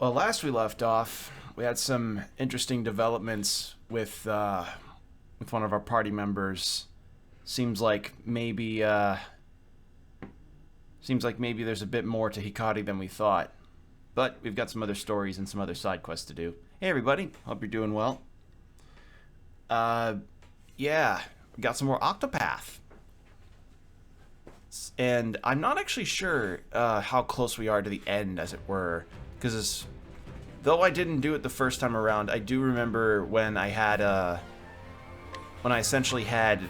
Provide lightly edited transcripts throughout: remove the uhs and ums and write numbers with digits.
Well, last we left off, we had some interesting developments with one of our party members. Seems like maybe there's a bit more to Hikari than we thought. But we've got some other stories and some other side quests to do. Hey everybody, hope you're doing well. Uh yeah, we got some more Octopath. And I'm not actually sure how close we are to the end, as it were, because though I didn't do it the first time around, I do remember when I essentially had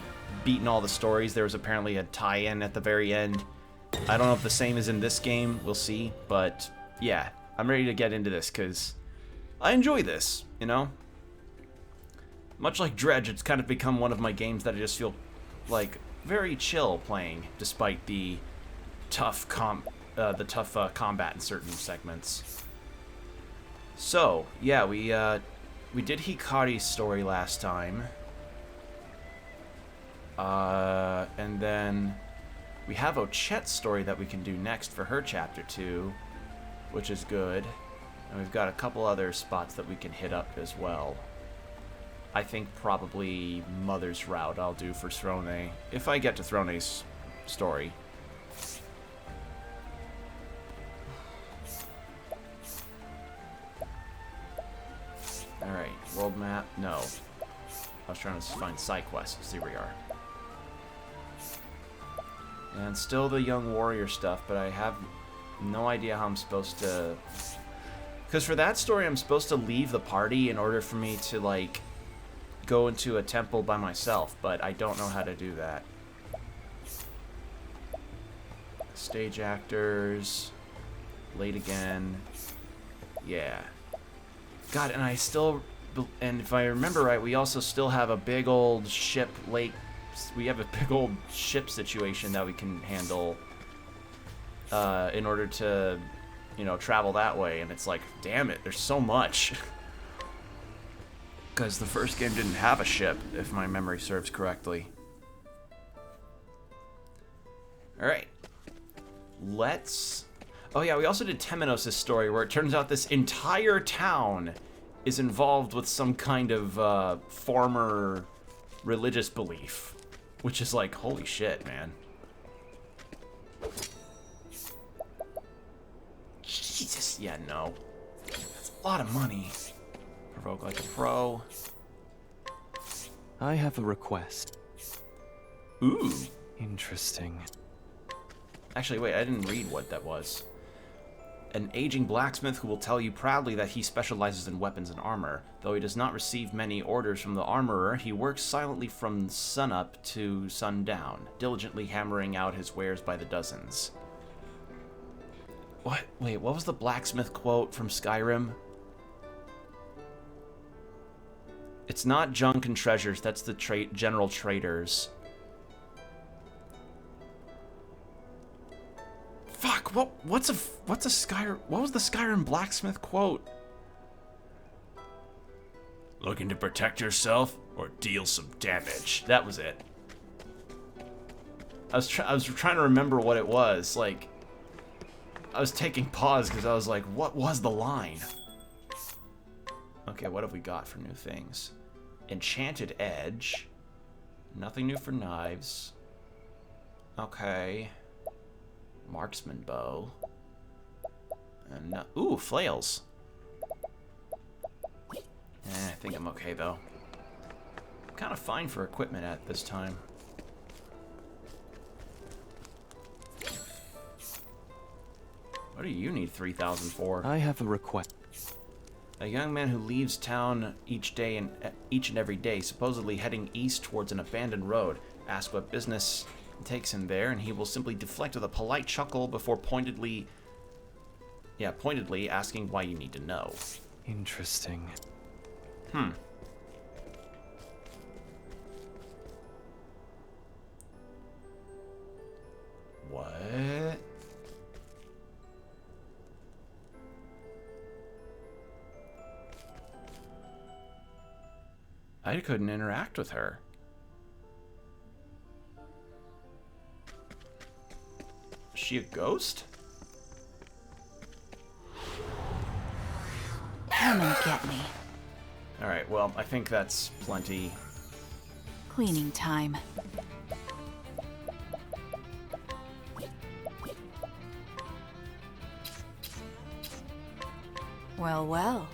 beaten all the stories. There was apparently a tie-in at the very end. I don't know if the same is in this game. We'll see. But yeah, I'm ready to get into this because I enjoy this. You know, much like Dredge, it's kind of become one of my games that I just feel like very chill playing, despite the tough combat in certain segments. So yeah, we did Hikari's story last time, and then we have Ochet's story that we can do next for her chapter 2, which is good, and we've got a couple other spots that we can hit up as well. I think probably Mother's Route I'll do for Throne, if I get to Throne's story. Alright, world map, no. I was trying to find side quests, here we are. And still the young warrior stuff, but I have no idea how I'm supposed to... Because for that story, I'm supposed to leave the party in order for me to, like, go into a temple by myself, but I don't know how to do that. Stage actors. Late again. Yeah. God, and I still... And if I remember right, we also still have a big old ship lake... We have a big old ship situation that we can handle in order to, you know, travel that way. And it's like, damn it, there's so much. Because the first game didn't have a ship, if my memory serves correctly. Alright. Let's... Oh yeah, we also did Temenos' story, where it turns out this entire town is involved with some kind of former religious belief. Which is like, holy shit, man. Jesus, yeah, no. That's a lot of money. Provoke like a pro. I have a request. Ooh. Interesting. Actually, wait, I didn't read what that was. An aging blacksmith who will tell you proudly that he specializes in weapons and armor. Though he does not receive many orders from the armorer, he works silently from sunup to sundown, diligently hammering out his wares by the dozens. What? Wait, what was the blacksmith quote from Skyrim? It's not junk and treasures, that's the general traders. Fuck, what was the Skyrim blacksmith quote? Looking to protect yourself or deal some damage. That was it. I was trying to remember what it was. Like, I was taking pause because I was like, what was the line? Okay, what have we got for new things? Enchanted Edge. Nothing new for knives. Okay. Marksman bow. And ooh, flails. I think I'm okay though. I'm kind of fine for equipment at this time. What do you need 3,000 for? I have a request. A young man who leaves town each and every day, supposedly heading east towards an abandoned road. Ask what business takes him there, and he will simply deflect with a polite chuckle before pointedly asking why you need to know. Interesting. What? I couldn't interact with her. Is she a ghost? Come and get me. Alright, well, I think that's plenty. Cleaning time. Well, well.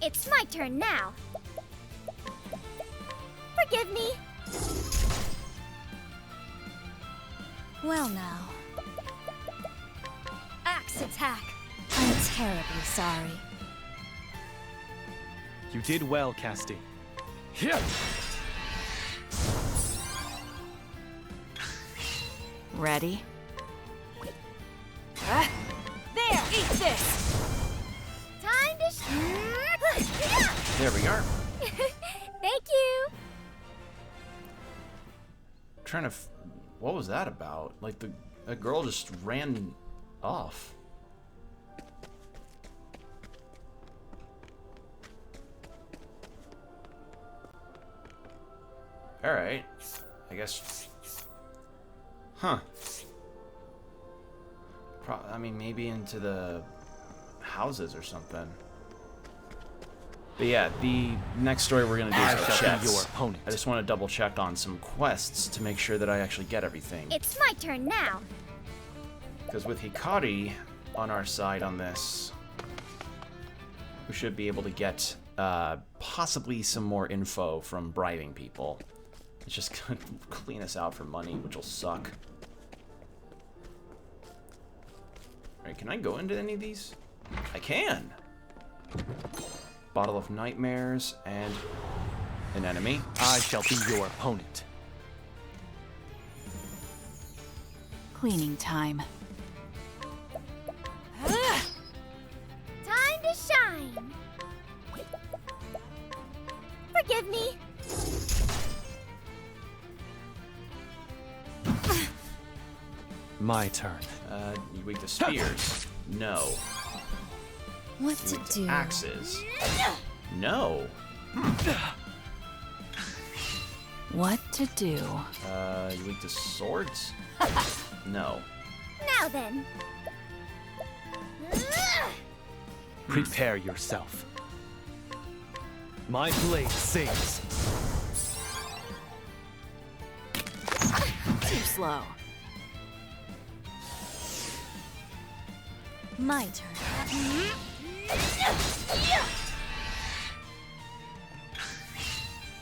It's my turn now. Forgive me. Well now. Axe attack. I'm terribly sorry. You did well, Casti. Here! Ready? There, eat this. Time to There we are. Thank you. Trying to... What was that about? Like, a girl just ran off. Alright. I guess... Huh. I mean, maybe into the houses or something. But yeah, the next story we're going to do is about shall be chests. your opponent. I just want to double check on some quests to make sure that I actually get everything. It's my turn now. Because with Hikari on our side on this, we should be able to get possibly some more info from bribing people. It's just going to clean us out for money, which will suck. Alright, can I go into any of these? I can! Bottle of Nightmares and an enemy. I shall be your opponent. Cleaning time. Time to shine. Forgive me. My turn. You weak to spears. No. What to Weak to do? axes. No. What to do? You weak to swords? No. Now then. Prepare yourself. My blade sings. Too slow. My turn.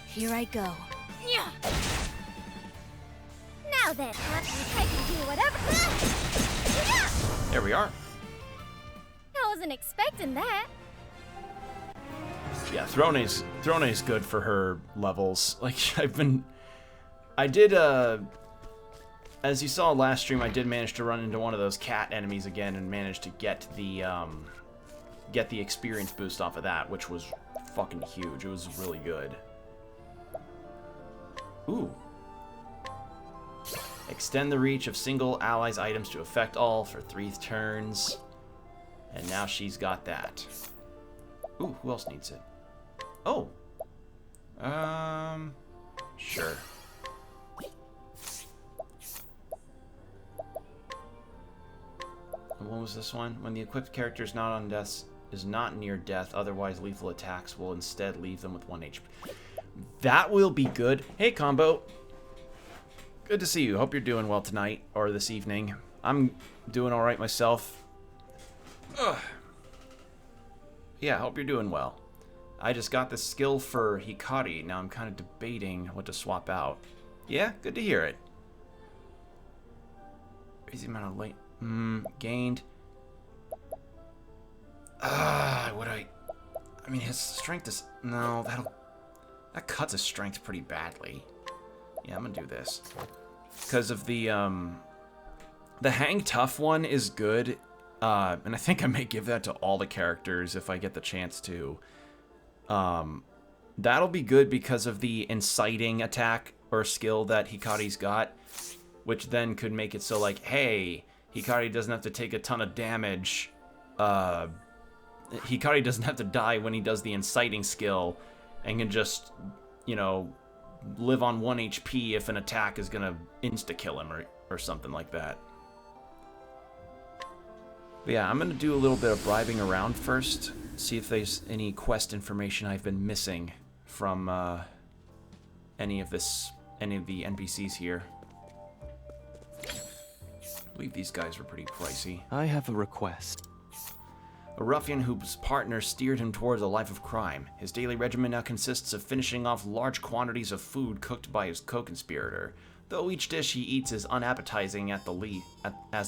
Here I go. Now then, I can do whatever. There we are. I wasn't expecting that. Yeah, Throne's good for her levels. Like, I did, as you saw last stream, I did manage to run into one of those cat enemies again and managed to get the experience boost off of that, which was fucking huge. It was really good. Ooh. Extend the reach of single allies' items to affect all for 3 turns. And now she's got that. Ooh, who else needs it? Oh. Sure. And what was this one? When the equipped character is not near death, otherwise lethal attacks will instead leave them with 1 HP. That will be good. Hey, Combo. Good to see you. Hope you're doing well tonight or this evening. I'm doing all right myself. Ugh. Yeah, hope you're doing well. I just got the skill for Hikari. Now I'm kind of debating what to swap out. Yeah, good to hear it. Crazy amount of light. Gained. I mean, his strength is... No, that cuts his strength pretty badly. Yeah, I'm gonna do this. Because of the Hang Tough one is good. And I think I may give that to all the characters if I get the chance to. That'll be good because of the inciting attack or skill that Hikari's got, which then could make it so like, hey, Hikari doesn't have to take a ton of damage. Hikari doesn't have to die when he does the inciting skill and can just, you know, live on 1 HP if an attack is gonna insta-kill him or something like that. But yeah, I'm going to do a little bit of bribing around first. See if there's any quest information I've been missing from any of the NPCs here. I believe these guys were pretty pricey. I have a request. A ruffian whose partner steered him towards a life of crime. His daily regimen now consists of finishing off large quantities of food cooked by his co-conspirator. Though each dish he eats is unappetizing as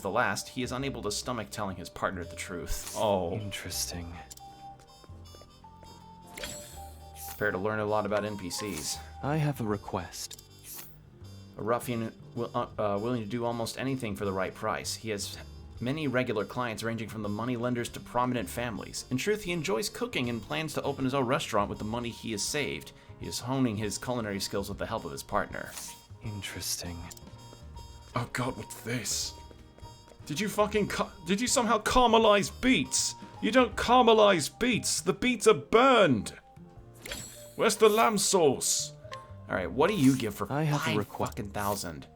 the last, he is unable to stomach telling his partner the truth. Oh. Interesting. Prepare to learn a lot about NPCs. I have a request. A ruffian willing to do almost anything for the right price. He has many regular clients ranging from the moneylenders to prominent families. In truth, he enjoys cooking and plans to open his own restaurant with the money he has saved. He is honing his culinary skills with the help of his partner. Interesting. Oh god, what's this? Did you somehow caramelize beets? You don't caramelize beets. The beets are burned. Where's the lamb sauce? Alright, what do you give for I have a 5,000?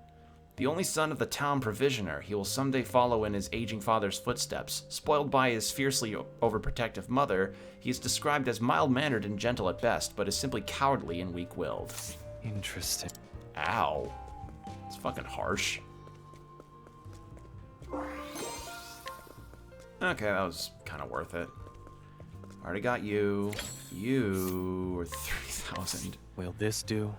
The only son of the town provisioner, he will someday follow in his aging father's footsteps. Spoiled by his fiercely overprotective mother, he is described as mild-mannered and gentle at best, but is simply cowardly and weak-willed. Interesting. Ow. It's fucking harsh. Okay, that was kind of worth it. Already got you. You were 3,000. Will this do?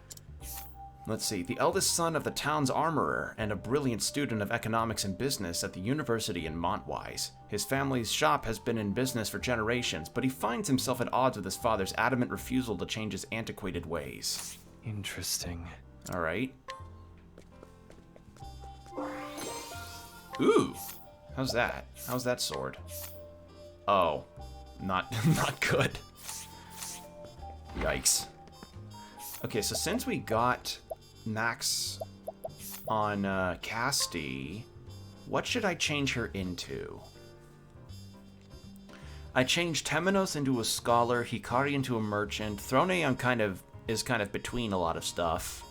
Let's see. The eldest son of the town's armorer and a brilliant student of economics and business at the university in Montwise. His family's shop has been in business for generations, but he finds himself at odds with his father's adamant refusal to change his antiquated ways. Interesting. Alright. Ooh! How's that? How's that sword? Oh. Not good. Yikes. Okay, so since we got Max on Casti, what should I change her into? I changed Temenos into a scholar, Hikari into a merchant. Throne is kind of between a lot of stuff.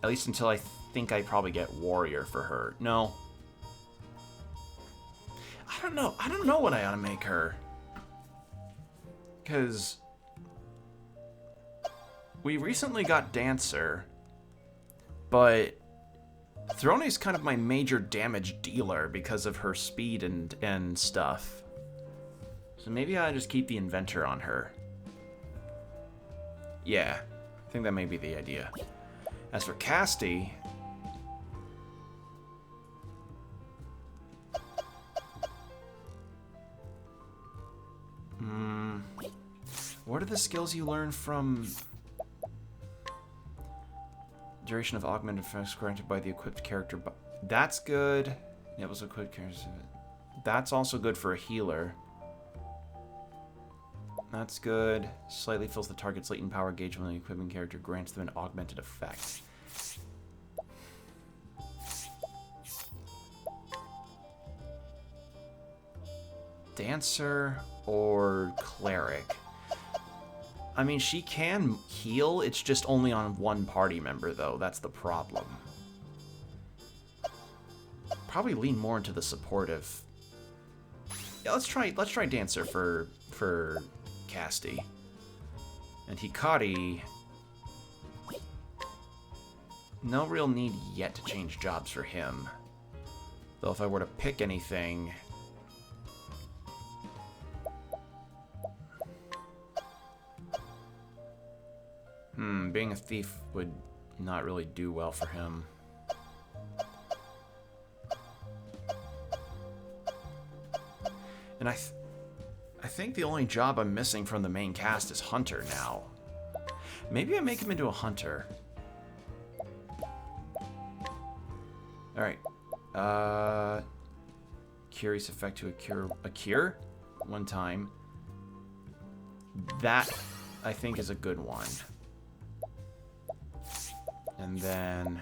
At least until I think I probably get warrior for her. No. I don't know. I don't know what I ought to make her. Because we recently got Dancer, but Throne is kind of my major damage dealer because of her speed and stuff. So maybe I just keep the Inventor on her. Yeah, I think that may be the idea. As for Casti, what are the skills you learn from duration of augmented effects granted by the equipped character? That's good. It was equipped character. That's also good for a healer. That's good. Slightly fills the target's latent power gauge when the equipping character grants them an augmented effect. Dancer or cleric? I mean, she can heal, it's just only on one party member, though. That's the problem. Probably lean more into the supportive. Yeah, let's try Dancer for Casti. And Hikari, no real need yet to change jobs for him. Though if I were to pick anything, being a thief would not really do well for him. And I think the only job I'm missing from the main cast is Hunter now. Maybe I make him into a Hunter. Alright. Curious effect to a cure? One time. That, I think, is a good one. And then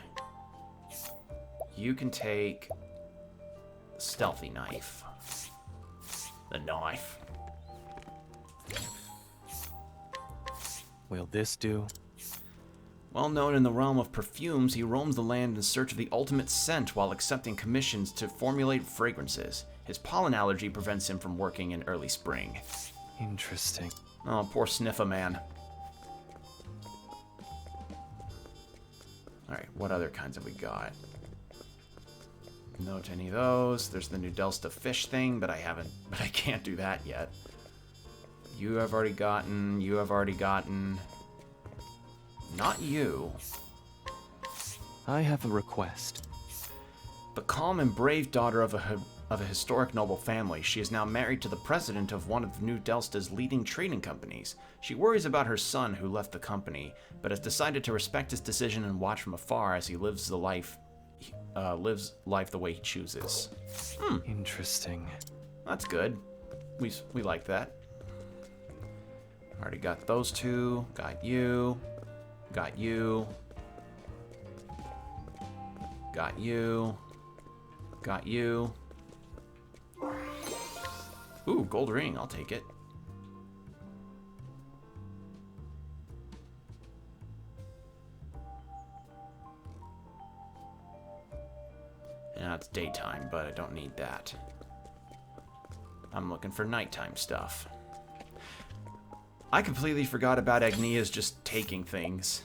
you can take Stealthy Knife. The knife. Will this do? Well known in the realm of perfumes, he roams the land in search of the ultimate scent while accepting commissions to formulate fragrances. His pollen allergy prevents him from working in early spring. Interesting. Oh, poor Sniffa man. Alright, what other kinds have we got? Note any of those. There's the new Delsta fish thing, but I can't do that yet. You have already gotten, you have already gotten. Not you. I have a request. The calm and brave daughter of a historic noble family, she is now married to the president of one of New Delsta's leading trading companies. She worries about her son who left the company, but has decided to respect his decision and watch from afar as he lives life the way he chooses. Interesting. That's good. We like that. Already got those two. Got you. Got you. Got you. Got you. Ooh, gold ring. I'll take it. Yeah, it's daytime, but I don't need that. I'm looking for nighttime stuff. I completely forgot about Agnia's just taking things.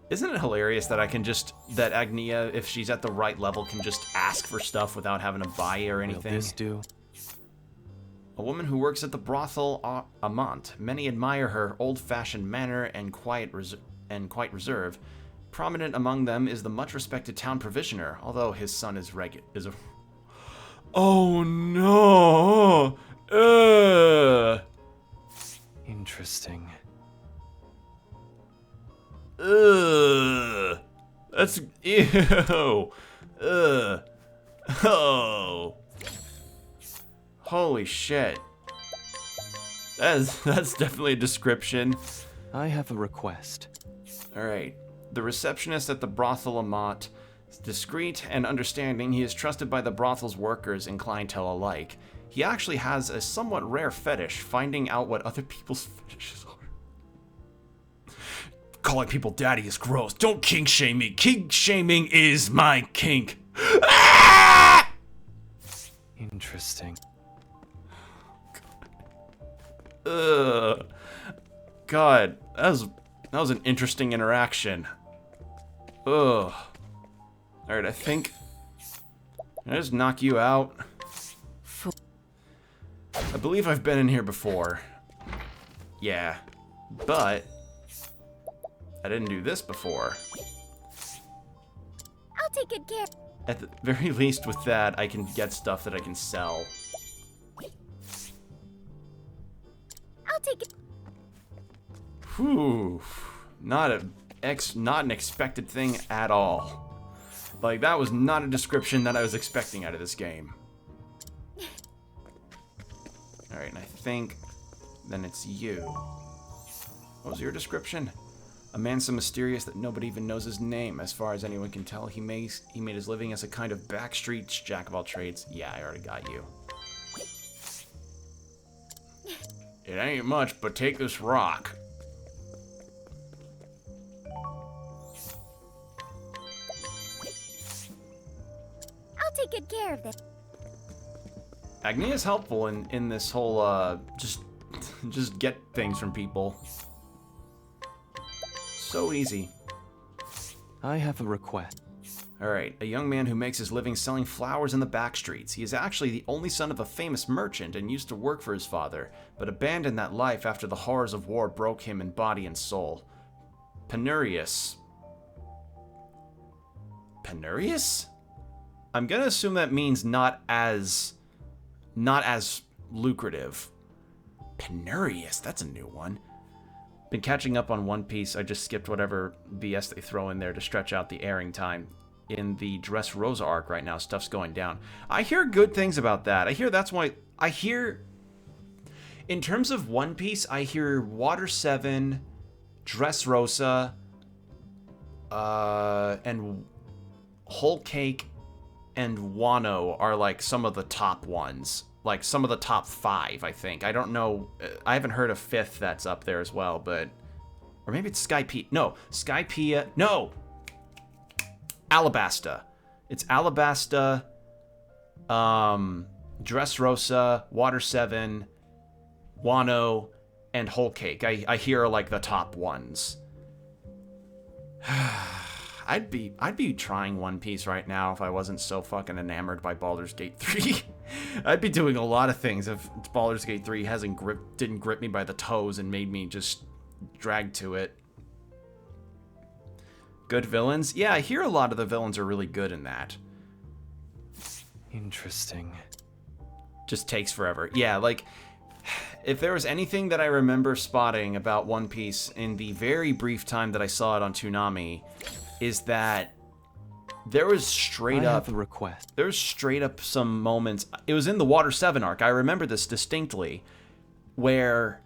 Isn't it hilarious that that Agnia, if she's at the right level, can just ask for stuff without having to buy or anything? Will this do? A woman who works at the brothel Amant. Many admire her old-fashioned manner and quite reserve. Prominent among them is the much-respected town provisioner, although his son is a... Oh no! Interesting. That's... Ew! Oh! Holy shit. That's definitely a description. I have a request. Alright. The receptionist at the brothel Amat is discreet and understanding. He is trusted by the brothel's workers and clientele alike. He actually has a somewhat rare fetish, finding out what other people's fetishes are. Calling people daddy is gross. Don't kink shame me. Kink shaming is my kink. Ah! Interesting. God, that was an interesting interaction. Ugh. Alright, I think... Can I just knock you out? I believe I've been in here before. Yeah. But... I didn't do this before. I'll take good care. At the very least with that, I can get stuff that I can sell. I'll take it. Whew. Not an expected thing at all. Like, that was not a description that I was expecting out of this game. Alright, and I think then it's you. What was your description? A man so mysterious that nobody even knows his name. As far as anyone can tell, he made his living as a kind of backstreet jack of all trades. Yeah, I already got you. It ain't much, but take this rock. I'll take good care of this. Agnia is helpful in this whole, just get things from people. So easy. I have a request. Alright, a young man who makes his living selling flowers in the back streets. He is actually the only son of a famous merchant and used to work for his father, but abandoned that life after the horrors of war broke him in body and soul. Penurious. Penurious? I'm gonna assume that means not as lucrative. Penurious, that's a new one. Been catching up on One Piece. I just skipped whatever BS they throw in there to stretch out the airing time. In the Dressrosa arc right now, stuff's going down. I hear good things about that. I hear that's why... I hear... In terms of One Piece, I hear Water 7, Dressrosa, and Whole Cake and Wano are like some of the top ones. like some of the top 5, I think. I don't know. I haven't heard a 5th that's up there as well, but... Or maybe it's Skypiea. No, Skypiea. No! Alabasta. It's Alabasta, Dressrosa, Water 7, Wano, and Whole Cake. I hear are like the top ones. I'd be trying One Piece right now if I wasn't so fucking enamored by Baldur's Gate 3. I'd be doing a lot of things if Baldur's Gate 3 didn't grip me by the toes and made me just drag to it. Good villains? Yeah, I hear a lot of the villains are really good in that. Interesting. Just takes forever. Yeah, like, if there was anything that I remember spotting about One Piece in the very brief time that I saw it on Toonami, is that there was straight I up... have a request. There was straight up some moments... It was in the Water 7 arc, I remember this distinctly, where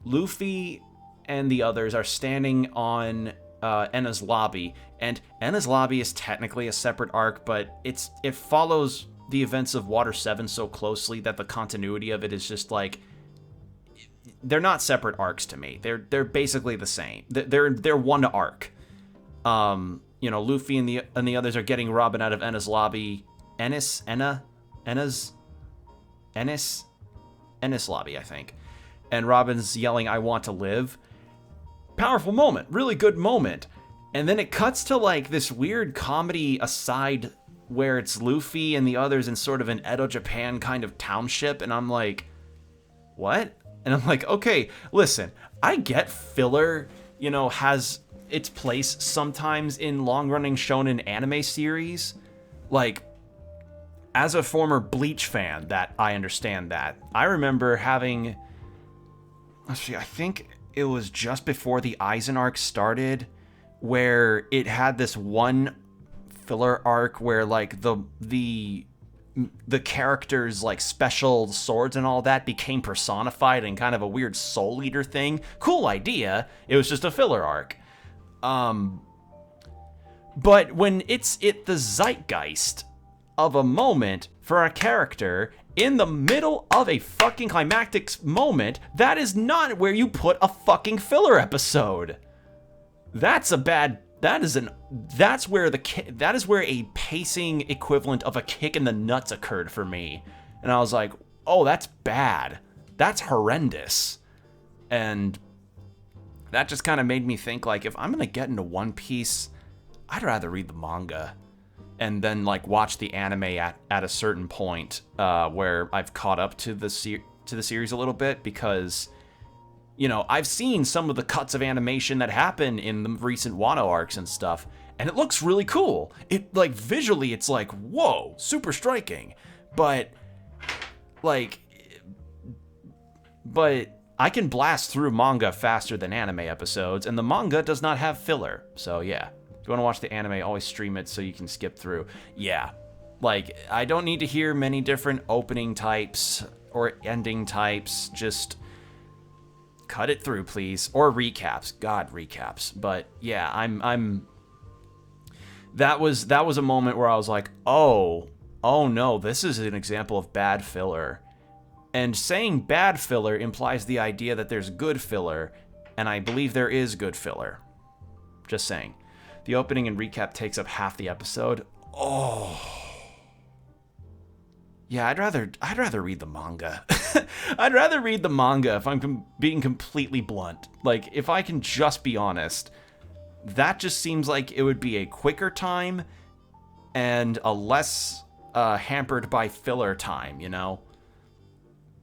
Luffy and the others are standing on Enna's lobby, and Enna's lobby is technically a separate arc, but it follows the events of Water 7 so closely that the continuity of it is just like... They're not separate arcs to me. They're basically the same. They're one arc. You know, Luffy and the others are getting Robin out of Enna's lobby. Ennis lobby, I think. And Robin's yelling, "I want to live." Powerful moment, really good moment. And then it cuts to like this weird comedy aside where it's Luffy and the others in sort of an Edo Japan kind of township, and I'm like, what? And I'm like, okay, listen, I get filler, you know, has its place sometimes in long-running shonen anime series. Like, as a former Bleach fan, that I understand that. I remember having, let's see, I think it was just before the Aizen arc started, where it had this one filler arc where like the characters' like special swords and all that became personified in kind of a weird Soul Eater thing. Cool idea. It was just a filler arc. But when it's the zeitgeist of a moment for a character in the middle of a fucking climactic moment, that is not where you put a fucking filler episode. That is where a pacing equivalent of a kick in the nuts occurred for me. And I was like, oh, that's bad. That's horrendous. And that just kind of made me think, like, if I'm going to get into One Piece, I'd rather read the manga and then, like, watch the anime at a certain point where I've caught up to the series a little bit, because, you know, I've seen some of the cuts of animation that happen in the recent Wano arcs and stuff, and it looks really cool. It, like, visually, it's like, whoa, super striking. But I can blast through manga faster than anime episodes, and the manga does not have filler. So, yeah. If you want to watch the anime, always stream it so you can skip through. Yeah. Like, I don't need to hear many different opening types or ending types. Just cut it through, please. Or recaps. God, recaps. But yeah, that was a moment where I was like, oh no, this is an example of bad filler. And saying bad filler implies the idea that there's good filler, and I believe there is good filler. Just saying. The opening and recap takes up half the episode. Oh. Yeah, I'd rather read the manga. I'd rather read the manga if I'm being completely blunt. Like, if I can just be honest, that just seems like it would be a quicker time and a less hampered by filler time, you know?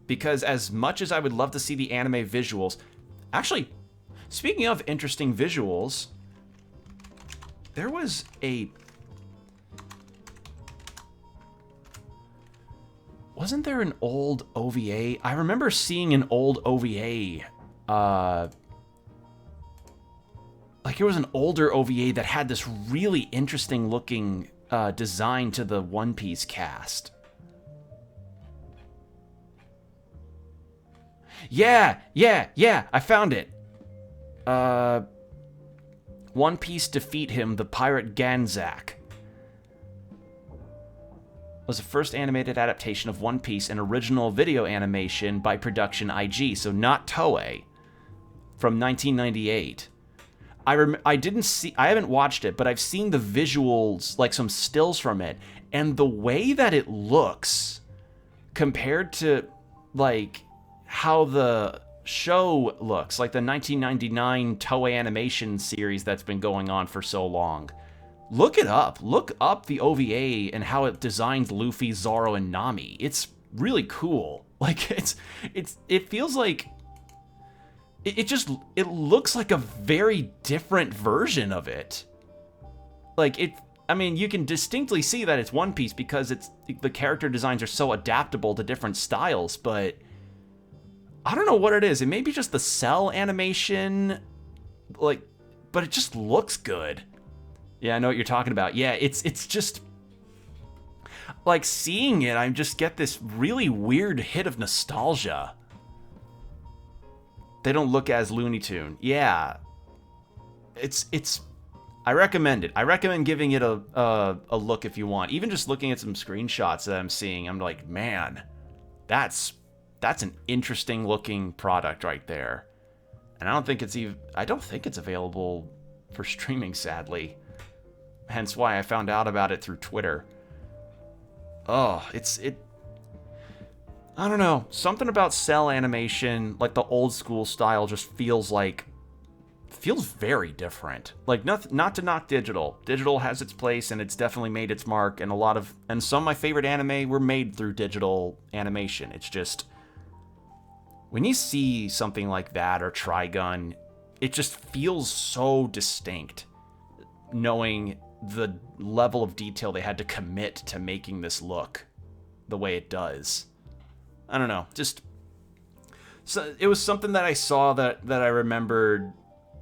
Because as much as I would love to see the anime visuals... Actually, speaking of interesting visuals, there was a... Wasn't there an old OVA? I remember seeing an old OVA. Like, it was an older OVA that had this really interesting looking design to the One Piece cast. Yeah, I found it. One Piece defeat him, the pirate Ganzak. was the first animated adaptation of One Piece, an original video animation by Production IG, so not Toei, from 1998. I haven't watched it, but I've seen the visuals, like some stills from it, and the way that it looks compared to like how the show looks, like the 1999 Toei animation series that's been going on for so long. Look it up. Look up the OVA and how it designs Luffy, Zoro, and Nami. It's really cool. Like it feels like it looks like a very different version of it. Like I mean, you can distinctly see that it's One Piece because the character designs are so adaptable to different styles, but I don't know what it is. It may be just the cell animation, like, but it just looks good. Yeah, I know what you're talking about. Yeah, it's just like seeing it, I just get this really weird hit of nostalgia. They don't look as Looney Tune. Yeah. I recommend it. I recommend giving it a look if you want. Even just looking at some screenshots that I'm seeing, I'm like, man, that's an interesting looking product right there. And I don't think it's available for streaming, sadly. Hence why I found out about it through Twitter. Oh, I don't know. Something about cell animation, like the old school style, just feels very different. Like, not to knock digital. Digital has its place, and it's definitely made its mark, and some of my favorite anime were made through digital animation. It's just, when you see something like that or Trigun, it just feels so distinct, knowing the level of detail they had to commit to making this look the way it does. I don't know, just, so it was something that I saw that I remembered,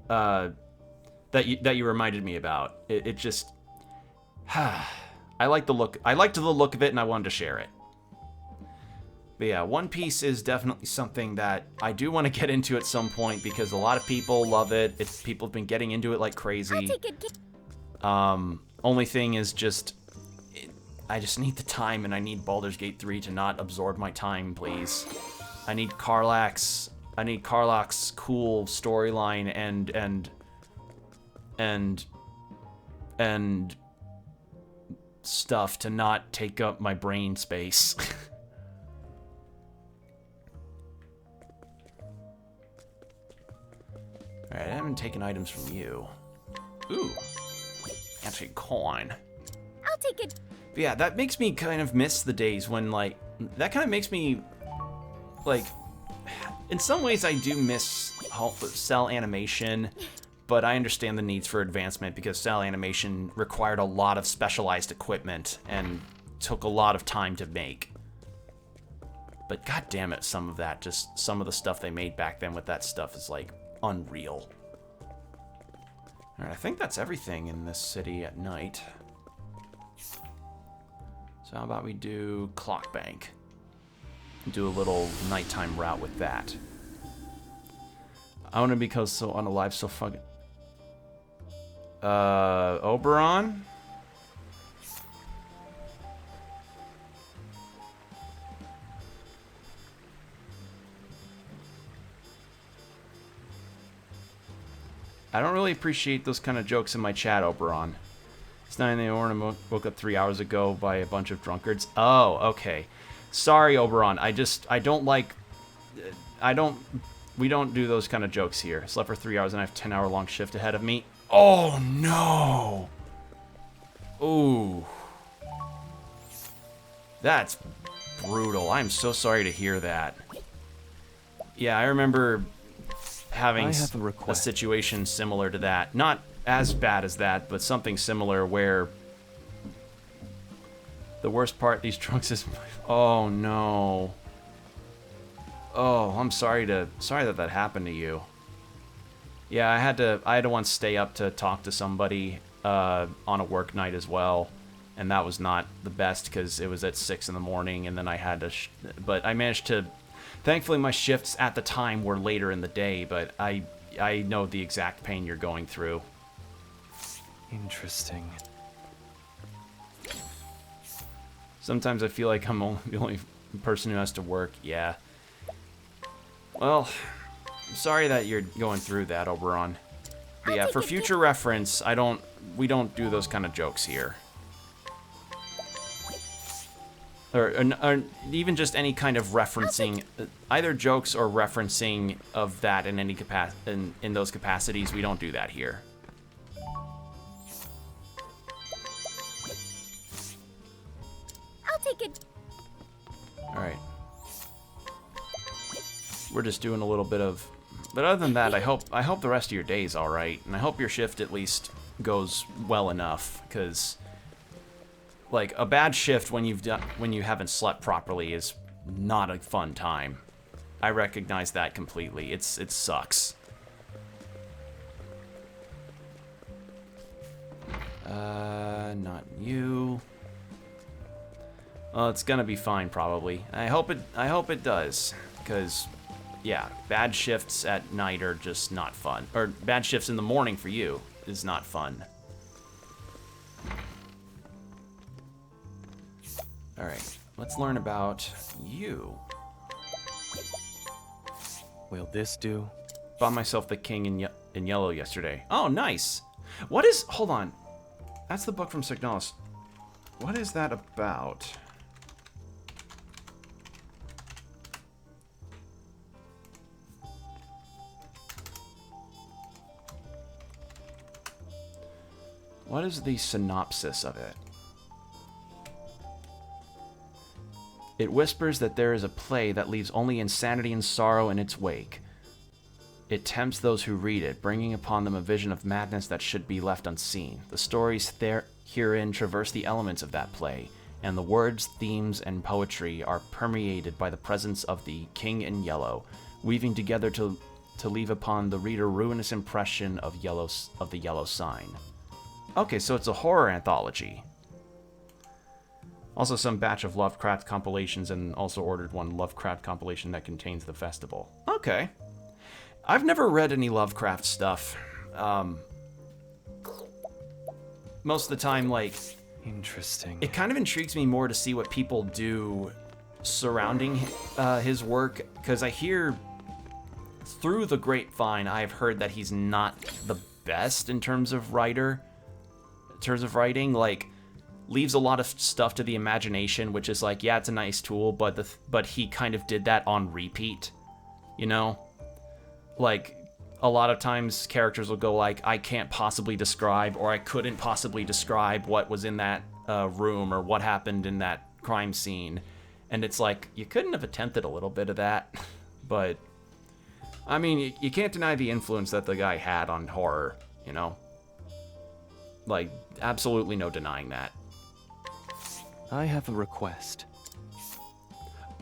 that you reminded me about. It just, I like the look. I liked the look of it, and I wanted to share it. But yeah, One Piece is definitely something that I do want to get into at some point because a lot of people love it. People have been getting into it like crazy. Only thing is just, I just need the time, and I need Baldur's Gate 3 to not absorb my time, please. I need Karlach's cool storyline and stuff to not take up my brain space. Alright, I haven't taken items from you. Ooh. Actually, coin. I'll take it. But yeah, that makes me kind of miss the days when, like, that kind of makes me, like, in some ways I do miss cell animation, but I understand the needs for advancement because cell animation required a lot of specialized equipment and took a lot of time to make. But god damn it, some of the stuff they made back then with that stuff is, like, unreal. Alright, I think that's everything in this city at night. So how about we do Clock Bank? Do a little nighttime route with that. I want to be on a live so fucking... Oberon? I don't really appreciate those kind of jokes in my chat, Oberon. It's 9 a.m. I woke up 3 hours ago by a bunch of drunkards. Oh, okay. Sorry, Oberon. We don't do those kind of jokes here. Slept for 3 hours and I have a 10-hour-long shift ahead of me. Oh, no. Ooh. That's brutal. I'm so sorry to hear that. Yeah, I remember having a situation similar to that. Not as bad as that, but something similar where the worst part, these drunks is... Oh, no. Oh, I'm sorry that happened to you. Yeah, I had to once stay up to talk to somebody on a work night as well, and that was not the best because it was at 6 in the morning, and then I had to... but I managed to... Thankfully, my shifts at the time were later in the day, but I know the exact pain you're going through. Sometimes I feel like I'm the only person who has to work. Yeah. Well, I'm sorry that you're going through that, Oberon. But yeah, for future reference, we don't do those kind of jokes here. Or even just any kind of referencing, either jokes or referencing of that in any in those capacities. We don't do that here. I'll take it. All right. We're just doing a little bit of, but other than that, I hope the rest of your day is all right, and I hope your shift at least goes well enough, because like a bad shift when you haven't slept properly is not a fun time. I recognize that completely. It sucks. Not you. Well, it's gonna be fine probably. I hope it does, because yeah, bad shifts at night are just not fun. Or bad shifts in the morning for you is not fun. Alright, let's learn about you. Will this do? Bought myself the King in Yellow yesterday. Oh, nice! What is... Hold on. That's the book from Signalis. What is that about? What is the synopsis of it? It whispers that there is a play that leaves only insanity and sorrow in its wake. It tempts those who read it, bringing upon them a vision of madness that should be left unseen. The stories herein traverse the elements of that play, and the words, themes, and poetry are permeated by the presence of the King in Yellow, weaving together to leave upon the reader ruinous impression of the yellow sign. Okay, so it's a horror anthology. Also some batch of Lovecraft compilations, and also ordered one Lovecraft compilation that contains the festival. Okay. I've never read any Lovecraft stuff. Most of the time, like... Interesting. It kind of intrigues me more to see what people do surrounding his work, because I hear... Through the grapevine, I've heard that he's not the best in terms of writing, like... leaves a lot of stuff to the imagination, which is like, yeah, it's a nice tool, but he kind of did that on repeat, you know? Like, a lot of times characters will go like, I can't possibly describe, or I couldn't possibly describe what was in that room, or what happened in that crime scene. And it's like, you couldn't have attempted a little bit of that, but, I mean, you can't deny the influence that the guy had on horror, you know? Like, absolutely no denying that. I have a request.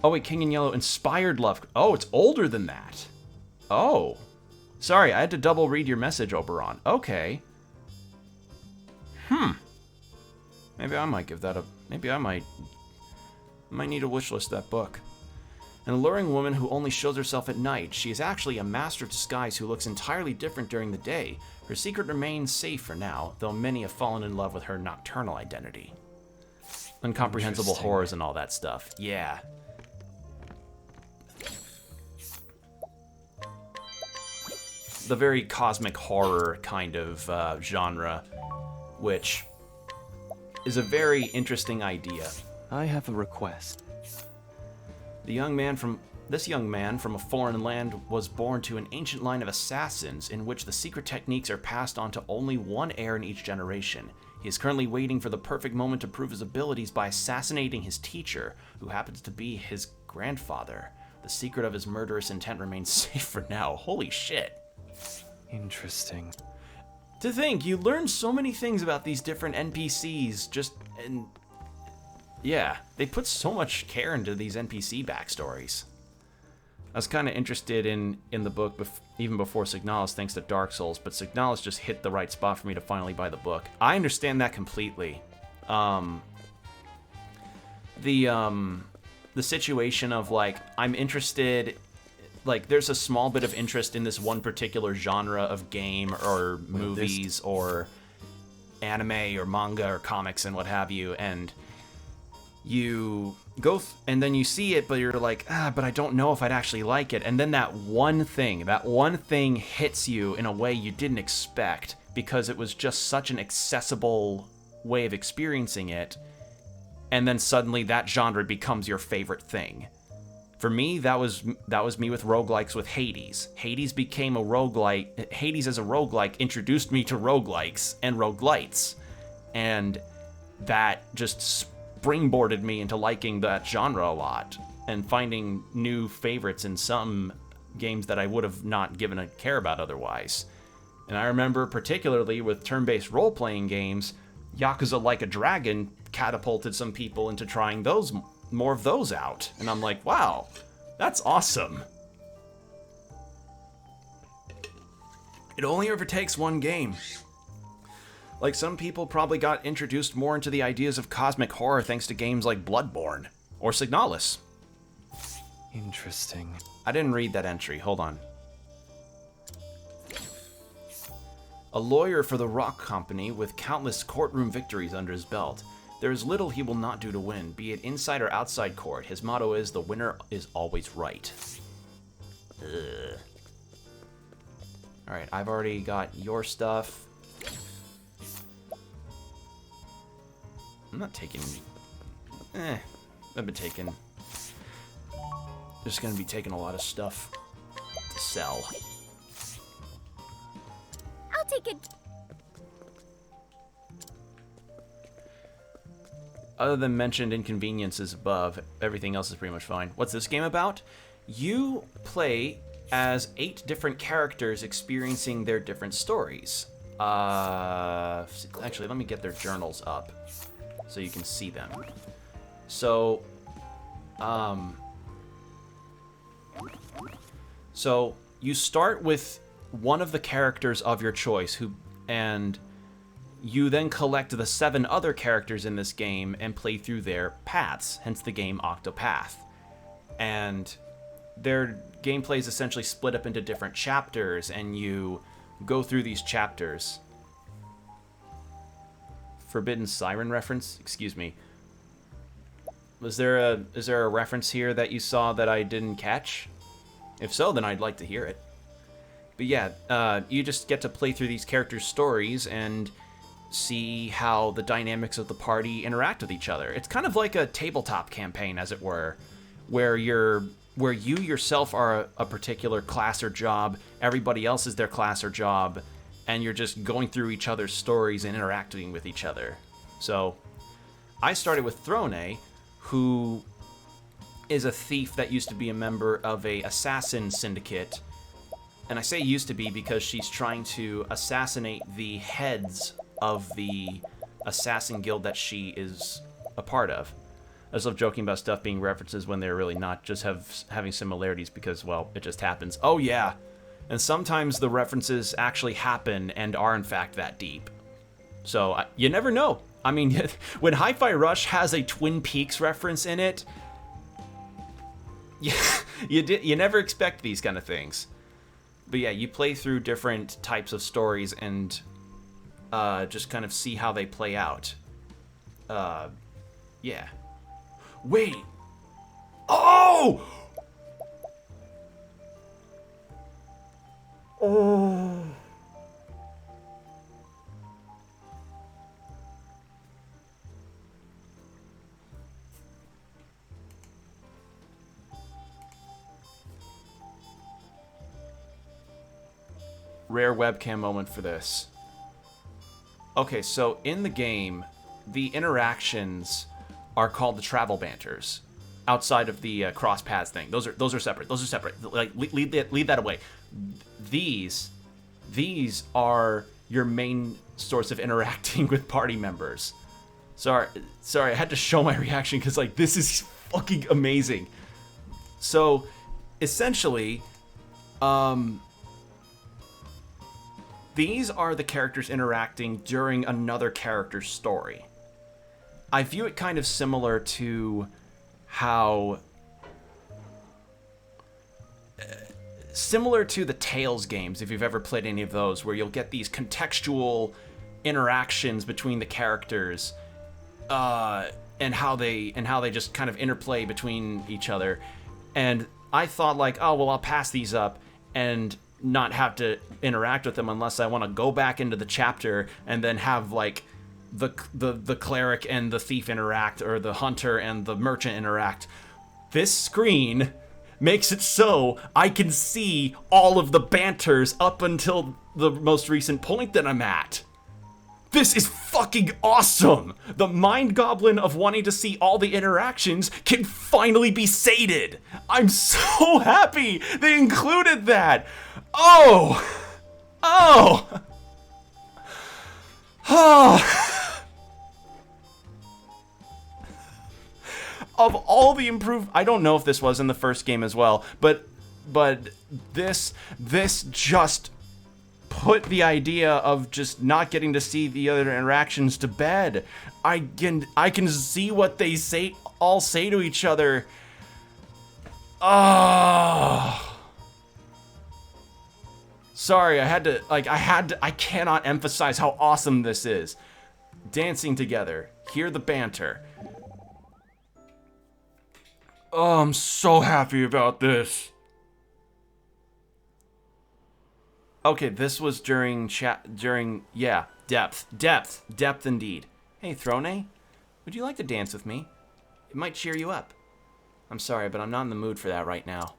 Oh wait, King in Yellow inspired Love. Oh, it's older than that. Oh. Sorry, I had to double read your message, Oberon. Okay. Maybe I might give that a... Maybe I might need to wishlist that book. An alluring woman who only shows herself at night. She is actually a master of disguise who looks entirely different during the day. Her secret remains safe for now, though many have fallen in love with her nocturnal identity. Incomprehensible horrors and all that stuff. Yeah. The very cosmic horror kind of genre, which is a very interesting idea. I have a request. This young man from a foreign land was born to an ancient line of assassins in which the secret techniques are passed on to only one heir in each generation. He is currently waiting for the perfect moment to prove his abilities by assassinating his teacher, who happens to be his grandfather. The secret of his murderous intent remains safe for now. Holy shit. Interesting. To think, you learn so many things about these different NPCs yeah, they put so much care into these NPC backstories. I was kind of interested in the book even before Signalis, thanks to Dark Souls, but Signalis just hit the right spot for me to finally buy the book. I understand that completely. The situation of, like, I'm interested... Like, there's a small bit of interest in this one particular genre of game or movies or anime or manga or comics and what have you, and you go and then you see it, but you're like, but I don't know if I'd actually like it. And then that one thing hits you in a way you didn't expect, because it was just such an accessible way of experiencing it. And then suddenly that genre becomes your favorite thing. For me, that was me with roguelikes with Hades. Hades became a roguelike. Hades as a roguelike introduced me to roguelikes and roguelites. And that just springboarded me into liking that genre a lot and finding new favorites in some games that I would have not given a care about otherwise. And I remember particularly with turn-based role-playing games, Yakuza Like a Dragon catapulted some people into trying more of those out. And I'm like, wow, that's awesome. It only ever takes one game. Like, some people probably got introduced more into the ideas of cosmic horror thanks to games like Bloodborne or Signalis. Interesting. I didn't read that entry. Hold on. A lawyer for the rock company with countless courtroom victories under his belt. There is little he will not do to win, be it inside or outside court. His motto is, the winner is always right. Ugh. Alright, I've already got your stuff. I'm not taking... I've been taking... Just gonna be taking a lot of stuff to sell. I'll take it. Other than mentioned inconveniences above, everything else is pretty much fine. What's this game about? You play as 8 different characters experiencing their different stories. Actually, let me get their journals up so you can see them. So, so you start with one of the characters of your choice, and you then collect the 7 other characters in this game and play through their paths, hence the game Octopath. And their gameplay is essentially split up into different chapters, and you go through these chapters. Forbidden Siren reference? Excuse me. Is there a reference here that you saw that I didn't catch? If so, then I'd like to hear it. But yeah, you just get to play through these characters' stories and see how the dynamics of the party interact with each other. It's kind of like a tabletop campaign, as it were, where you yourself are a particular class or job, everybody else is their class or job, and you're just going through each other's stories and interacting with each other. So, I started with Throne, who is a thief that used to be a member of a assassin syndicate. And I say used to be because she's trying to assassinate the heads of the assassin guild that she is a part of. I just love joking about stuff being references when they're really not, just having similarities because, well, it just happens. Oh yeah, and sometimes the references actually happen and are in fact that deep. So you never know. I mean, when Hi-Fi Rush has a Twin Peaks reference in it, you never expect these kind of things. But yeah, you play through different types of stories and just kind of see how they play out. Yeah. Wait. Oh! Oh. Rare webcam moment for this. Okay, so in the game, the interactions are called the travel banters. Outside of the cross paths thing, those are separate. Those are separate. Like leave that away. These are your main source of interacting with party members. Sorry, I had to show my reaction because like this is fucking amazing. So, essentially, these are the characters interacting during another character's story. I view it kind of similar to how... similar to the Tales games, if you've ever played any of those, where you'll get these contextual interactions between the characters and how they just kind of interplay between each other. And I thought like, oh well, I'll pass these up and not have to interact with them unless I want to go back into the chapter and then have like the cleric and the thief interact, or the hunter and the merchant interact. This screen makes it so I can see all of the banters up until the most recent point that I'm at. This is fucking awesome! The mind goblin of wanting to see all the interactions can finally be sated! I'm so happy they included that! Oh! Oh! Oh! Of all the I don't know if this was in the first game as well, but this just put the idea of just not getting to see the other interactions to bed. I can see what they all say to each other. Oh. Sorry, I cannot emphasize how awesome this is. Dancing together, hear the banter. Oh, I'm so happy about this. Okay, this was during depth indeed. Hey, Throne, would you like to dance with me? It might cheer you up. I'm sorry, but I'm not in the mood for that right now.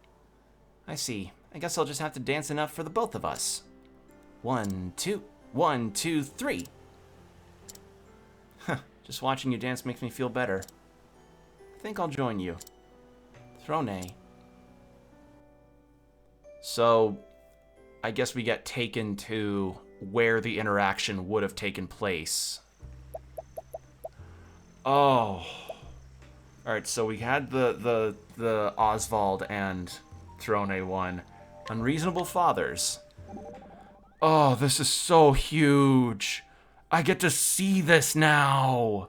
I see. I guess I'll just have to dance enough for the both of us. 1, 2, 1, 2, 3. Huh, just watching you dance makes me feel better. I think I'll join you. Throne. So, I guess we get taken to where the interaction would have taken place. Oh. Alright, so we had the Oswald and Throne one. Unreasonable Fathers. Oh, this is so huge. I get to see this now.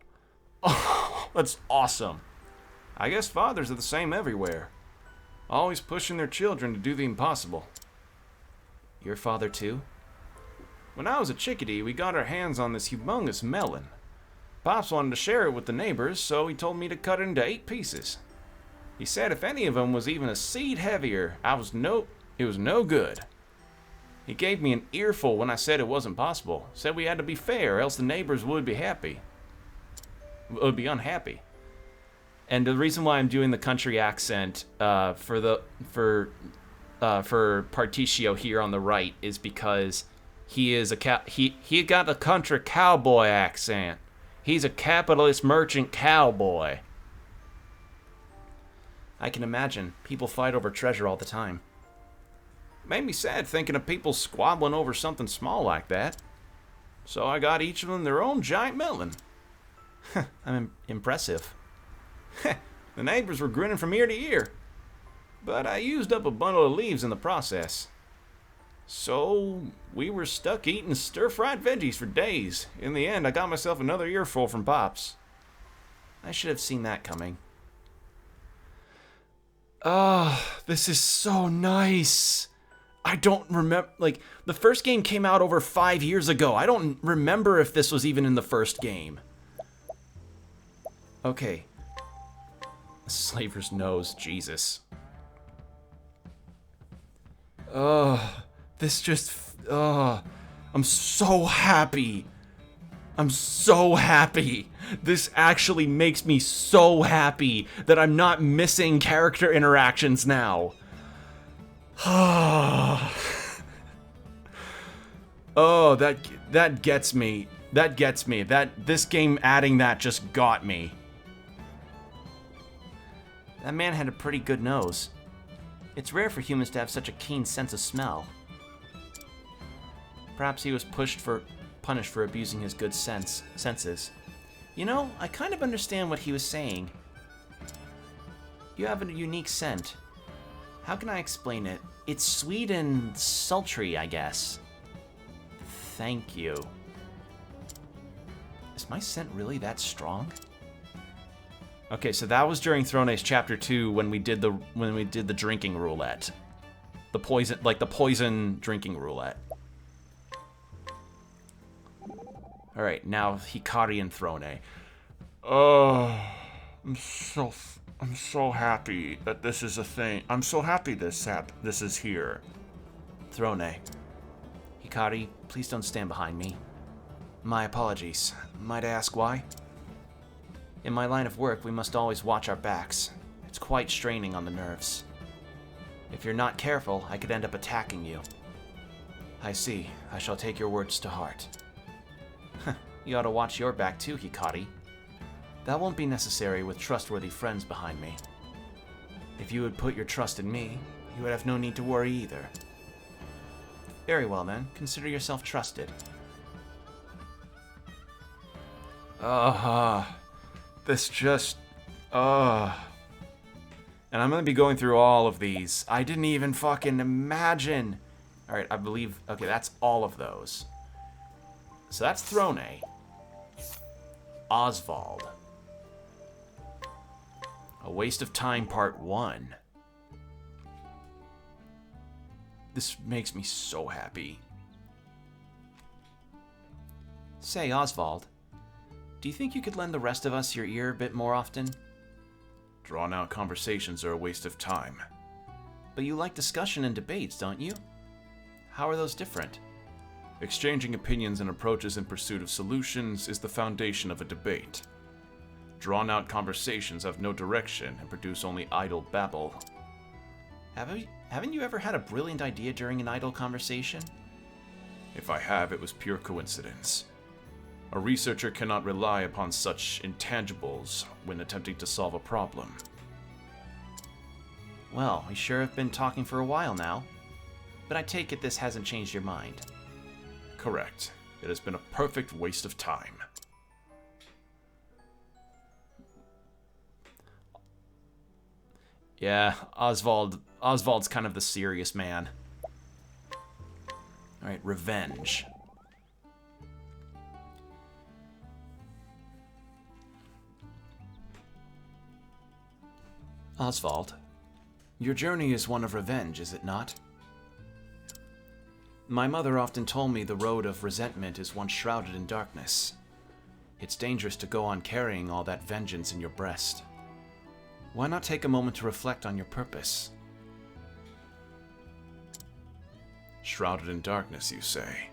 Oh, that's awesome. I guess fathers are the same everywhere. Always pushing their children to do the impossible. Your father too? When I was a chickadee, we got our hands on this humongous melon. Pops wanted to share it with the neighbors, so he told me to cut it into 8 pieces. He said if any of them was even a seed heavier, it was no good. He gave me an earful when I said it wasn't possible. Said we had to be fair, else the neighbors would be unhappy. And the reason why I'm doing the country accent for Particio here on the right is because he is he got a country cowboy accent. He's a capitalist merchant cowboy. I can imagine. People fight over treasure all the time. Made me sad thinking of people squabbling over something small like that. So I got each of them their own giant melon. I'm impressive. The neighbors were grinning from ear to ear. But I used up a bundle of leaves in the process. So we were stuck eating stir-fried veggies for days. In the end, I got myself another earful from Pops. I should have seen that coming. Oh, this is so nice. I don't remember, like, the first game came out over 5 years ago. I don't remember if this was even in the first game. Okay. Slaver's nose, Jesus. This just, I'm so happy. I'm so happy. This actually makes me so happy that I'm not missing character interactions now. Oh, that gets me. That gets me. This game adding that just got me. That man had a pretty good nose. It's rare for humans to have such a keen sense of smell. Perhaps he was punished for abusing his good senses. You know, I kind of understand what he was saying. You have a unique scent. How can I explain it? It's sweet and sultry, I guess. Thank you. Is my scent really that strong? Okay, so that was during Throne's Chapter 2 when we did the drinking roulette. The poison drinking roulette. Alright, now Hikari and Throne. Oh. I'm so happy that this is a thing. I'm so happy this is here. Throne. Hikari, please don't stand behind me. My apologies. Might I ask why? In my line of work, we must always watch our backs. It's quite straining on the nerves. If you're not careful, I could end up attacking you. I see. I shall take your words to heart. You ought to watch your back too, Hikari. That won't be necessary with trustworthy friends behind me. If you would put your trust in me, you would have no need to worry either. Very well then, consider yourself trusted. This just... And I'm gonna be going through all of these. I didn't even fucking imagine. Alright, I believe... Okay, that's all of those. So that's Throne. Oswald. A Waste of Time Part 1. This makes me so happy. Say, Oswald, do you think you could lend the rest of us your ear a bit more often? Drawn-out conversations are a waste of time. But you like discussion and debates, don't you? How are those different? Exchanging opinions and approaches in pursuit of solutions is the foundation of a debate. Drawn-out conversations have no direction and produce only idle babble. Haven't you ever had a brilliant idea during an idle conversation? If I have, it was pure coincidence. A researcher cannot rely upon such intangibles when attempting to solve a problem. Well, we sure have been talking for a while now. But I take it this hasn't changed your mind. Correct. It has been a perfect waste of time. Yeah, Oswald's kind of the serious man. Alright, revenge. Oswald, your journey is one of revenge, is it not? My mother often told me the road of resentment is one shrouded in darkness. It's dangerous to go on carrying all that vengeance in your breast. Why not take a moment to reflect on your purpose? Shrouded in darkness, you say?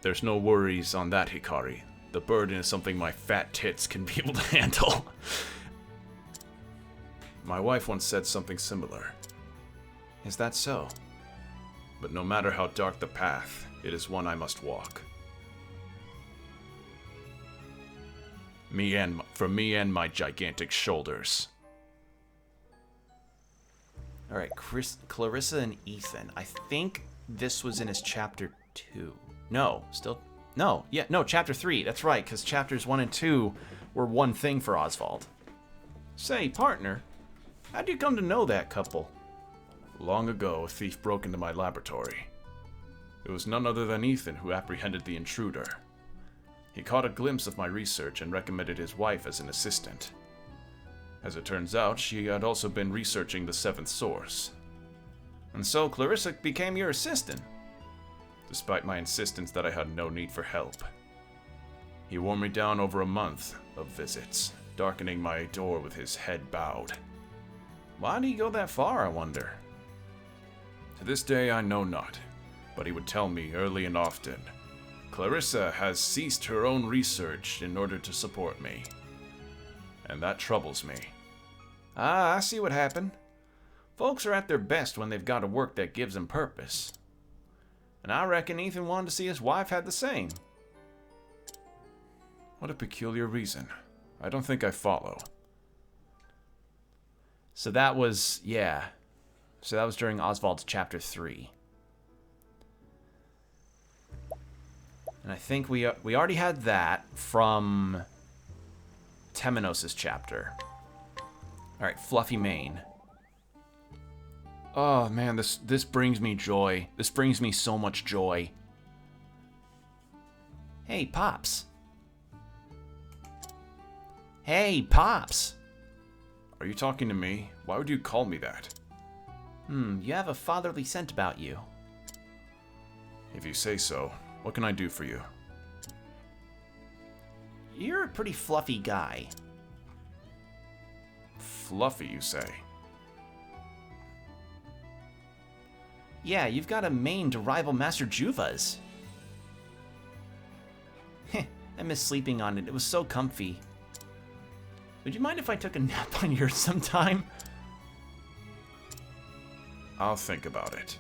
There's no worries on that, Hikari. The burden is something my fat tits can be able to handle. My wife once said something similar. Is that so? But no matter how dark the path, it is one I must walk. For me and my gigantic shoulders. Alright, Clarissa and Ethan. I think this was in his chapter 2. No, chapter 3. That's right, because chapters 1 and 2 were one thing for Oswald. Say, partner, how'd you come to know that couple? Long ago, a thief broke into my laboratory. It was none other than Ethan who apprehended the intruder. He caught a glimpse of my research and recommended his wife as an assistant. As it turns out, she had also been researching the seventh source. And so Clarissa became your assistant, despite my insistence that I had no need for help. He wore me down over a month of visits, darkening my door with his head bowed. Why did he go that far, I wonder? To this day I know not, but he would tell me early and often, Clarissa has ceased her own research in order to support me. And that troubles me. Ah, I see what happened. Folks are at their best when they've got a work that gives them purpose. And I reckon Ethan wanted to see his wife had the same. What a peculiar reason. I don't think I follow. So that was, yeah. So that was during Oswald's chapter 3. And I think we already had that from Temenos' chapter. Alright, Fluffy Mane. Oh man, this brings me joy. This brings me so much joy. Hey, Pops. Hey, Pops. Are you talking to me? Why would you call me that? You have a fatherly scent about you. If you say so, what can I do for you? you're a pretty fluffy guy. Fluffy, you say? Yeah, you've got a mane to rival Master Juva's. Heh, I miss sleeping on it. It was so comfy. Would you mind if I took a nap on yours sometime? I'll think about it.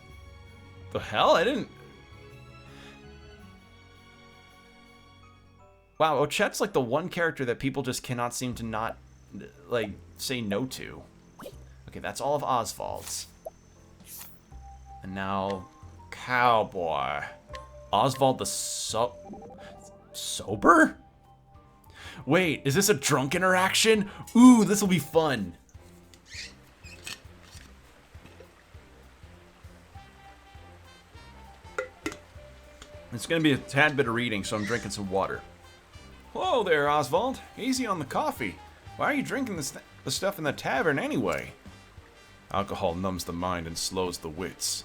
The hell? I didn't... Wow, Ochet's like the one character that people just cannot seem to not, like, say no to. Okay, that's all of Oswald's. And now, Cowboy. Oswald the sober? Wait, is this a drunk interaction? Ooh, this will be fun. It's gonna be a tad bit of reading, so I'm drinking some water. Whoa there, Oswald. Easy on the coffee. Why are you drinking the stuff in the tavern anyway? Alcohol numbs the mind and slows the wits.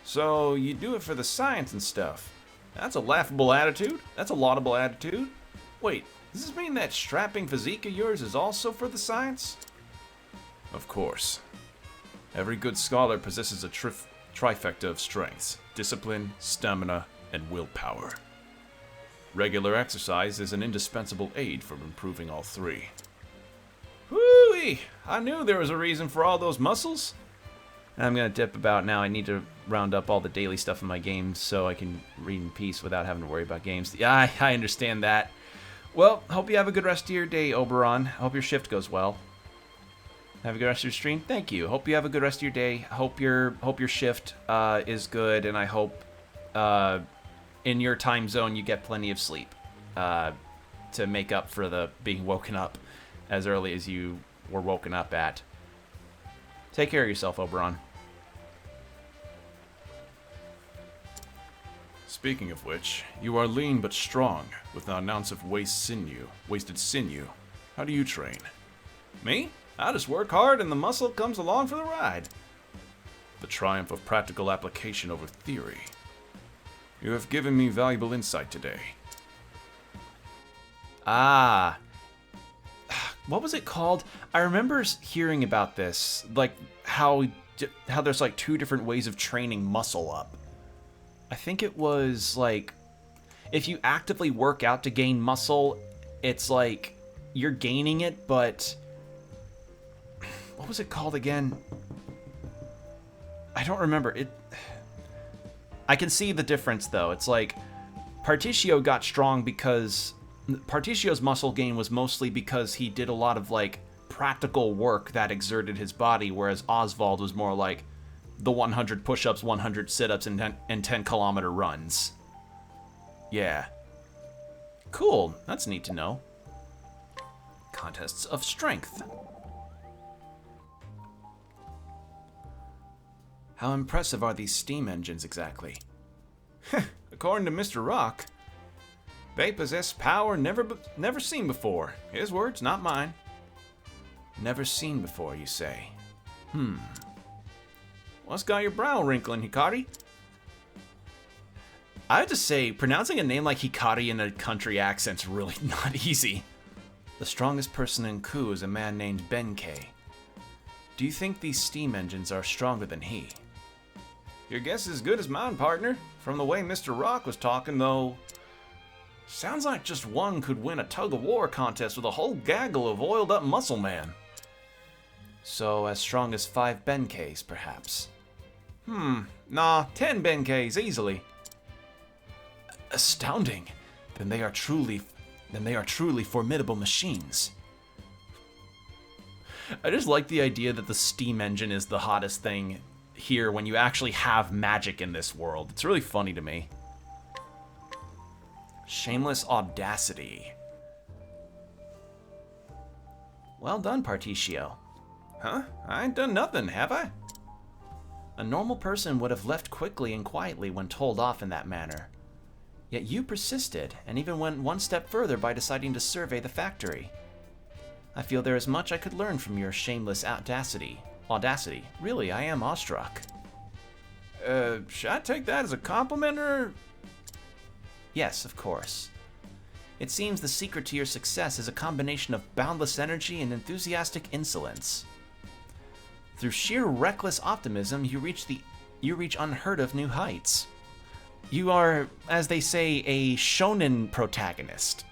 So, you do it for the science and stuff. That's a laughable attitude. That's a laudable attitude. Wait, does this mean that strapping physique of yours is also for the science? Of course. Every good scholar possesses a trifecta of strengths: discipline, stamina, and willpower. Regular exercise is an indispensable aid for improving all three. Whoo-wee! I knew there was a reason for all those muscles. I'm gonna dip about now. I need to round up all the daily stuff in my games so I can read in peace without having to worry about games. Yeah, I understand that. Well, hope you have a good rest of your day, Oberon. Hope your shift goes well. Have a good rest of your stream. Thank you. Hope you have a good rest of your day. Hope your shift is good, and I hope in your time zone you get plenty of sleep to make up for the being woken up as early as you were woken up at. Take care of yourself, Oberon. Speaking of which, you are lean but strong, with an ounce of wasted sinew. How do you train? Me? I just work hard and the muscle comes along for the ride. The triumph of practical application over theory. You have given me valuable insight today. Ah. What was it called? I remember hearing about this, like how there's like two different ways of training muscle up. I think it was like if you actively work out to gain muscle, it's like you're gaining it, but what was it called again? I don't remember it. I can see the difference though. It's like Particio got strong because Particio's muscle gain was mostly because he did a lot of like practical work that exerted his body, whereas Oswald was more like the 100 push-ups, 100 sit-ups, and 10-kilometer runs. Yeah. Cool. That's neat to know. Contests of strength. How impressive are these steam engines exactly? According to Mr. Rock, they possess power never seen before. His words, not mine. Never seen before, you say? What's got your brow wrinkling, Hikari? I have to say, pronouncing a name like Hikari in a country accent's really not easy. The strongest person in Ku is a man named Benkei. Do you think these steam engines are stronger than he? Your guess is as good as mine, partner. From the way Mr. Rock was talking, though, sounds like just one could win a tug-of-war contest with a whole gaggle of oiled-up muscle man. So, as strong as 5 Benkeis, perhaps? Nah, 10 Benkeis, easily. Astounding. Then they are truly formidable machines. I just like the idea that the steam engine is the hottest thing here when you actually have magic in this world. It's really funny to me. Shameless audacity. Well done, Particio. Huh? I ain't done nothing, have I? A normal person would have left quickly and quietly when told off in that manner. Yet you persisted, and even went one step further by deciding to survey the factory. I feel there is much I could learn from your shameless audacity. Really, I am awestruck. Should I take that as a compliment, or...? Yes, of course. It seems the secret to your success is a combination of boundless energy and enthusiastic insolence. Through sheer reckless optimism, you reach unheard of new heights. You are, as they say, a shonen protagonist.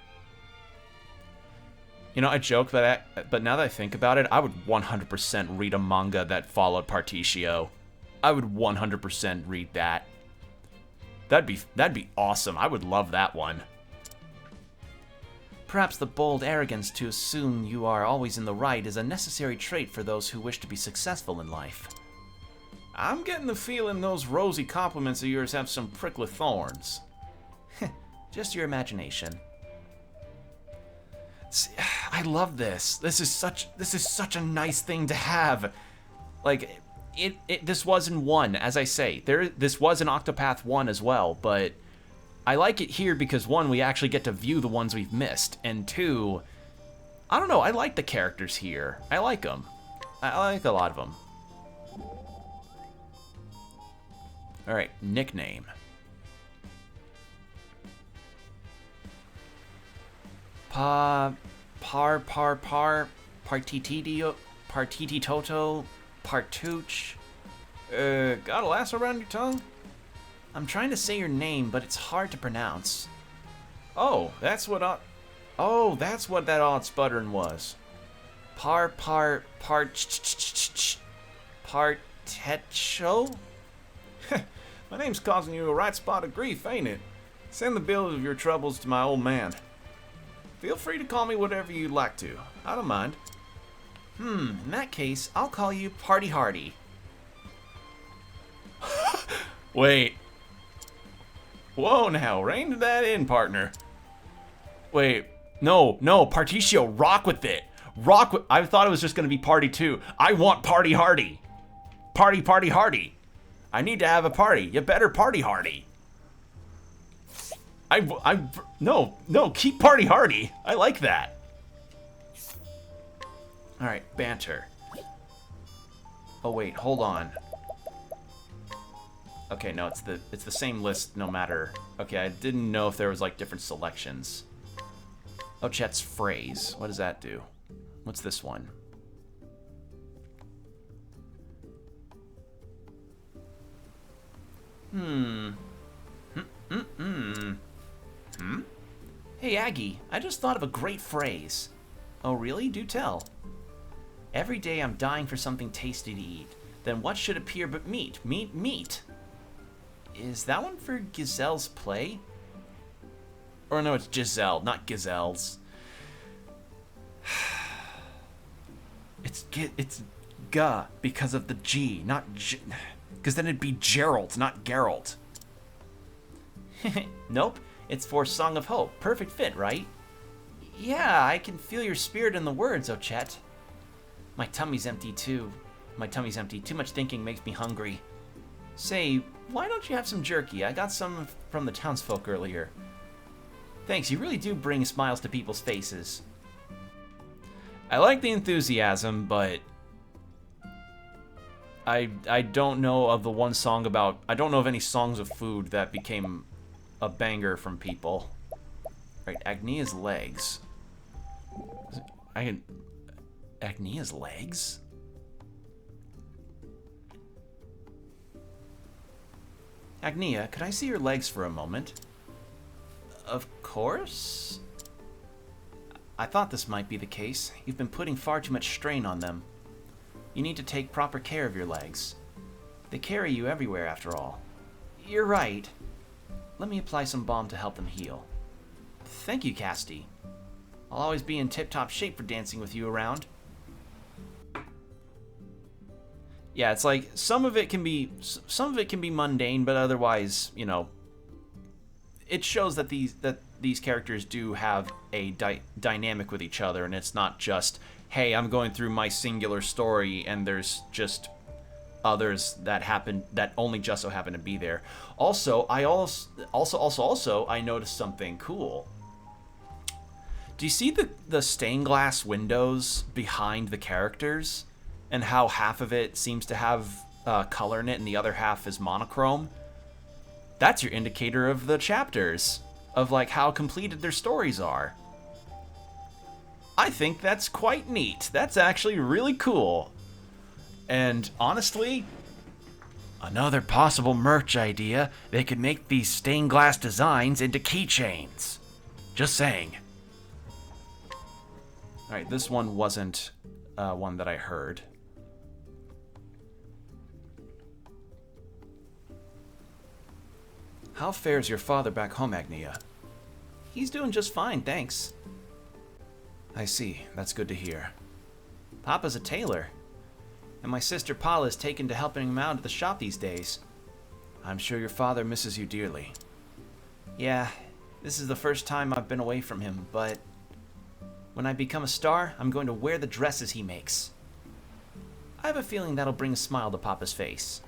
You know, I joke that, but now that I think about it, I would 100% read a manga that followed Particio. I would 100% read that. That'd be awesome. I would love that one. Perhaps the bold arrogance to assume you are always in the right is a necessary trait for those who wish to be successful in life. I'm getting the feeling those rosy compliments of yours have some prickly thorns. Just your imagination. See, I love this. This is such a nice thing to have. Like, this was in 1, as I say. This was in Octopath 1 as well, but I like it here because 1, we actually get to view the ones we've missed, and 2, I don't know, I like the characters here. I like them. I like a lot of them. Alright, nickname. Partititoto, Partooch. Got a lasso around your tongue? I'm trying to say your name, but it's hard to pronounce. Oh, that's what that odd sputtering was. Partecho? My name's causing you a right spot of grief, ain't it? Send the bill of your troubles to my old man. Feel free to call me whatever you'd like to. I don't mind. In that case, I'll call you Party Hardy. Wait. Whoa now, rein that in, partner. Wait, no, Particio, rock with it. I thought it was just gonna be Party 2. I want Party Hardy. Party Hardy. I need to have a party. You better Party Hardy. No, keep Party Hardy. I like that. Alright, banter. Oh wait, hold on. Okay, no, it's the same list no matter. Okay, I didn't know if there was like different selections. Oh, Chet's phrase. What does that do? What's this one? Hey, Aggie, I just thought of a great phrase. Oh, really? Do tell. Every day I'm dying for something tasty to eat. Then what should appear but meat? Meat. Is that one for Giselle's play? Or no, it's Giselle, not Giselle's. It's G because of the G, not G. Because then it'd be Gerald, not Geralt. Nope, it's for Song of Hope. Perfect fit, right? Yeah, I can feel your spirit in the words, Ochet. My tummy's empty too. Too much thinking makes me hungry. Say, why don't you have some jerky? I got some from the townsfolk earlier. Thanks, you really do bring smiles to people's faces. I like the enthusiasm, but I don't know of the one song about... I don't know of any songs of food that became a banger from people. Right, Agnia's legs. Agnia's legs? Agnia, could I see your legs for a moment? Of course? I thought this might be the case. You've been putting far too much strain on them. You need to take proper care of your legs. They carry you everywhere, after all. You're right. Let me apply some balm to help them heal. Thank you, Casti. I'll always be in tip-top shape for dancing with you around. Yeah, it's like some of it can be mundane, but otherwise, you know, it shows that these characters do have a dynamic with each other, and it's not just, hey, I'm going through my singular story and there's just others that only just so happen to be there. Also, I noticed something cool. Do you see the stained glass windows behind the characters and how half of it seems to have color in it and the other half is monochrome? That's your indicator of the chapters. of like how completed their stories are. I think that's quite neat. That's actually really cool. And honestly, another possible merch idea, they could make these stained glass designs into keychains. Just saying. Alright, this one wasn't one that I heard. How fares your father back home, Agnia? He's doing just fine, thanks. I see. That's good to hear. Papa's a tailor, and my sister Paula's taken to helping him out at the shop these days. I'm sure your father misses you dearly. Yeah, this is the first time I've been away from him, but when I become a star, I'm going to wear the dresses he makes. I have a feeling that'll bring a smile to Papa's face.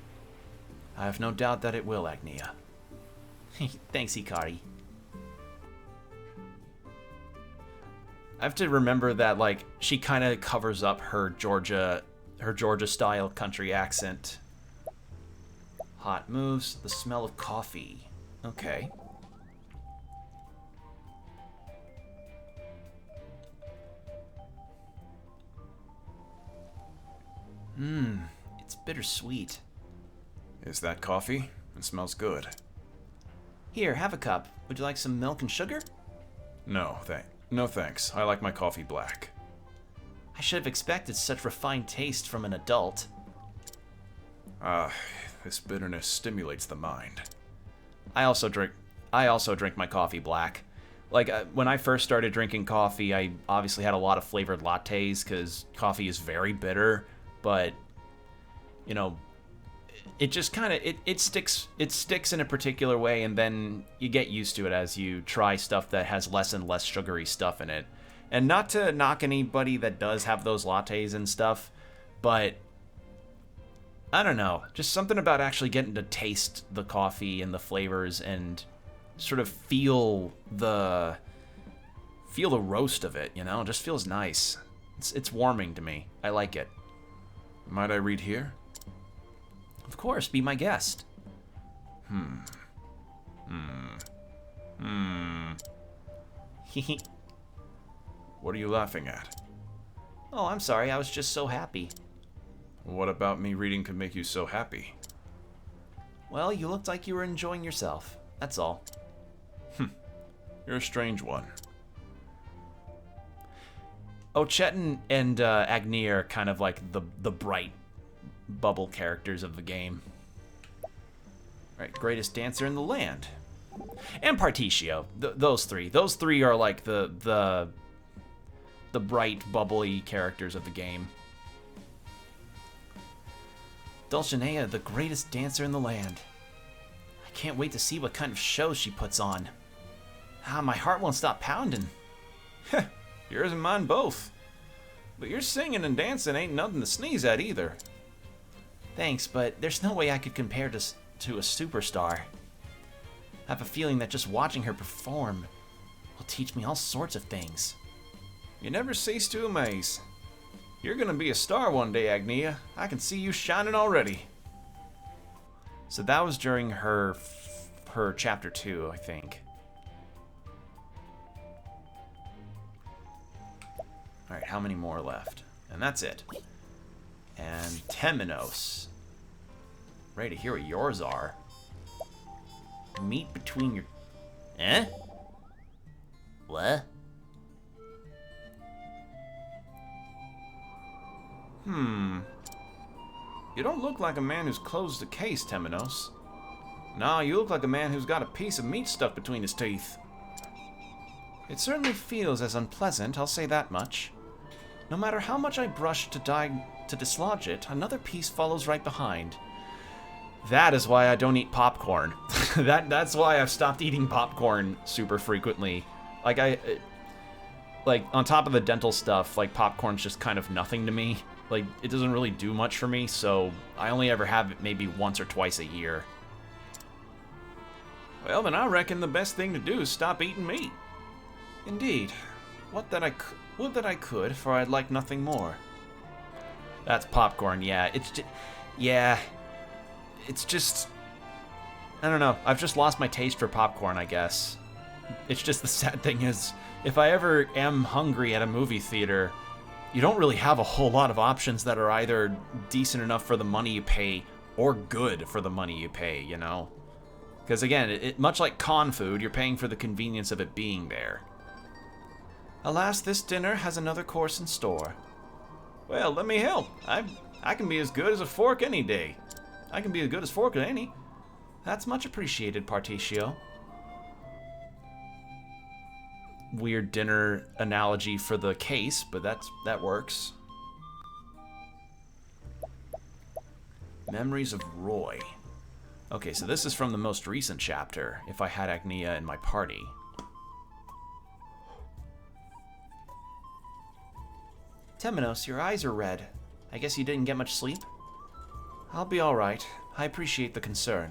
I have no doubt that it will, Agnia. Thanks, Hikari. I have to remember that, like, she kind of covers up her Georgia-style country accent. Hot moves, the smell of coffee. Okay. It's bittersweet. Is that coffee? It smells good. Here, have a cup. Would you like some milk and sugar? No thanks. I like my coffee black. I should have expected such refined taste from an adult. This bitterness stimulates the mind. I also drink my coffee black. Like, when I first started drinking coffee, I obviously had a lot of flavored lattes, because coffee is very bitter, but, you know, it just kind of, it sticks in a particular way, and then you get used to it as you try stuff that has less and less sugary stuff in it. And not to knock anybody that does have those lattes and stuff, but I don't know, just something about actually getting to taste the coffee and the flavors and sort of feel the roast of it, you know? It just feels nice. It's warming to me. I like it. Might I read here? Of course, be my guest. What are you laughing at? Oh, I'm sorry, I was just so happy. What about me reading could make you so happy? Well, you looked like you were enjoying yourself. That's all. You're a strange one. Oh, Chetan and Agni are kind of like the bright bubble characters of the game. Right, greatest dancer in the land. And Partitio. Those three. Those three are like the bright, bubbly characters of the game. Dulcinea, the greatest dancer in the land. I can't wait to see what kind of shows she puts on. My heart won't stop pounding. Yours and mine both. But your singing and dancing ain't nothing to sneeze at either. Thanks, but there's no way I could compare to a superstar. I have a feeling that just watching her perform will teach me all sorts of things. You never cease to amaze. You're gonna be a star one day, Agnia. I can see you shining already. So that was during her chapter 2, I think. Alright, how many more left? And that's it. And Temenos. Ready to hear what yours are. Meet between your... Eh? What? You don't look like a man who's closed the case, Temenos. No, you look like a man who's got a piece of meat stuck between his teeth. It certainly feels as unpleasant, I'll say that much. No matter how much I brush to dislodge it, another piece follows right behind. That is why I don't eat popcorn. That's why I've stopped eating popcorn super frequently. Like, on top of the dental stuff, like, popcorn's just kind of nothing to me. Like, it doesn't really do much for me, so I only ever have it maybe once or twice a year. Well, then I reckon the best thing to do is stop eating meat. Indeed. Would that I could, for I'd like nothing more. That's popcorn, yeah. It's just... I don't know. I've just lost my taste for popcorn, I guess. It's just the sad thing is, if I ever am hungry at a movie theater, you don't really have a whole lot of options that are either decent enough for the money you pay or good for the money you pay, you know? Because again, much like con food, you're paying for the convenience of it being there. Alas, this dinner has another course in store. Well, let me help. I can be as good as a fork any day. I can be as good as fork as any. That's much appreciated, Particio. Weird dinner analogy for the case, but that works. Memories of Roy. Okay, so this is from the most recent chapter, if I had Agnia in my party. Temenos, your eyes are red. I guess you didn't get much sleep? I'll be alright. I appreciate the concern.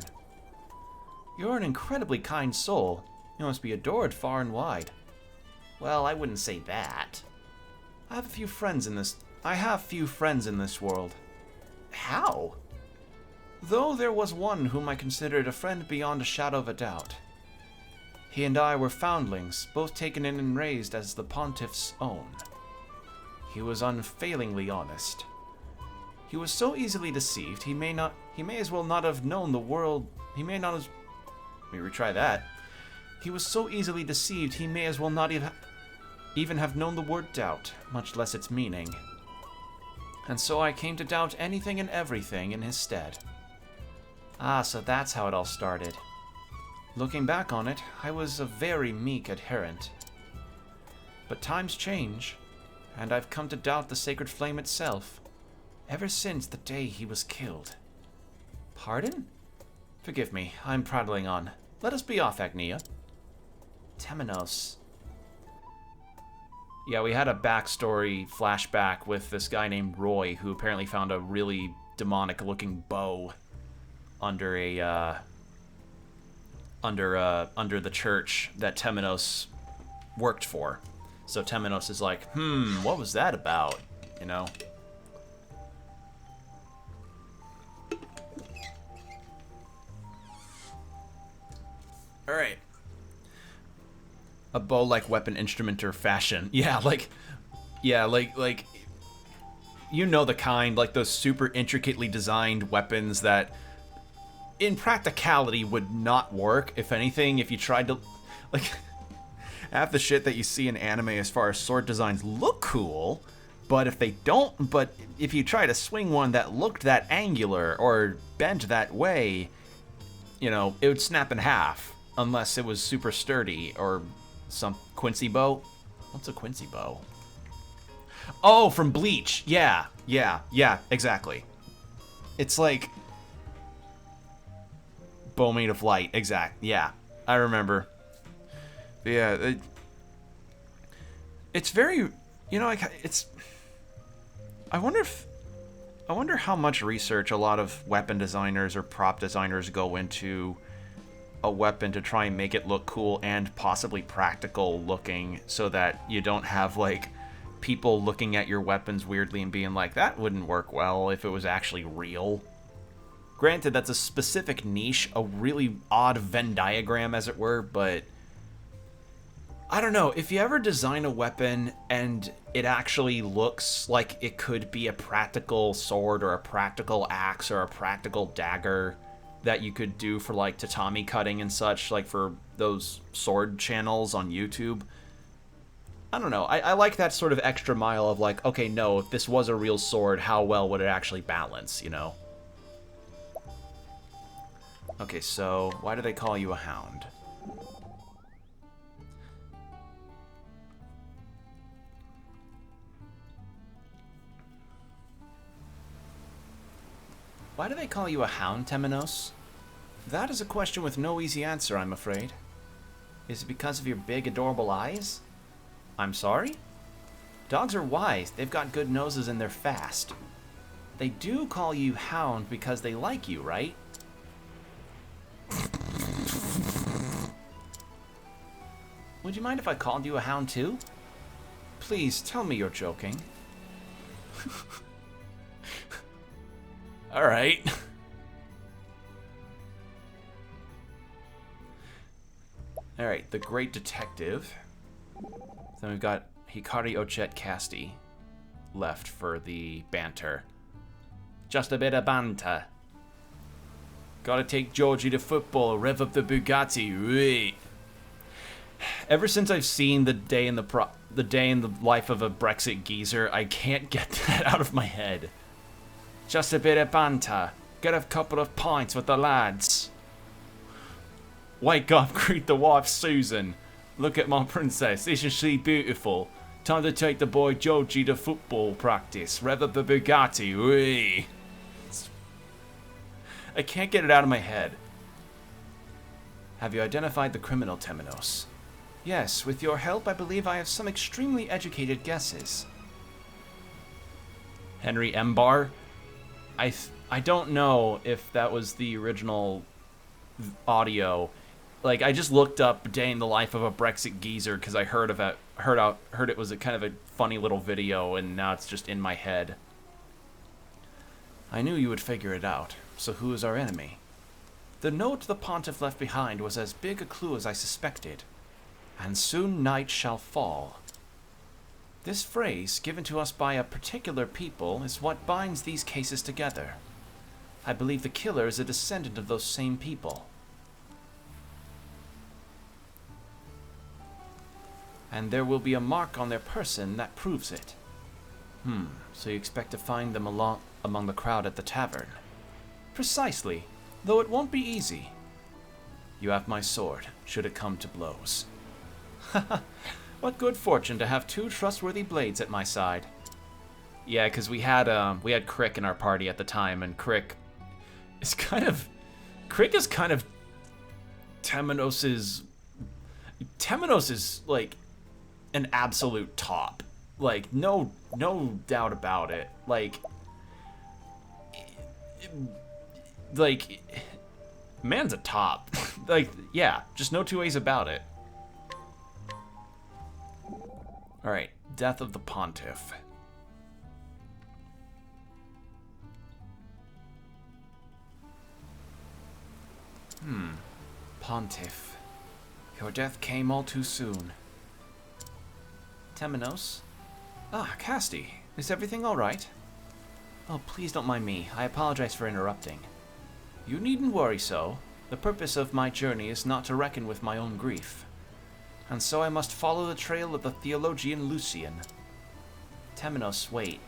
You're an incredibly kind soul. You must be adored far and wide. Well, I wouldn't say that. I have few friends in this world. How? Though there was one whom I considered a friend beyond a shadow of a doubt. He and I were foundlings, both taken in and raised as the pontiff's own. He was unfailingly honest. He was so easily deceived, he may as well not have known the world. Let me retry that. He was so easily deceived, he may as well not even have known the word doubt, much less its meaning. And so I came to doubt anything and everything in his stead. Ah, so that's how it all started. Looking back on it, I was a very meek adherent. But times change, and I've come to doubt the sacred flame itself, ever since the day he was killed. Pardon? Forgive me, I'm prattling on. Let us be off, Agnia. Temenos. Yeah, we had a backstory flashback with this guy named Roy, who apparently found a really demonic-looking bow under the church that Temenos worked for. So Temenos is like, what was that about? You know? Alright. A bow-like weapon, instrument, or fashion. Yeah, like, you know the kind, like those super intricately designed weapons that, in practicality, would not work. If anything, if you tried to, like, half the shit that you see in anime as far as sword designs look cool, but if you try to swing one that looked that angular or bent that way, you know, it would snap in half, unless it was super sturdy, or some Quincy bow. What's a Quincy bow? Oh, from Bleach. Yeah, exactly. It's like bow made of light. Exact. Yeah, I remember. But yeah, it's very, you know, like it's. I wonder how much research a lot of weapon designers or prop designers go into a weapon to try and make it look cool and possibly practical looking, so that you don't have like people looking at your weapons weirdly and being like, that wouldn't work well if it was actually real. Granted, that's a specific niche, a really odd Venn diagram as it were, but I don't know, if you ever design a weapon and it actually looks like it could be a practical sword or a practical axe or a practical dagger that you could do for like tatami cutting and such, like for those sword channels on YouTube. I don't know, I like that sort of extra mile of like, okay, no, if this was a real sword, how well would it actually balance, you know? Okay, so why do they call you a hound? Why do they call you a hound, Temenos? That is a question with no easy answer, I'm afraid. Is it because of your big, adorable eyes? I'm sorry? Dogs are wise. They've got good noses and they're fast. They do call you hound because they like you, right? Would you mind if I called you a hound too? Please, tell me you're joking. Alright. Alright, the Great Detective. Then we've got Hikari Ochette Casti left for the banter. Just a bit of banter. Gotta take Georgie to football, rev up the Bugatti. Wait. Ever since I've seen the day in the life of a Brexit geezer, I can't get that out of my head. Just a bit of banter. Get a couple of pints with the lads. Wake up, greet the wife Susan. Look at my princess, isn't she beautiful? Time to take the boy Georgie to football practice. Rev up the Bugatti. Wee. I can't get it out of my head. Have you identified the criminal, Temenos? Yes, with your help, I believe I have some extremely educated guesses. Henry Embar? I don't know if that was the original audio. Like, I just looked up Day in the Life of a Brexit Geezer because I heard it was a kind of a funny little video, and now it's just in my head. I knew you would figure it out. So who is our enemy? The note the Pontiff left behind was as big a clue as I suspected. And soon night shall fall. This phrase, given to us by a particular people, is what binds these cases together. I believe the killer is a descendant of those same people. And there will be a mark on their person that proves it. So you expect to find them among the crowd at the tavern? Precisely, though it won't be easy. You have my sword, should it come to blows. What good fortune to have two trustworthy blades at my side. Yeah, because we had Crick in our party at the time, and Crick is kind of Temenos is like an absolute top. Like, no doubt about it. Like, man's a top. Like, yeah, just no two ways about it. Alright, Death of the Pontiff. Pontiff. Your death came all too soon. Temenos? Ah, Casti. Is everything alright? Oh, please don't mind me. I apologize for interrupting. You needn't worry so. The purpose of my journey is not to reckon with my own grief. And so I must follow the trail of the theologian Lucian. Temenos, wait.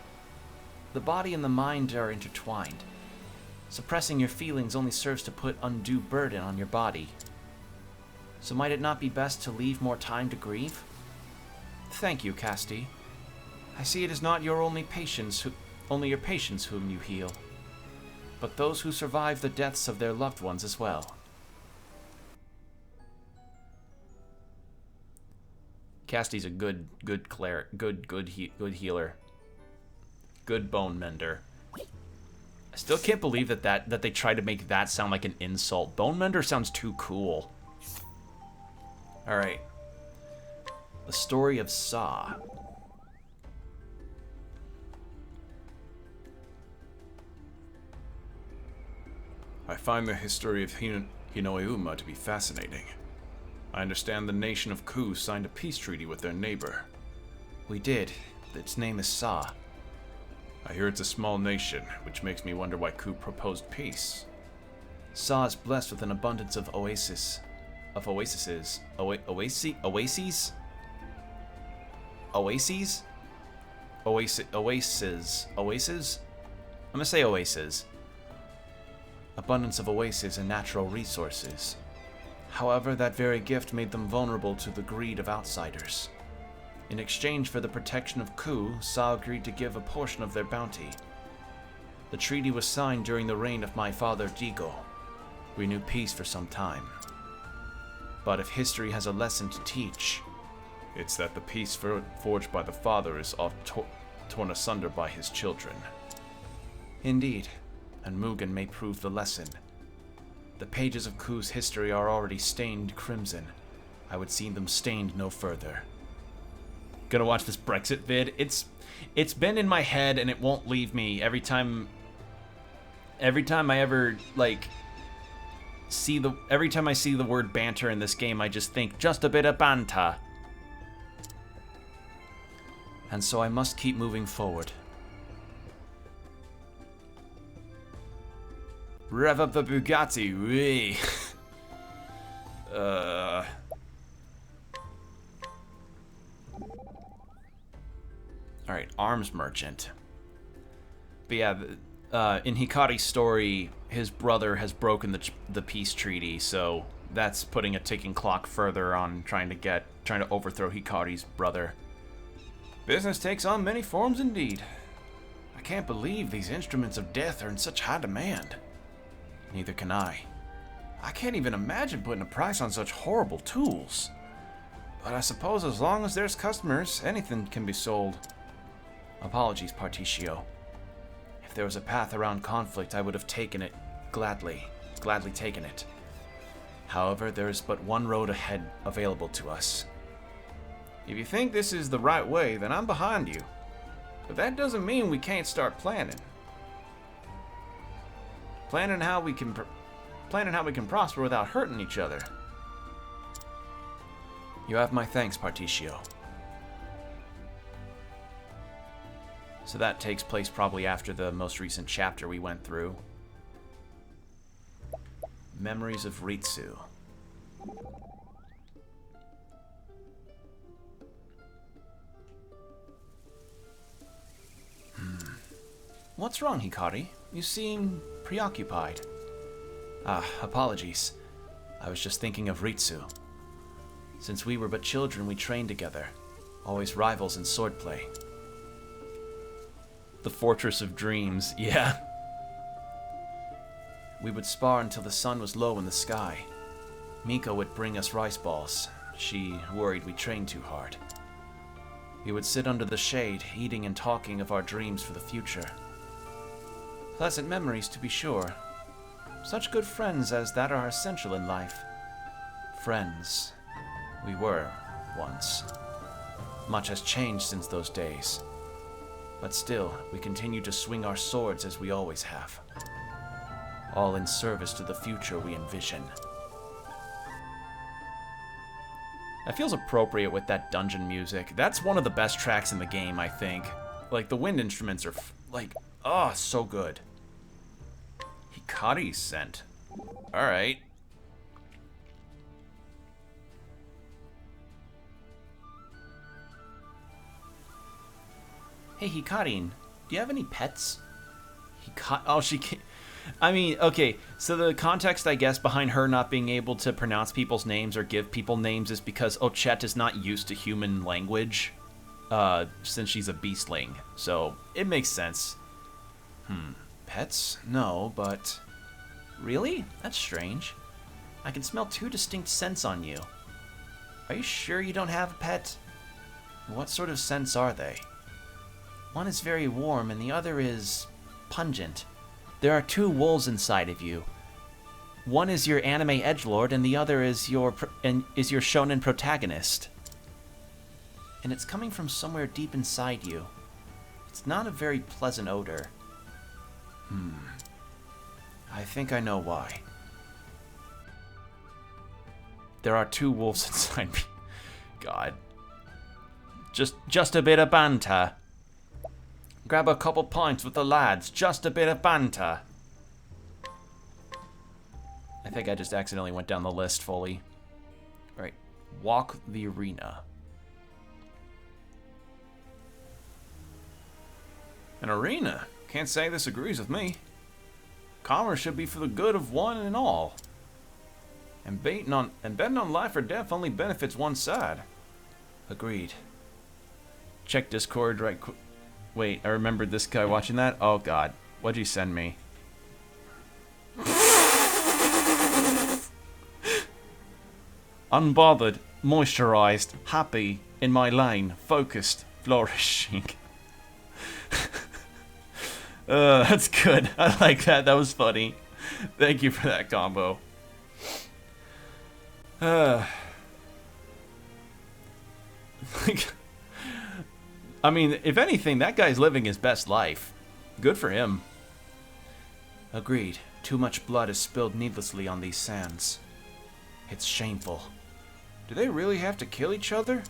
The body and the mind are intertwined. Suppressing your feelings only serves to put undue burden on your body. So might it not be best to leave more time to grieve? Thank you, Casti. I see it is not your only your patients whom you heal, but those who survive the deaths of their loved ones as well. Casti's a good cleric, good healer, good bone mender. I still can't believe that they tried to make that sound like an insult. Bone mender sounds too cool. All right, the story of Sa. I find the history of Hinoeuma to be fascinating. I understand the nation of Ku signed a peace treaty with their neighbor. We did. Its name is Sa. I hear it's a small nation, which makes me wonder why Ku proposed peace. Sa is blessed with an abundance of oases. Oases? I'm gonna say oases. Abundance of oases and natural resources. However, that very gift made them vulnerable to the greed of outsiders. In exchange for the protection of Ku, Sa agreed to give a portion of their bounty. The treaty was signed during the reign of my father Digo. We knew peace for some time. But if history has a lesson to teach, it's that the peace forged by the father is oft torn asunder by his children. Indeed, and Mugen may prove the lesson. The pages of Ku's history are already stained crimson. I would see them stained no further. Gonna watch this Brexit vid. It's been in my head and it won't leave me every time I ever, like, every time I see the word banter in this game, I just think just a bit of banter. And so I must keep moving forward. Rev up the Bugatti, wee. Alright, arms merchant. But yeah, in Hikari's story, his brother has broken the peace treaty, so that's putting a ticking clock further on trying to overthrow Hikari's brother. Business takes on many forms indeed. I can't believe these instruments of death are in such high demand. Neither can I. I can't even imagine putting a price on such horrible tools. But I suppose as long as there's customers, anything can be sold. Apologies, Particio. If there was a path around conflict, I would have taken it gladly taken it. However, there is but one road ahead available to us. If you think this is the right way, then I'm behind you. But that doesn't mean we can't start planning. Planning how we can prosper without hurting each other. You have my thanks, Particio. So that takes place probably after the most recent chapter we went through. Memories of Ritsu. What's wrong, Hikari? You seem preoccupied. Apologies. I was just thinking of Ritsu. Since we were but children, we trained together. Always rivals in swordplay. The Fortress of Dreams, yeah. We would spar until the sun was low in the sky. Miko would bring us rice balls. She worried we trained too hard. We would sit under the shade, eating and talking of our dreams for the future. Pleasant memories, to be sure. Such good friends as that are essential in life. Friends. We were, once. Much has changed since those days. But still, we continue to swing our swords as we always have. All in service to the future we envision. That feels appropriate with that dungeon music. That's one of the best tracks in the game, I think. Like, the wind instruments are, so good. Hikari's scent. Alright. Hey, Hikarin, do you have any pets? She can't. I mean, okay, so the context, I guess, behind her not being able to pronounce people's names or give people names is because Ochette is not used to human language, since she's a beastling. So, it makes sense. Pets? No, but... Really? That's strange. I can smell two distinct scents on you. Are you sure you don't have a pet? What sort of scents are they? One is very warm and the other is... pungent. There are two wolves inside of you. One is your anime edgelord and the other is your shonen protagonist. And it's coming from somewhere deep inside you. It's not a very pleasant odor. I think I know why. There are two wolves inside me. God. Just a bit of banter. Grab a couple pints with the lads. Just a bit of banter. I think I just accidentally went down the list fully. Alright. Walk the arena. An arena? Can't say this agrees with me. Commerce should be for the good of one and all. And betting on life or death only benefits one side. Agreed. Check Discord right quick. Wait, I remembered this guy watching that? Oh god. What'd you send me? Unbothered, moisturized, happy, in my lane, focused, flourishing. That's good. I like that. That was funny. Thank you for that combo. I mean, if anything, that guy's living his best life. Good for him. Agreed. Too much blood is spilled needlessly on these sands. It's shameful. Do they really have to kill each other?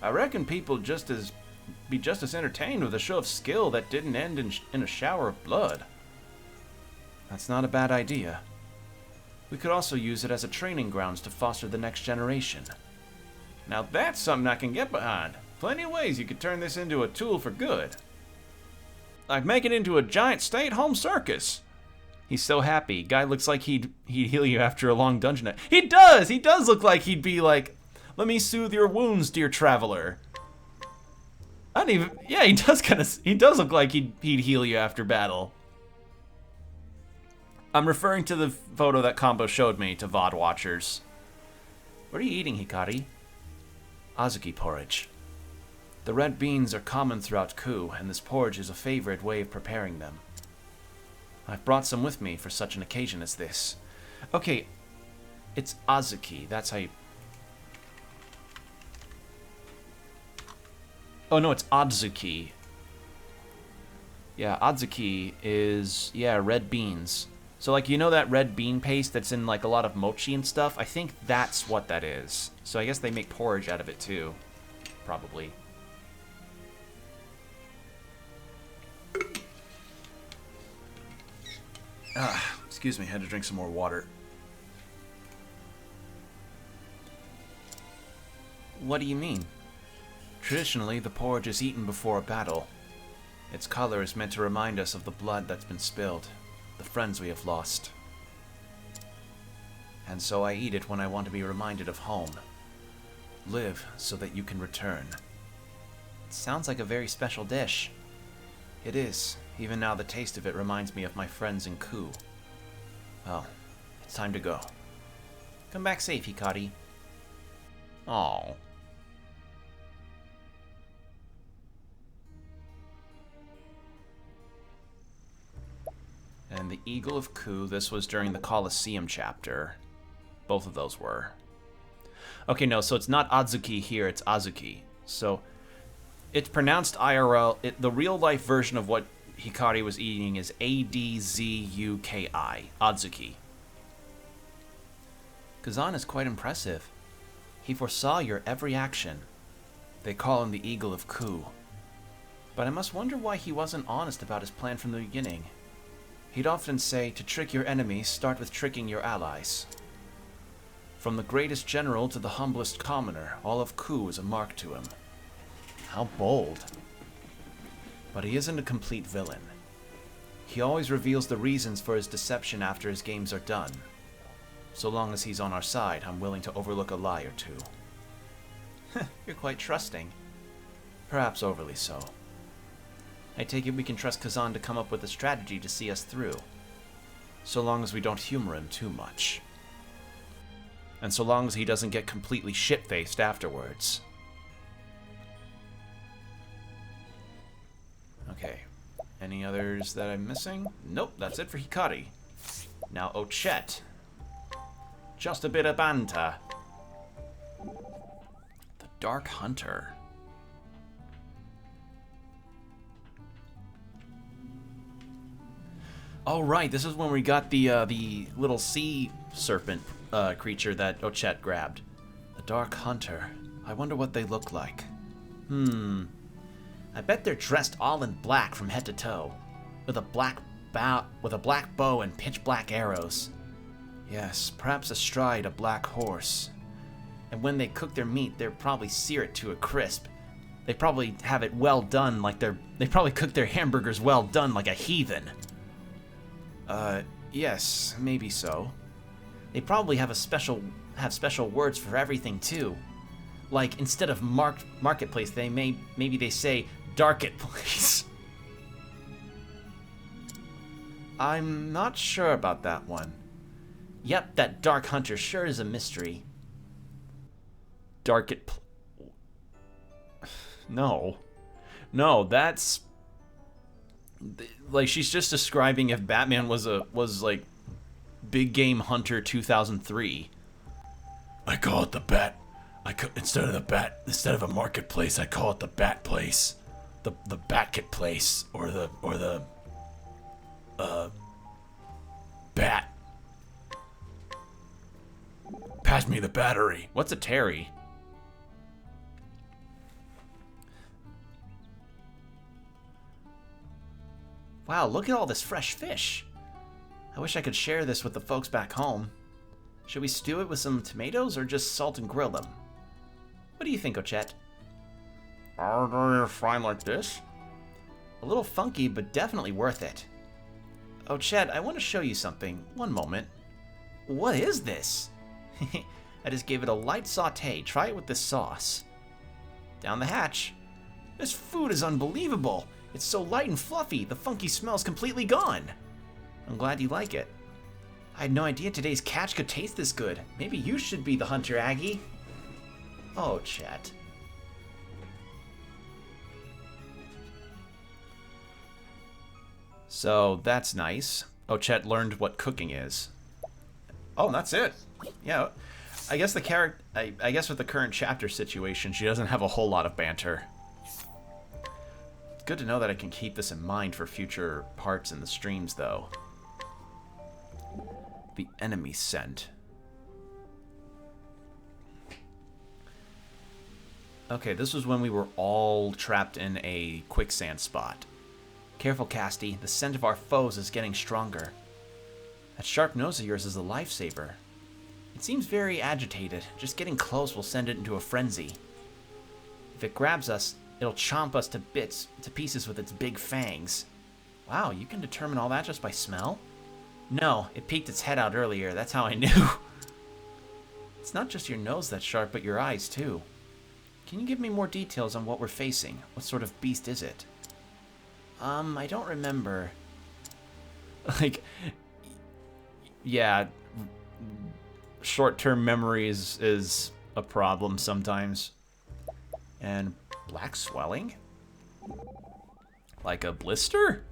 I reckon people be just as entertained with a show of skill that didn't end in a shower of blood. That's not a bad idea. We could also use it as a training grounds to foster the next generation. Now that's something I can get behind. Plenty of ways you could turn this into a tool for good. Like make it into a giant stay-at-home circus. He's so happy. Guy looks like he'd heal you after a long dungeon night. He does! He does look like he'd be like, let me soothe your wounds, dear traveler. I don't even... Yeah, he does look like he'd heal you after battle. I'm referring to the photo that Combo showed me to VOD watchers. What are you eating, Hikari? Azuki porridge. The red beans are common throughout Ku, and this porridge is a favorite way of preparing them. I've brought some with me for such an occasion as this. Okay, it's Azuki. That's how you... Oh no, it's Adzuki. Yeah, Adzuki is, yeah, red beans. So like, you know that red bean paste that's in like a lot of mochi and stuff? I think that's what that is. So I guess they make porridge out of it too. Probably. Excuse me, had to drink some more water. What do you mean? Traditionally, the porridge is eaten before a battle. Its color is meant to remind us of the blood that's been spilled, the friends we have lost. And so I eat it when I want to be reminded of home. Live so that you can return. It sounds like a very special dish. It is. Even now, the taste of it reminds me of my friends in Ku. Well, it's time to go. Come back safe, Hikari. Aww. And the Eagle of Ku, this was during the Colosseum chapter. Both of those were. Okay, no, so it's not Adzuki here, it's Azuki. So, it's pronounced IRL. The real-life version of what Hikari was eating is A-D-Z-U-K-I. Adzuki. Kazan is quite impressive. He foresaw your every action. They call him the Eagle of Ku. But I must wonder why he wasn't honest about his plan from the beginning. He'd often say, to trick your enemies, start with tricking your allies. From the greatest general to the humblest commoner, all of Ku is a mark to him. How bold. But he isn't a complete villain. He always reveals the reasons for his deception after his games are done. So long as he's on our side, I'm willing to overlook a lie or two. You're quite trusting. Perhaps overly so. I take it we can trust Kazan to come up with a strategy to see us through. So long as we don't humor him too much. And so long as he doesn't get completely shit-faced afterwards. Okay. Any others that I'm missing? Nope, that's it for Hikari. Now Ochette. Just a bit of banter. The Dark Hunter. Oh right, this is when we got the little sea serpent creature that Ochette grabbed. The Dark Hunter. I wonder what they look like. I bet they're dressed all in black from head to toe, with a black bow and pitch black arrows. Yes, perhaps astride a black horse. And when they cook their meat, they'll probably sear it to a crisp. They probably have it well done like they probably cook their hamburgers well done like a heathen. Yes, maybe so. They probably have special words for everything too. Like instead of marketplace, maybe they say darketplace. I'm not sure about that one. Yep, that Dark Hunter sure is a mystery. No, that's like she's just describing if Batman was like Big Game Hunter 2003. I call it the Bat. Instead of a marketplace, I call it the Bat Place, the Batket Place, or the bat. Pass me the battery. What's a Terry? Wow, look at all this fresh fish. I wish I could share this with the folks back home. Should we stew it with some tomatoes or just salt and grill them? What do you think, Ochette? Are they frying like this? A little funky, but definitely worth it. Ochette, I want to show you something. One moment. What is this? I just gave it a light saute. Try it with this sauce. Down the hatch. This food is unbelievable. It's so light and fluffy, the funky smell's completely gone. I'm glad you like it. I had no idea today's catch could taste this good. Maybe you should be the hunter, Aggie. Oh, Chet. So, that's nice. Oh, Chet learned what cooking is. Oh, that's it. Yeah, I guess the character... I guess with the current chapter situation, she doesn't have a whole lot of banter. It's good to know that I can keep this in mind for future parts in the streams, though. The enemy scent. Okay, this was when we were all trapped in a quicksand spot. Careful, Casty. The scent of our foes is getting stronger. That sharp nose of yours is a lifesaver. It seems very agitated. Just getting close will send it into a frenzy. If it grabs us, it'll chomp us to bits, to pieces with its big fangs. Wow, you can determine all that just by smell? No, it peeked its head out earlier. That's how I knew. It's not just your nose that's sharp, but your eyes, too. Can you give me more details on what we're facing? What sort of beast is it? I don't remember. Like, yeah, short-term memory is a problem sometimes. And black swelling? Like a blister?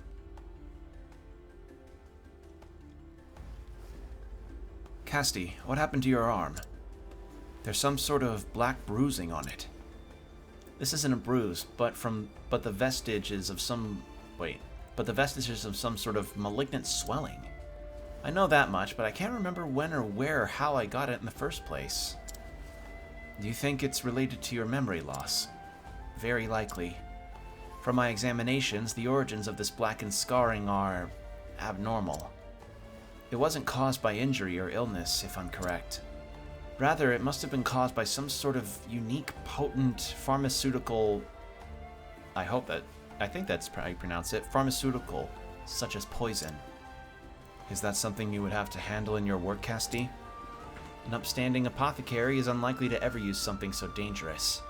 Casty, what happened to your arm? There's some sort of black bruising on it. This isn't a bruise, but the vestiges of some sort of malignant swelling. I know that much, but I can't remember when or where or how I got it in the first place. Do you think it's related to your memory loss? Very likely. From my examinations, the origins of this blackened scarring are abnormal. It wasn't caused by injury or illness, if I'm correct. Rather, it must have been caused by some sort of unique, potent pharmaceutical... I think that's how you pronounce it. Pharmaceutical, such as poison. Is that something you would have to handle in your work, Casty? An upstanding apothecary is unlikely to ever use something so dangerous.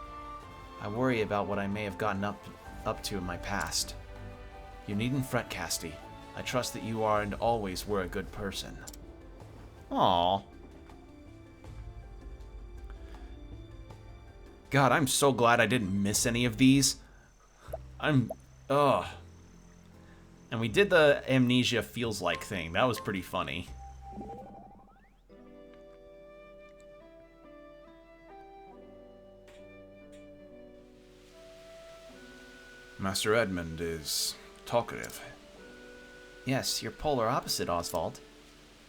I worry about what I may have gotten up to in my past. You needn't fret, Casty. I trust that you are and always were a good person. Aww. God, I'm so glad I didn't miss any of these. Ugh. And we did the amnesia feels like thing. That was pretty funny. Master Edmund is talkative. Yes, you're polar opposite, Oswald.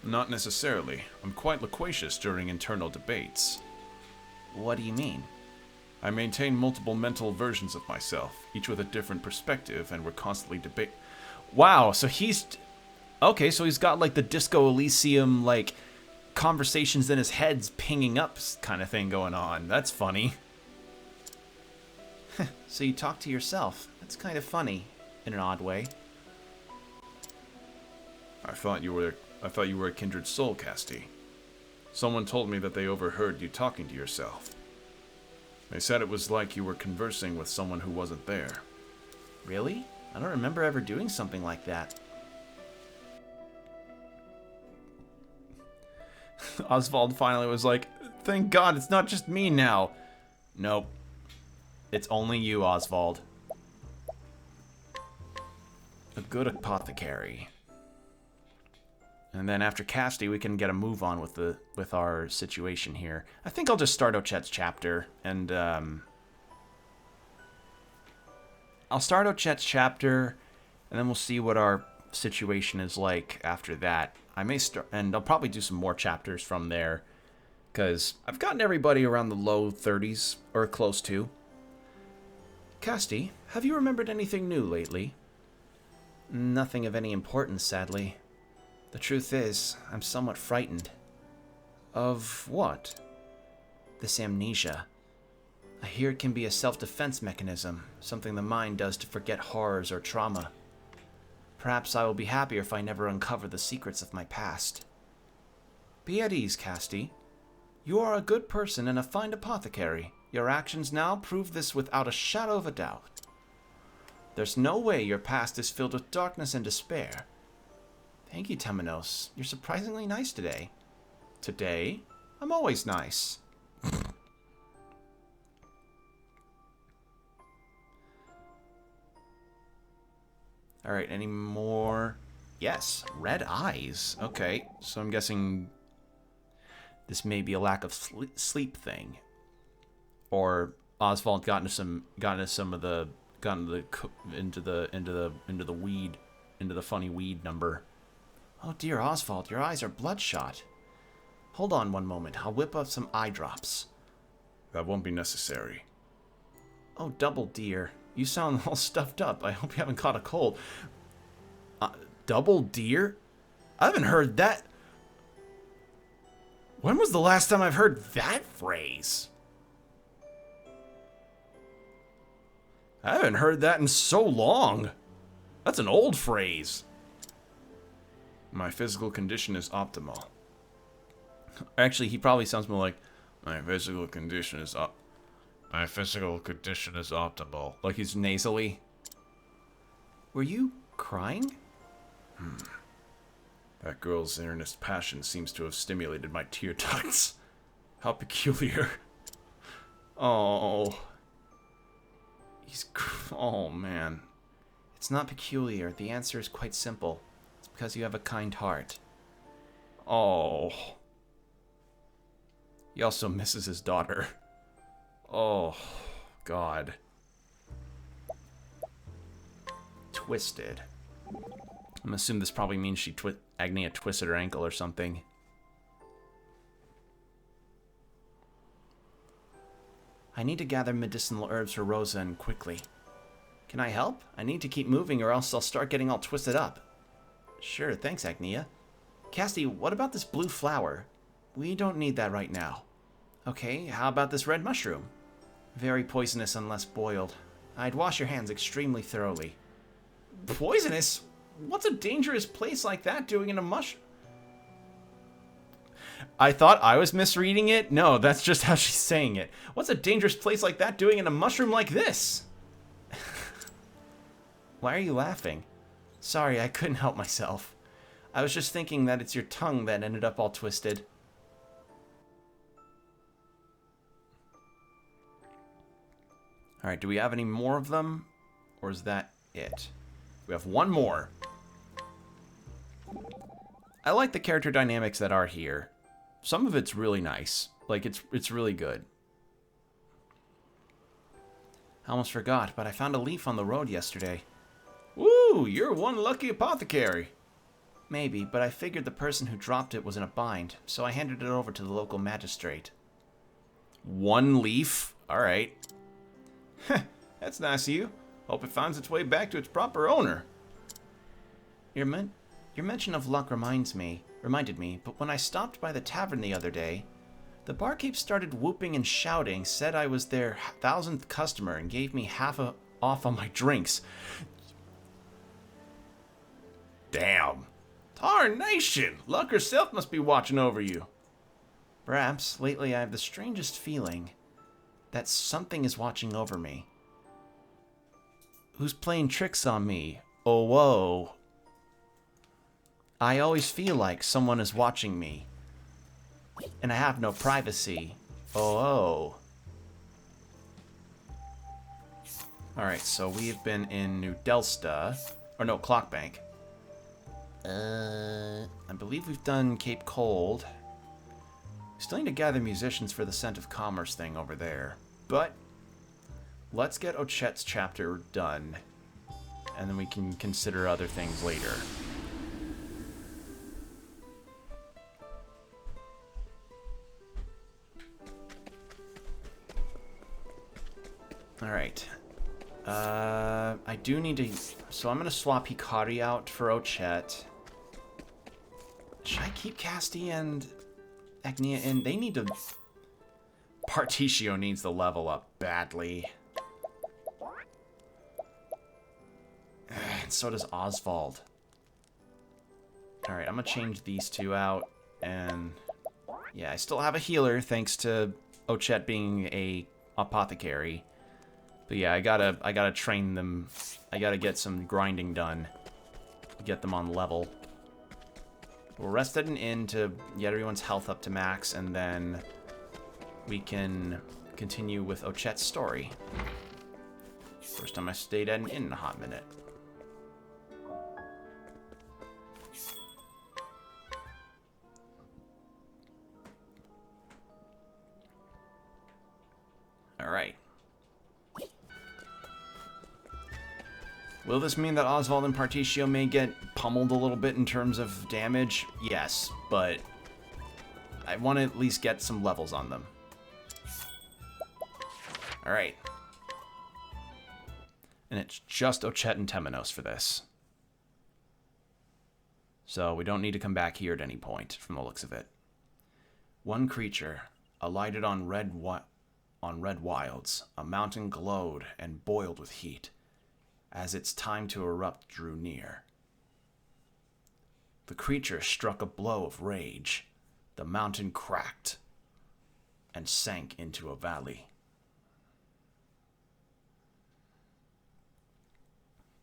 Not necessarily. I'm quite loquacious during internal debates. What do you mean? I maintain multiple mental versions of myself, each with a different perspective, and we're constantly debate. Wow, so he's... Okay, so he's got like the Disco Elysium, like, conversations in his head's pinging up kind of thing going on. That's funny. So you talk to yourself. That's kind of funny, in an odd way. I thought you were a kindred soul, Casty. Someone told me that they overheard you talking to yourself. They said it was like you were conversing with someone who wasn't there. Really? I don't remember ever doing something like that. Oswald finally was like, thank God it's not just me now. Nope. It's only you, Oswald. A good apothecary. And then after Casty, we can get a move on with our situation here. I think I'll just start Ochet's chapter, and I'll start Ochet's chapter, and then we'll see what our situation is like after that. I may start, and I'll probably do some more chapters from there, because I've gotten everybody around the low 30s, or close to. Casti, have you remembered anything new lately? Nothing of any importance, sadly. The truth is, I'm somewhat frightened. Of what? This amnesia. I hear it can be a self-defense mechanism, something the mind does to forget horrors or trauma. Perhaps I will be happier if I never uncover the secrets of my past. Be at ease, Casti. You are a good person and a fine apothecary. Your actions now prove this without a shadow of a doubt. There's no way your past is filled with darkness and despair. Thank you, Temenos. You're surprisingly nice today. Today? I'm always nice. Alright, any more? Yes, red eyes. Okay, so I'm guessing this may be a lack of sleep thing. Or Oswald got into the funny weed number. Oh dear, Oswald, your eyes are bloodshot. Hold on one moment, I'll whip up some eye drops. That won't be necessary. Oh, Double Deer, you sound all stuffed up. I hope you haven't caught a cold. Double Deer? I haven't heard that. When was the last time I've heard that phrase? I haven't heard that in so long. That's an old phrase. My physical condition is optimal. Actually, he probably sounds more like, My physical condition is optimal. like he's nasally. Were you crying? That girl's earnest passion seems to have stimulated my tear ducts. How peculiar. Oh. Oh, man. It's not peculiar. The answer is quite simple. It's because you have a kind heart. Oh. He also misses his daughter. Oh, God. Twisted. I'm assuming this probably means Agnia twisted her ankle or something. I need to gather medicinal herbs for Rosa and quickly. Can I help? I need to keep moving or else I'll start getting all twisted up. Sure, thanks, Agnia. Casti, what about this blue flower? We don't need that right now. Okay, how about this red mushroom? Very poisonous unless boiled. I'd wash your hands extremely thoroughly. Poisonous? What's a dangerous place like that doing in a mushroom? I thought I was misreading it. No, that's just how she's saying it. What's a dangerous place like that doing in a mushroom like this? Why are you laughing? Sorry, I couldn't help myself. I was just thinking that it's your tongue that ended up all twisted. Alright, do we have any more of them? Or is that it? We have one more. I like the character dynamics that are here. Some of it's really nice. Like, it's really good. I almost forgot, but I found a leaf on the road yesterday. Woo! You're one lucky apothecary. Maybe, but I figured the person who dropped it was in a bind, so I handed it over to the local magistrate. One leaf? Alright. That's nice of you. Hope it finds its way back to its proper owner. Your mention of luck reminded me, but when I stopped by the tavern the other day, the barkeep started whooping and shouting, said I was their 1,000th customer, and gave me half off on my drinks. Damn. Tarnation! Luck herself must be watching over you. Perhaps, lately I have the strangest feeling that something is watching over me. Who's playing tricks on me? Oh, whoa. I always feel like someone is watching me. And I have no privacy. Oh. Alright, so we've been in New Delsta. Or no, Clockbank. I believe we've done Cape Cold. Still need to gather musicians for the Scent of Commerce thing over there. But let's get Ochet's chapter done. And then we can consider other things later. Alright. I do need to... So I'm going to swap Hikari out for Ochette. Should I keep Casti and Agnia in? They need to... Particio needs to level up badly. And so does Oswald. Alright, I'm going to change these two out. And... yeah, I still have a healer thanks to Ochette being a apothecary. But yeah, I gotta train them. I gotta get some grinding done. Get them on level. We'll rest at an inn to get everyone's health up to max, and then we can continue with Ochette's story. First time I stayed at an inn in a hot minute. Alright. Will this mean that Oswald and Particio may get pummeled a little bit in terms of damage? Yes, but I want to at least get some levels on them. Alright. And it's just Ochette and Temenos for this. So we don't need to come back here at any point, from the looks of it. One creature alighted on red wilds. A mountain glowed and boiled with heat as its time to erupt drew near. The creature struck a blow of rage. The mountain cracked and sank into a valley.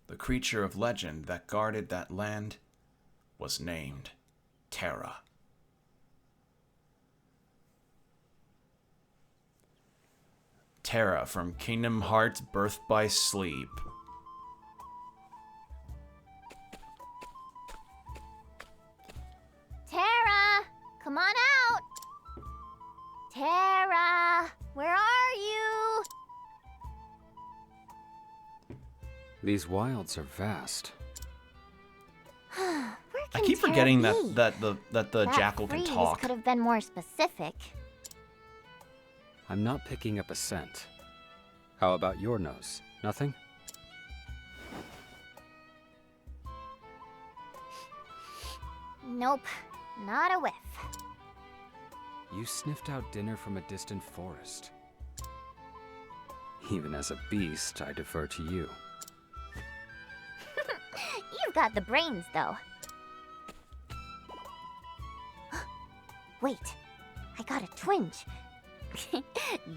The creature of legend that guarded that land was named Terra. Terra from Kingdom Hearts Birth by Sleep. Tara, come on out. Tara, where are you? These wilds are vast. Where I can keep Tara forgetting be? that the jackal can freeze talk. could have been more specific. I'm not picking up a scent. How about your nose? Nothing? Nope, not a whiff. You sniffed out dinner from a distant forest. Even as a beast, I defer to you. You've got the brains, though. Wait, I got a twinge.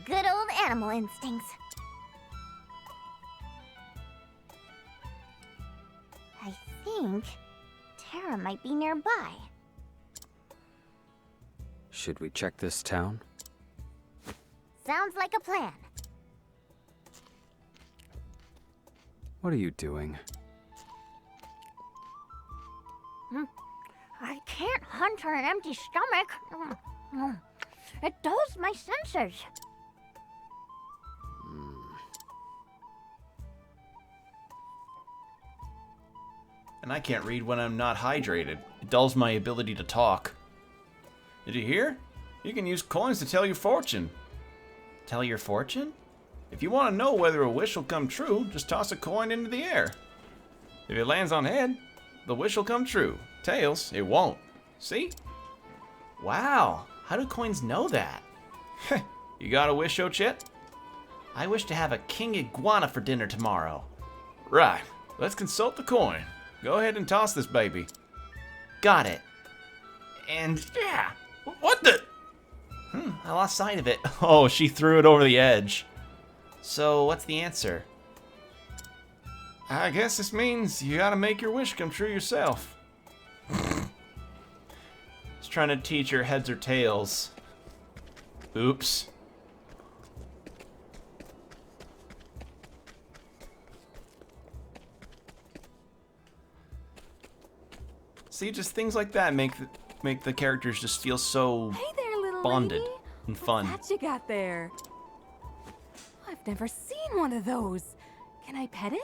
Good old animal instincts. I think Tara might be nearby. Should we check this town? Sounds like a plan. What are you doing? I can't hunt on an empty stomach. It dulls my senses. And I can't read when I'm not hydrated. It dulls my ability to talk. Did you hear? You can use coins to tell your fortune. Tell your fortune? If you want to know whether a wish will come true, just toss a coin into the air. If it lands on head, the wish will come true. Tails, it won't. See? Wow, how do coins know that? You got a wish, Ochette? I wish to have a king iguana for dinner tomorrow. Right, let's consult the coin. Go ahead and toss this baby. Got it. And yeah, what the? I lost sight of it. Oh, she threw it over the edge. So, what's the answer? I guess this means you gotta make your wish come true yourself. Just trying to teach her heads or tails. Oops. See, just things like that make the characters just feel so Hey there, little bonded lady. and fun. What's that you got there? I've never seen one of those. Can I pet it?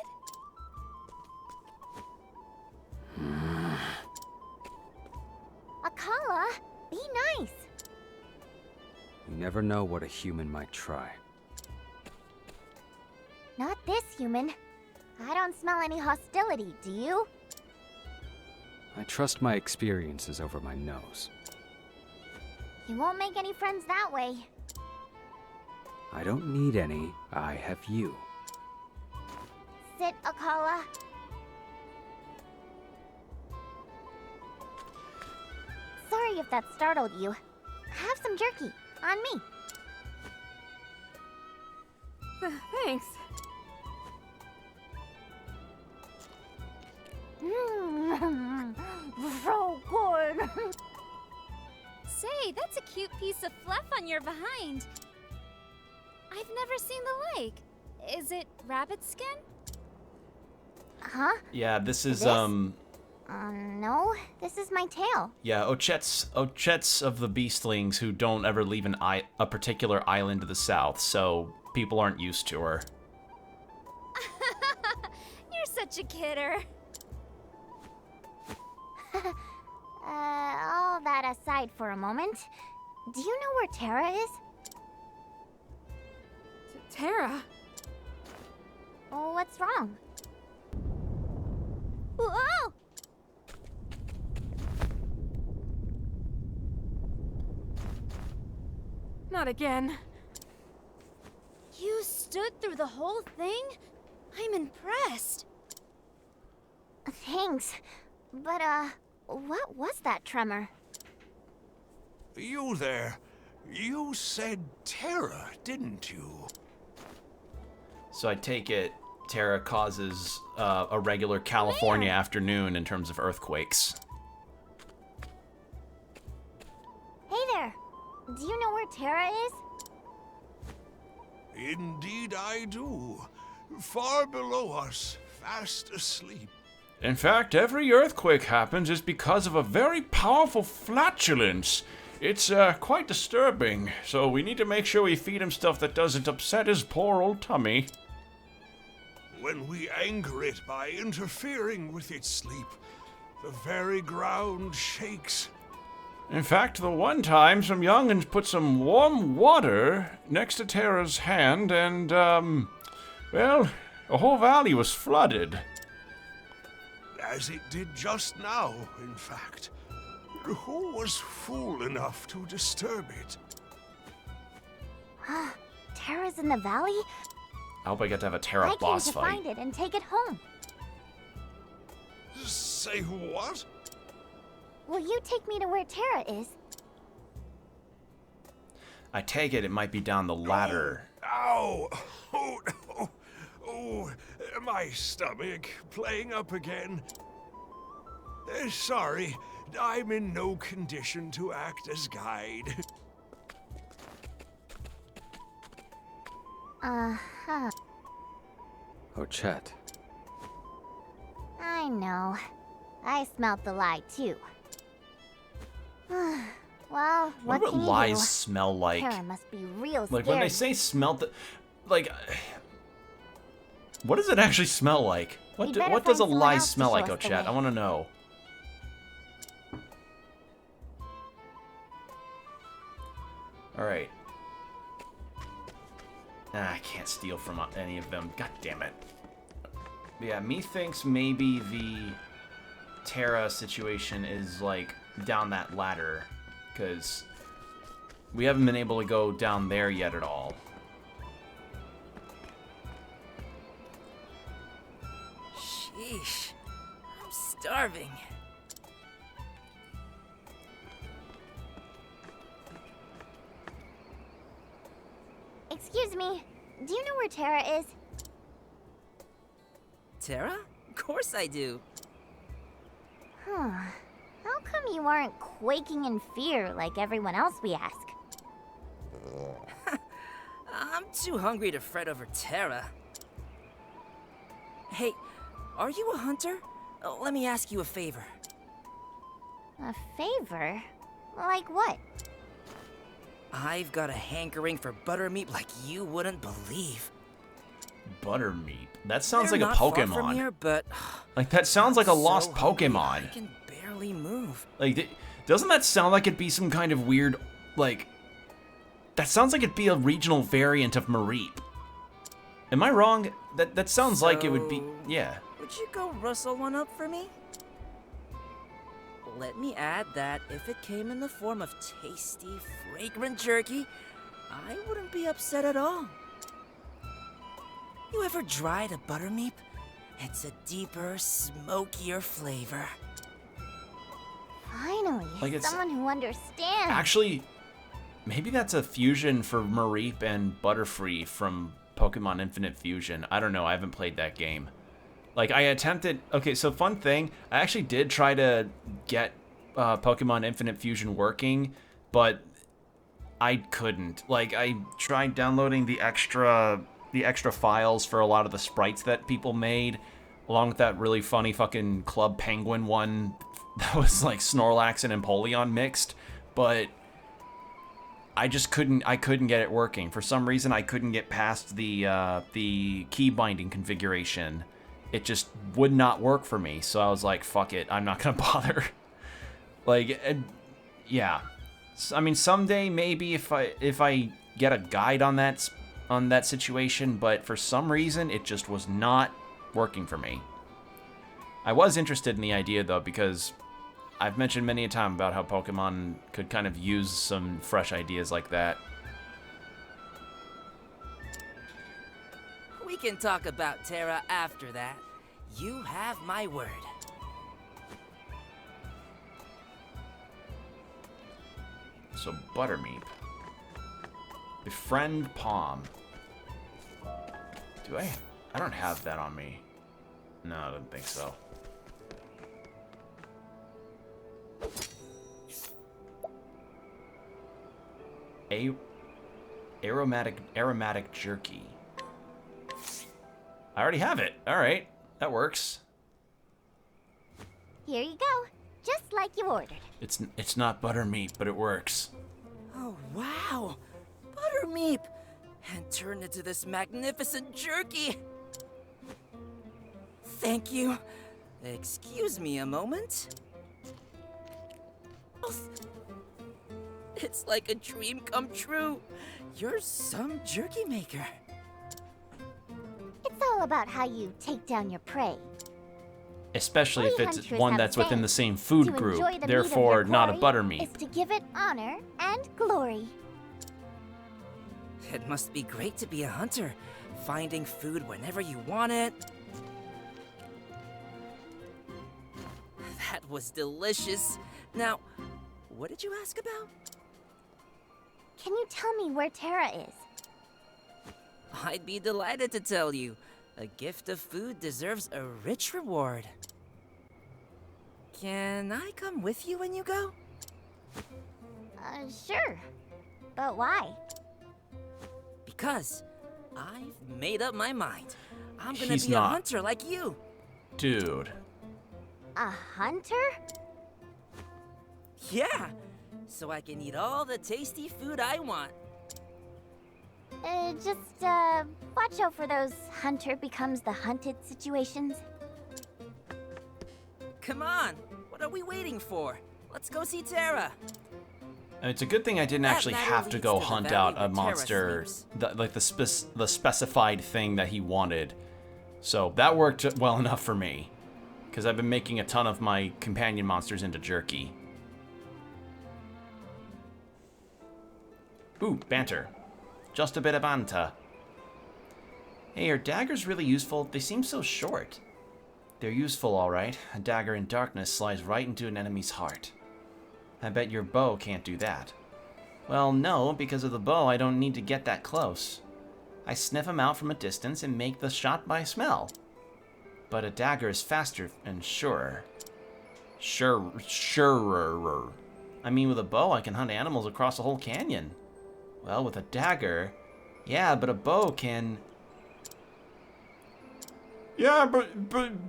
Akala, be nice. You never know what a human might try. Not this human. I don't smell any hostility, do you? I trust my experiences over my nose. You won't make any friends that way. I don't need any. I have you. Sit, Akala. Sorry if that startled you. Have some jerky. On me. Thanks. So good. Say, that's a cute piece of fluff on your behind. I've never seen the like. Is it rabbit skin? Huh? Yeah, this is, This? No. This is my tail. Yeah, Ochet's of the Beastlings who don't ever leave a particular island to the south, so people aren't used to her. You're such a kidder. All that aside for a moment. Do you know where Terra is? Terra? Oh, what's wrong? Whoa! Not again. You stood through the whole thing? I'm impressed. Thanks. But, what was that tremor? You there. You said Terra, didn't you? So I take it Terra causes a regular California afternoon in terms of earthquakes. Hey there. Do you know where Terra is? Indeed I do. Far below us, fast asleep. In fact, every earthquake happens is because of a very powerful flatulence. It's quite disturbing, so we need to make sure we feed him stuff that doesn't upset his poor old tummy. When we anger it by interfering with its sleep, the very ground shakes. In fact, the one time some young'uns put some warm water next to Terra's hand and, well, the whole valley was flooded. As it did just now, in fact. Who was fool enough to disturb it? Terra's in the valley? I hope I get to have a Terra I came boss to fight. find it and take it home. Say what? Will you take me to where Terra is? I take it might be down the ladder. Ow! Oh, no. Oh, my stomach playing up again. Sorry, I'm in no condition to act as guide. Uh-huh. Ochet. I know. I smelt the lie, too. Well, what What can you lies do? smell like? Terra must be real Like scared. when they say smell, like, what does it actually smell like? We'd better What does a find someone lie else to smell show like, us the Ochet? way. I want to know. All right. I can't steal from any of them. God damn it. But yeah, methinks maybe the Terra situation is like down that ladder, because we haven't been able to go down there yet at all. Sheesh. I'm starving. Excuse me. Do you know where Terra is? Terra? Of course I do. Huh. How come you aren't quaking in fear like everyone else we ask? I'm too hungry to fret over Terra. Hey, are you a hunter? Let me ask you a favor. A favor? Like what? I've got a hankering for buttermeat like you wouldn't believe. Buttermeat. That sounds They're like a not far from Pokemon. here, but Like that sounds like a I'm lost so hungry, Pokemon. I can barely move. Like, doesn't that sound like it'd be some kind of weird, like, that sounds like it'd be a regional variant of Mareep. Am I wrong? that sounds like it would be... So, Yeah. Would you go rustle one up for me? Let me add that if it came in the form of tasty, fragrant jerky, I wouldn't be upset at all. You ever tried a buttermeat? It's a deeper, smokier flavor. Finally, Like, it's- someone who understands. Actually, maybe that's a fusion for Mareep and Butterfree from Pokemon Infinite Fusion. I don't know. I haven't played that game. Like, I attempted... Okay, so fun thing. I actually did try to get Pokemon Infinite Fusion working, but I couldn't. Like, I tried downloading the extra files for a lot of the sprites that people made, along with that really funny fucking Club Penguin one that was like Snorlax and Empoleon mixed, but I just couldn't get it working. For some reason, I couldn't get past the key binding configuration. It just would not work for me, so I was like, fuck it, I'm not gonna bother. Like, yeah. I mean, someday maybe if I get a guide on that situation, but for some reason it just was not working for me. I was interested in the idea though, because I've mentioned many a time about how Pokemon could kind of use some fresh ideas like that. We can talk about Terra after that. You have my word. So Buttermeep. Befriend Palm. Do I? I don't have that on me. No, I don't think so. Aromatic jerky. I already have it. All right, that works. Here you go, just like you ordered. It's not Buttermeep, but it works. Oh, wow! Buttermeep! And turned into this magnificent jerky! Thank you. Excuse me a moment. Oh, it's like a dream come true. You're some jerky maker. It's all about how you take down your prey. Especially if We it's hunters one have that's within said the same food to group, enjoy the meat of therefore your not a quarry Buttermeep. is to give it honor and glory. It must be great to be a hunter, finding food whenever you want it. That was delicious. Now, what did you ask about? Can you tell me where Terra is? I'd be delighted to tell you. A gift of food deserves a rich reward. Can I come with you when you go? Sure. But why? Because I've made up my mind. I'm gonna He's be not. a hunter like you. Dude. A hunter? Yeah, so I can eat all the tasty food I want. Just, watch out for those hunter becomes the hunted situations. Come on, what are we waiting for? Let's go see Terra. And it's a good thing I didn't That actually ladder have to leads go to the hunt valley out where a Terra monster, sleeps. like the specified thing that he wanted. So that worked well enough for me, because I've been making a ton of my companion monsters into jerky. Ooh, banter. Just a bit of banter. Hey, are daggers really useful? They seem so short. They're useful, all right. A dagger in darkness slides right into an enemy's heart. I bet your bow can't do that. Well, no, because of the bow, I don't need to get that close. I sniff them out from a distance and make the shot by smell. But a dagger is faster and surer. Surer. I mean, with a bow, I can hunt animals across a whole canyon. Well, with a dagger... Yeah, but a bow can... Yeah, but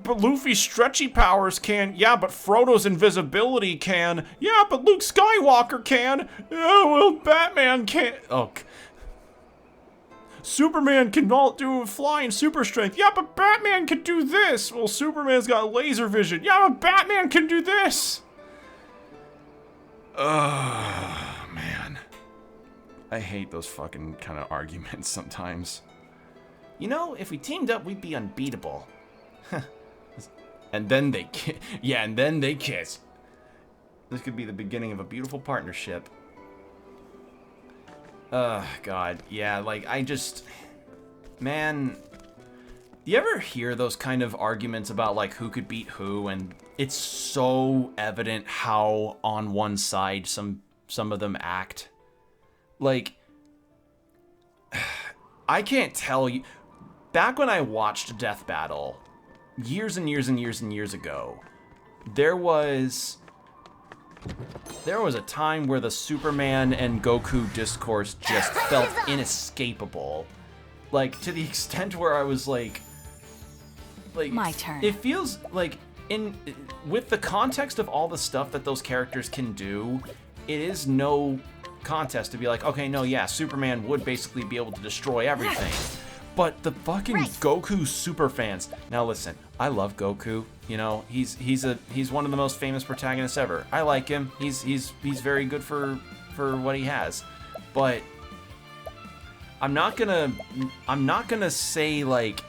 Luffy's stretchy powers can. Yeah, but Frodo's invisibility can. Yeah, but Luke Skywalker can. Yeah, well, Batman can't. Oh. Superman can not do flying super strength. Yeah, but Batman can do this. Well, Superman's got laser vision. Yeah, but Batman can do this. Man. I hate those fucking kind of arguments sometimes. You know, if we teamed up, we'd be unbeatable. And then they yeah, and then they kiss. This could be the beginning of a beautiful partnership. God, yeah, like, I just... Man... You ever hear those kind of arguments about, like, who could beat who, and it's so evident how on one side some of them act? Like, I can't tell you... Back when I watched Death Battle, years and years and years and years ago, there was a time where the Superman and Goku discourse just felt inescapable. Like, to the extent where I was like... My turn. It feels like, with the context of all the stuff that those characters can do, it is no contest to be like, okay, no, yeah, Superman would basically be able to destroy everything. But the fucking Goku superfans. Now listen, I love Goku. You know, he's one of the most famous protagonists ever. I like him. He's very good for what he has. But I'm not gonna say like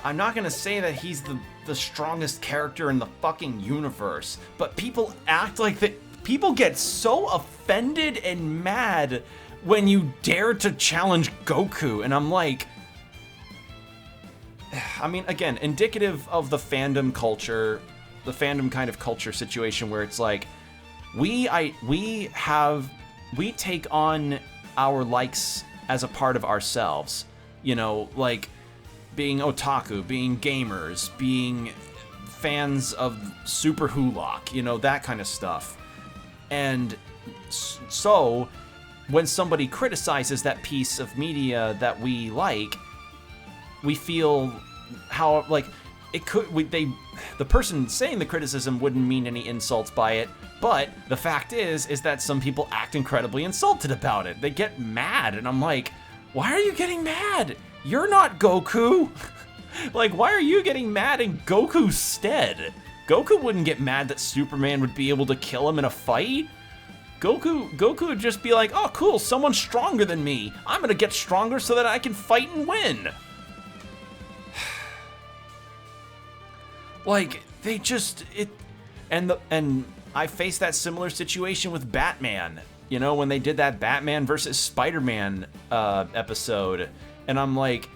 I'm not gonna say that he's the strongest character in the fucking universe. But people act like that. People get so offended and mad when you dare to challenge Goku, and I'm like, I mean, again, indicative of the fandom culture, the fandom kind of culture situation where it's like, we take on our likes as a part of ourselves, you know, like being otaku, being gamers, being fans of Super Hulock, you know, that kind of stuff. And so when somebody criticizes that piece of media that we like, we feel how, like, it could, the person saying the criticism wouldn't mean any insults by it, but the fact is that some people act incredibly insulted about it. They get mad, and I'm like, why are you getting mad? You're not Goku. Like, why are you getting mad in Goku's stead? Goku wouldn't get mad that Superman would be able to kill him in a fight. Goku would just be like, oh cool, someone's stronger than me. I'm gonna get stronger so that I can fight and win. Like, they just, and I faced that similar situation with Batman, you know, when they did that Batman versus Spider-Man episode, and I'm like,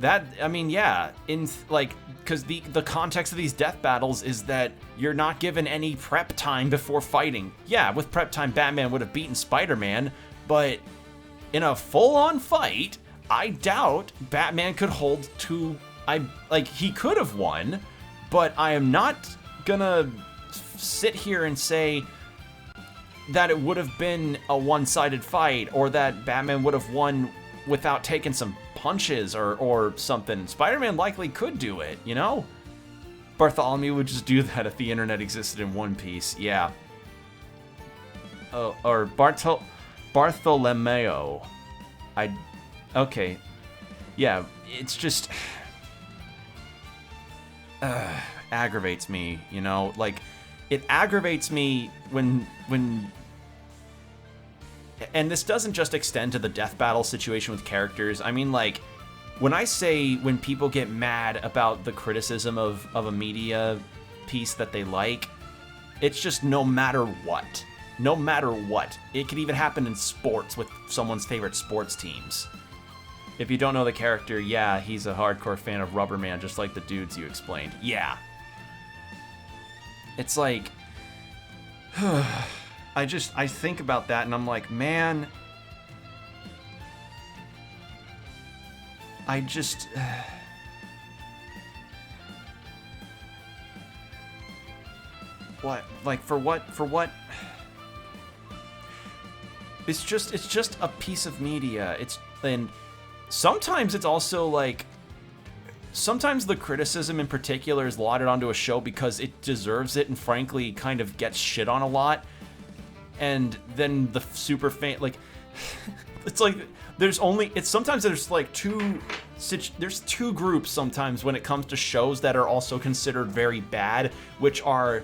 that, I mean, yeah, because the context of these death battles is that you're not given any prep time before fighting. Yeah, with prep time, Batman would have beaten Spider-Man, but in a full-on fight, I doubt Batman could hold two. He could have won, but I am not gonna sit here and say that it would have been a one-sided fight, or that Batman would have won without taking some punches or something. Spider-Man likely could do it, you know? Bartholomew would just do that if the internet existed in One Piece, yeah. Oh, or Bartholomeo. Okay. Yeah, it's just... aggravates me, you know? Like, it aggravates me when... And this doesn't just extend to the death battle situation with characters. I mean, like, when I say when people get mad about the criticism of a media piece that they like, it's just no matter what. No matter what. It could even happen in sports with someone's favorite sports teams. If you don't know the character, yeah, he's a hardcore fan of Rubberman, just like the dudes you explained. Yeah. It's like... I think about that and I'm like, man, I just, what, like, for what, it's just a piece of media. And sometimes it's also like, sometimes the criticism in particular is lauded onto a show because it deserves it and frankly kind of gets shit on a lot. And then the super fan, like, it's like sometimes there's like there's two groups sometimes when it comes to shows that are also considered very bad, which are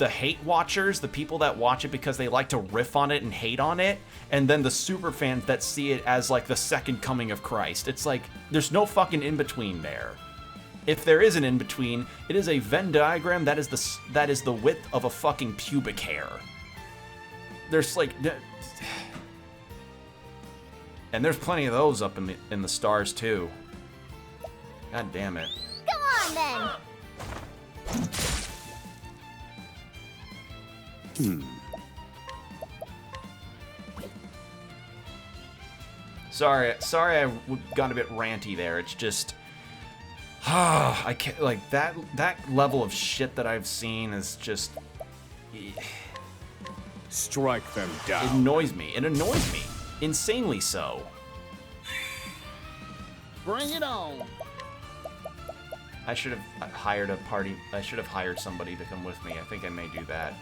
the hate watchers, the people that watch it because they like to riff on it and hate on it, and then the super fans that see it as like the second coming of Christ. It's like there's no fucking in between there. If there is an in between, it is a Venn diagram that is the width of a fucking pubic hair. There's like, and there's plenty of those up in the stars too. God damn it. Come on then. Sorry, I got a bit ranty there. It's just, I can't, like, that level of shit that I've seen is just, strike them down. It annoys me. It annoys me. Insanely so. Bring it on. I should have hired a party. I should have hired somebody to come with me. I think I may do that.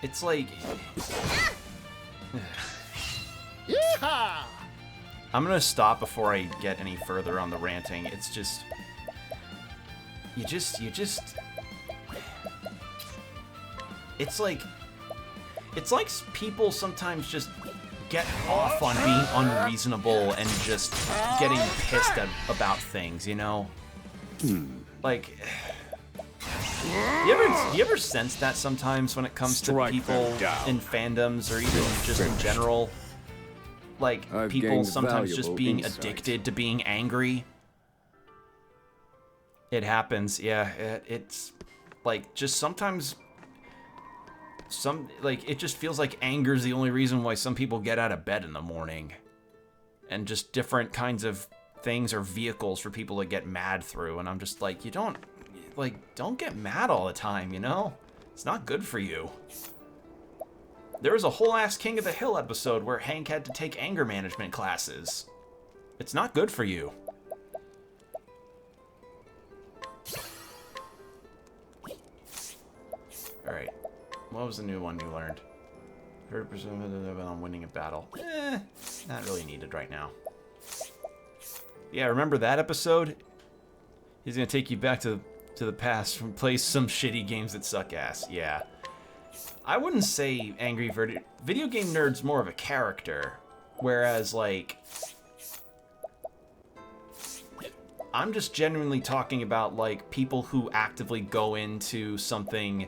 It's like... I'm gonna stop before I get any further on the ranting. It's just... You just... It's like people sometimes just get off on being unreasonable and just getting pissed about things, you know? Like... You ever sense that sometimes when it comes to people in fandoms or even just in general? Like, people sometimes just being addicted to being angry? It happens, yeah. It's, like, just sometimes... it just feels like anger is the only reason why some people get out of bed in the morning. And just different kinds of things or vehicles for people to get mad through. And I'm just like, don't get mad all the time, you know? It's not good for you. There was a whole ass King of the Hill episode where Hank had to take anger management classes. It's not good for you. Alright. What was the new one you learned? 30% on winning a battle. Not really needed right now. Yeah, remember that episode? He's gonna take you back to the past and play some shitty games that suck ass. Yeah. I wouldn't say Angry Video Game Nerd's more of a character, whereas, like... I'm just genuinely talking about, like, people who actively go into something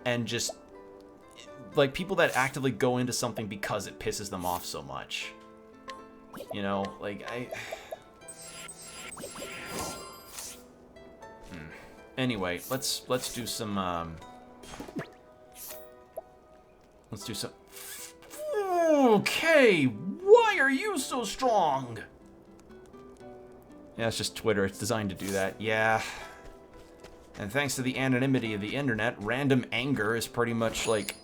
and just... Like, people that actively go into something because it pisses them off so much. You know, like, Anyway, let's do some, Let's do some... Okay, why are you so strong? Yeah, it's just Twitter. It's designed to do that. Yeah. And thanks to the anonymity of the internet, random anger is pretty much like...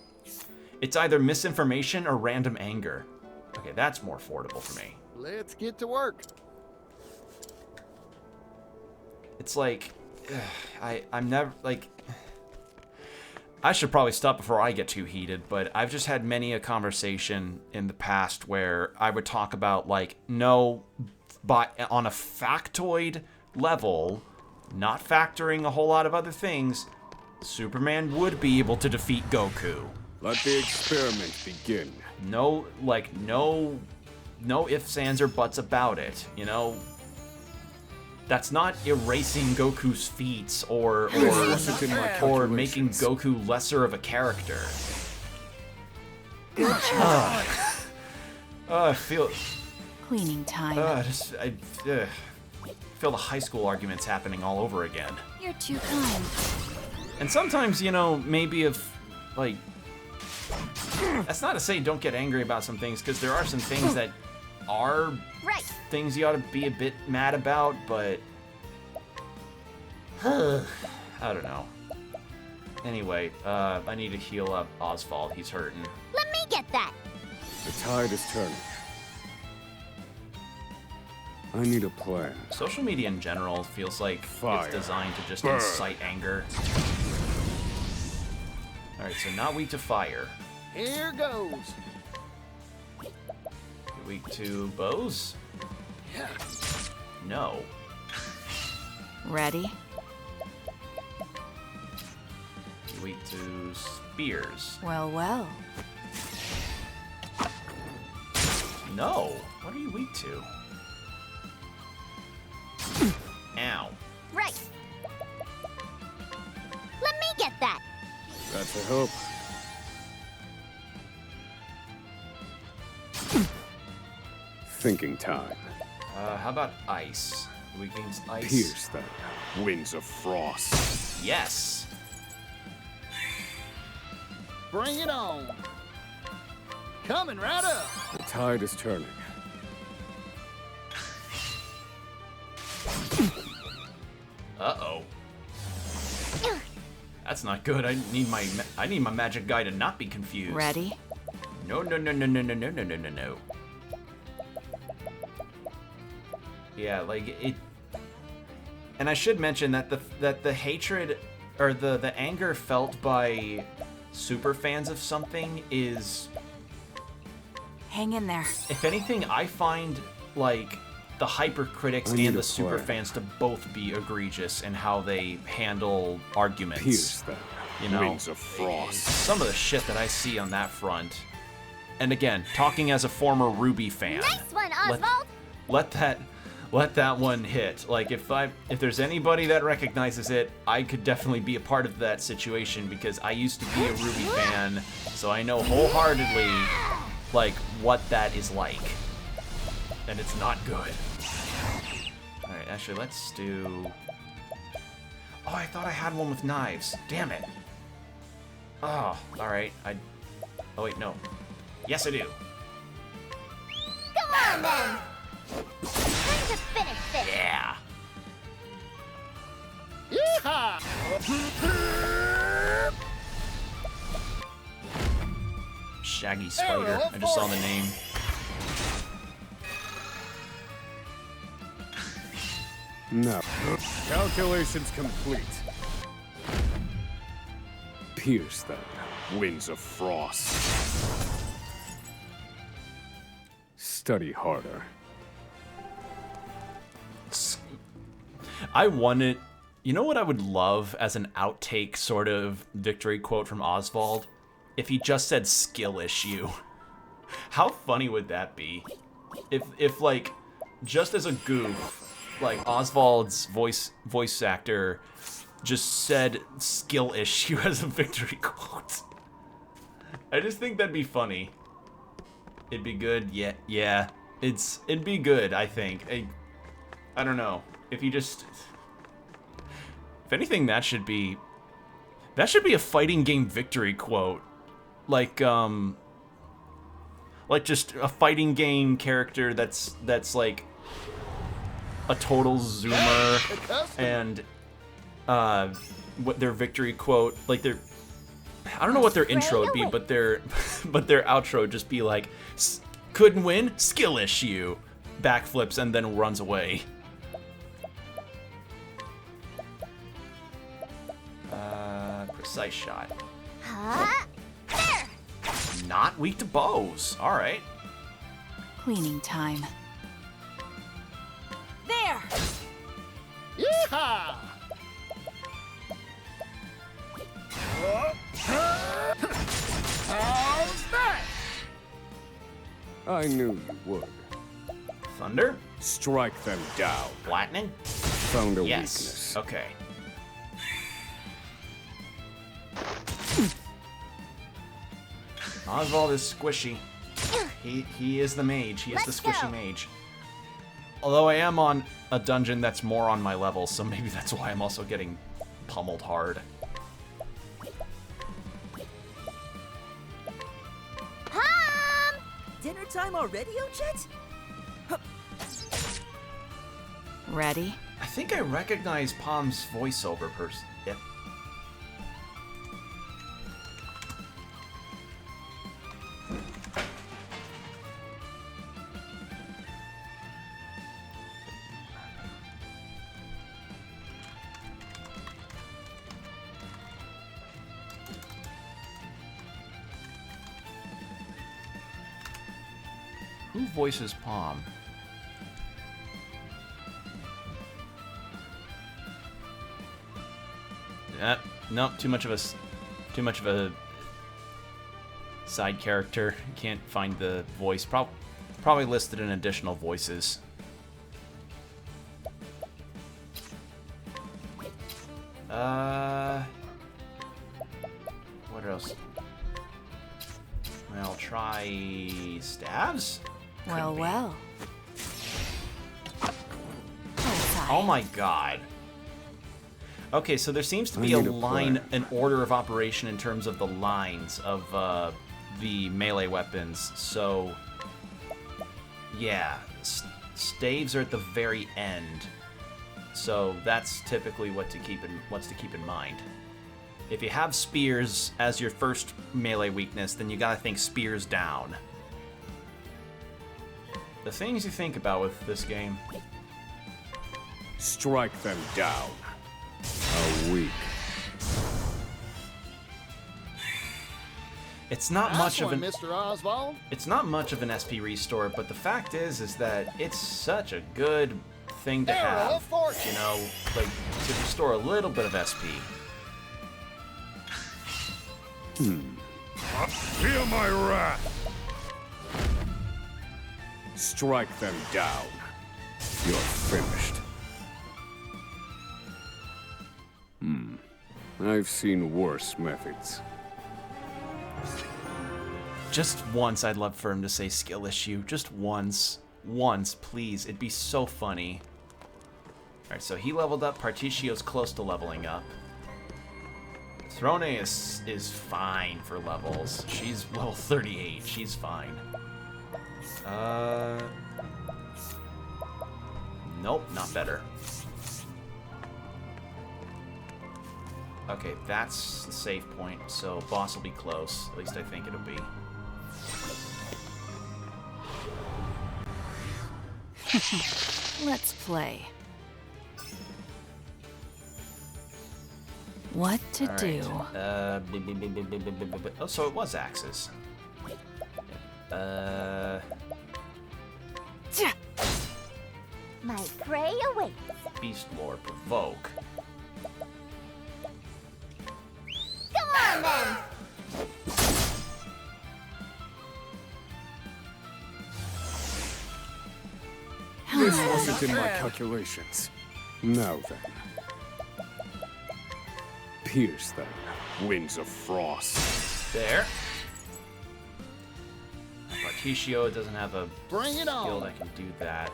It's either misinformation or random anger. Okay, that's more affordable for me. Let's get to work. It's like... I'm never, like... I should probably stop before I get too heated, but I've just had many a conversation in the past where I would talk about, like, no, but on a factoid level, not factoring a whole lot of other things, Superman would be able to defeat Goku. Let the experiment begin. No, like, no ifs, ands, or buts about it, you know? That's not erasing Goku's feats or making Goku lesser of a character. I feel... Cleaning time. I feel the high school arguments happening all over again. You're too kind. And sometimes, you know, maybe if, like... That's not to say don't get angry about some things, because there are some things that are things you ought to be a bit mad about, but... I don't know. Anyway, I need to heal up Oswald. He's hurting. Let me get that. The tide is turning. I need a plan. Social media in general feels like it's designed to just incite anger. Alright, so not weak to fire. Here goes. weak to bows? No. Ready? Weak to spears? Well, well. No. What are you weak to? Ow. Right. Let me get that. That's a hope. Thinking time. How about ice? Weak against ice? Pierce them. Winds of frost. Yes. Bring it on. Coming right up. The tide is turning. Uh-oh. That's not good. I need my magic guy to not be confused. Ready? No, no, no, no, no, no, no, no, no, no, no. Yeah, like it. And I should mention that the hatred or the anger felt by super fans of something is, Hang in there. if anything, I find like the hypercritics and the super fans to both be egregious in how they handle arguments. Pierce them. You know, Winds of frost. some of the shit that I see on that front. And again, talking as a former Ruby fan. Nice one, Oswald. Let that one hit. Like if there's anybody that recognizes it, I could definitely be a part of that situation because I used to be a Ruby fan, so I know wholeheartedly like what that is like. And it's not good. Alright, actually let's do... Oh, I thought I had one with knives. Damn it. Oh, alright. Oh wait, no. Yes, I do. Come on, then. Time to finish this. Yeah. Yeehaw! Shaggy Spider. I just saw the name. No. Calculations complete. Pierce them. Winds of frost. Study harder. I wanted... You know what I would love as an outtake sort of victory quote from Oswald? If he just said skill issue. How funny would that be? If like, just as a goof, like Oswald's voice actor just said skill issue as a victory quote. I just think that'd be funny. It'd be good, yeah. It'd be good, I think. I don't know. If you just... If anything, that should be a fighting game victory quote. Like just a fighting game character that's like a total zoomer, and what their victory quote, like their, I don't know what their intro would be, but their outro would just be like, couldn't win, skill issue, backflips and then runs away. Precise shot. There. Not weak to bows. All right. Cleaning time. There! Yeehaw! How's that? I knew you would. Thunder? Strike them down. Lightning? Found a Yes. weakness. Okay. Oswald is squishy. He is the mage. He is the squishy mage. Although I am on a dungeon that's more on my level, so maybe that's why I'm also getting pummeled hard. Pom! Dinner time already, Ojet? Ready? I think I recognize Pom's voiceover person. Yep. Who voices Palm? Nope, too much of a side character. Can't find the voice. Probably listed in additional voices. What else? I'll try stabs? Well, Could be. well. Oh my god. Okay, so there seems to be I a need a line, plan. an order of operation in terms of the lines of the melee weapons. So, yeah, staves are at the very end. So that's typically what's to keep in mind. If you have spears as your first melee weakness, then you gotta think spears down. The things you think about with this game. Strike them down. A weak. It's not Nice much of one, an Mr. Oswald. It's not much of an SP restore, but the fact is that it's such a good thing to Arrow have. of fortune. You know, like to restore a little bit of SP. Feel my wrath. Strike them down. You're finished. I've seen worse methods. Just once, I'd love for him to say skill issue. Just once. Once, please. It'd be so funny. Alright, so he leveled up. Particcio's close to leveling up. Throne is fine for levels. She's level 38. She's fine. Nope, not better. Okay, that's the save point, so boss will be close. At least I think it'll be. Let's play. What to All do? right. Oh, so it was axes. My prey awaits. Beast Lore, provoke. Come on then. This wasn't in my calculations. Now then. Pierce them, winds of frost. There. Particio doesn't have a Bring it skill on. that can do that.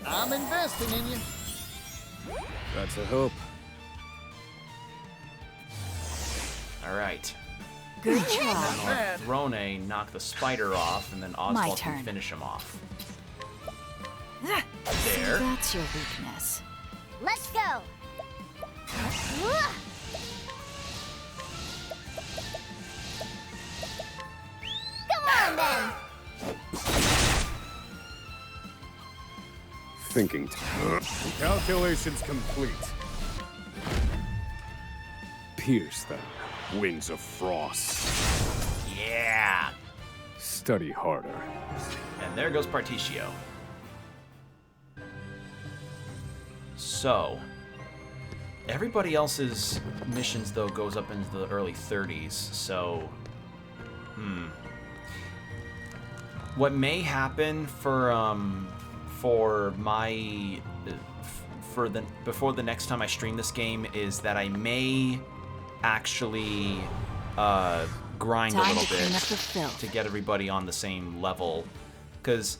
I'm investing in you. That's a hope. Alright. Good try. Bad. Throne knock the spider off, and then Oswald can turn. finish him off. See, There. that's your weakness. Let's go. Come on then. Thinking time. Calculations complete. Pierce them, winds of frost. Yeah! Study harder. And there goes Particio. So, everybody else's missions, though, goes up into the early 30s, so... What may happen for my... before the next time I stream this game is that I may actually grind a Time little to clean bit up the filth. to get everybody on the same level, because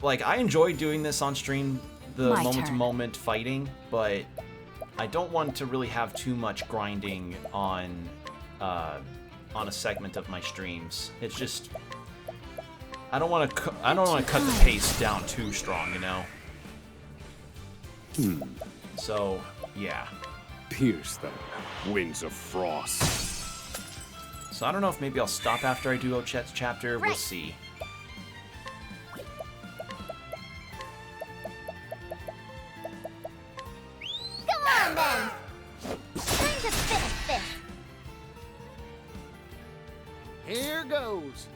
like I enjoy doing this on stream, the My moment to turn. moment fighting, but I don't want to really have too much grinding on a segment of my streams. It's just I don't want to cut the pace down too strong, you know. So yeah. Pierce them, winds of frost. So I don't know if maybe I'll stop after I do Ochet's chapter. We'll Right. see. Come on then. Time to finish this. goes.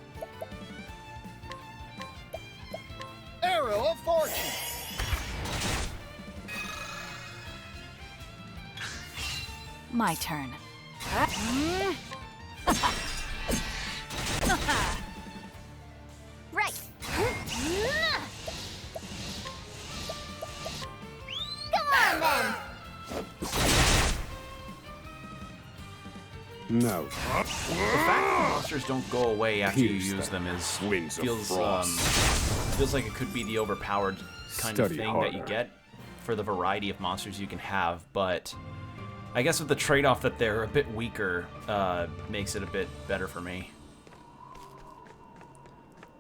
Arrow of fortune. My turn. Right. Come on then. No. The fact that monsters don't go away after you Pierce use them. them is Winds of feels feels like it could be the overpowered kind of Study thing that you harder. get for the variety of monsters you can have, but I guess with the trade-off that they're a bit weaker, makes it a bit better for me.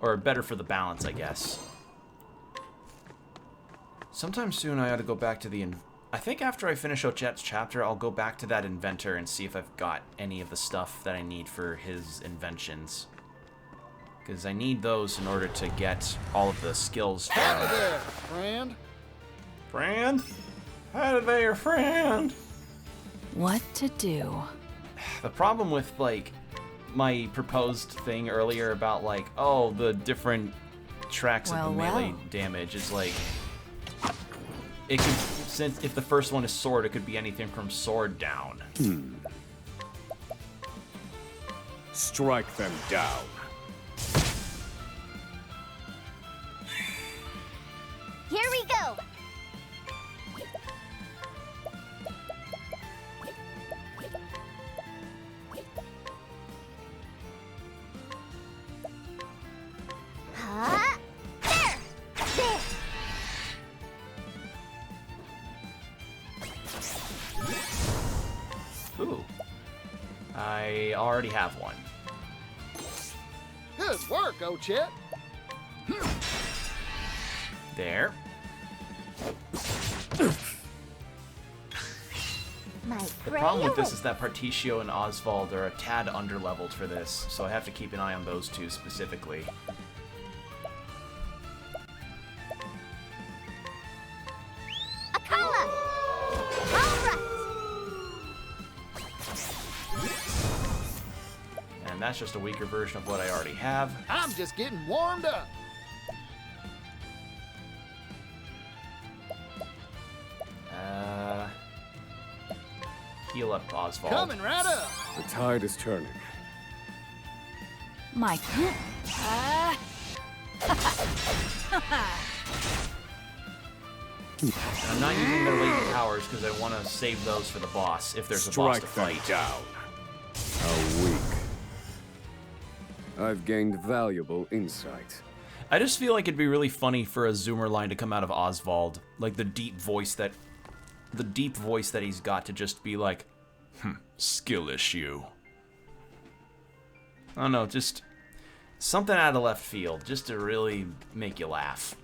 Or better for the balance, I guess. Sometime soon I ought to go back to the... I think after I finish Ochet's chapter, I'll go back to that inventor and see if I've got any of the stuff that I need for his inventions. Because I need those in order to get all of the skills. Howdy there, friend. Friend? Howdy there, friend? What to do? The problem with, like, my proposed thing earlier about, like, oh, the different tracks of the melee damage is, like, it could, since if the first one is sword, it could be anything from sword down. Strike them down. Here we go. There! There! Ooh. I already have one. Good work, Ochet. There. The problem with this is that Particio and Oswald are a tad underleveled for this, so I have to keep an eye on those two specifically. Akala! All right. And that's just a weaker version of what I already have. I'm just getting warmed up. Heal up Oswald. Coming right up. The tide is turning. My turn. And I'm not using their latent powers because I want to save those for the boss if there's a boss to Strike them fight. down. How weak. I've gained valuable insight. I just feel like it'd be really funny for a zoomer line to come out of Oswald, like the deep voice that he's got to just be like, skill issue. I don't know, just something out of left field, just to really make you laugh.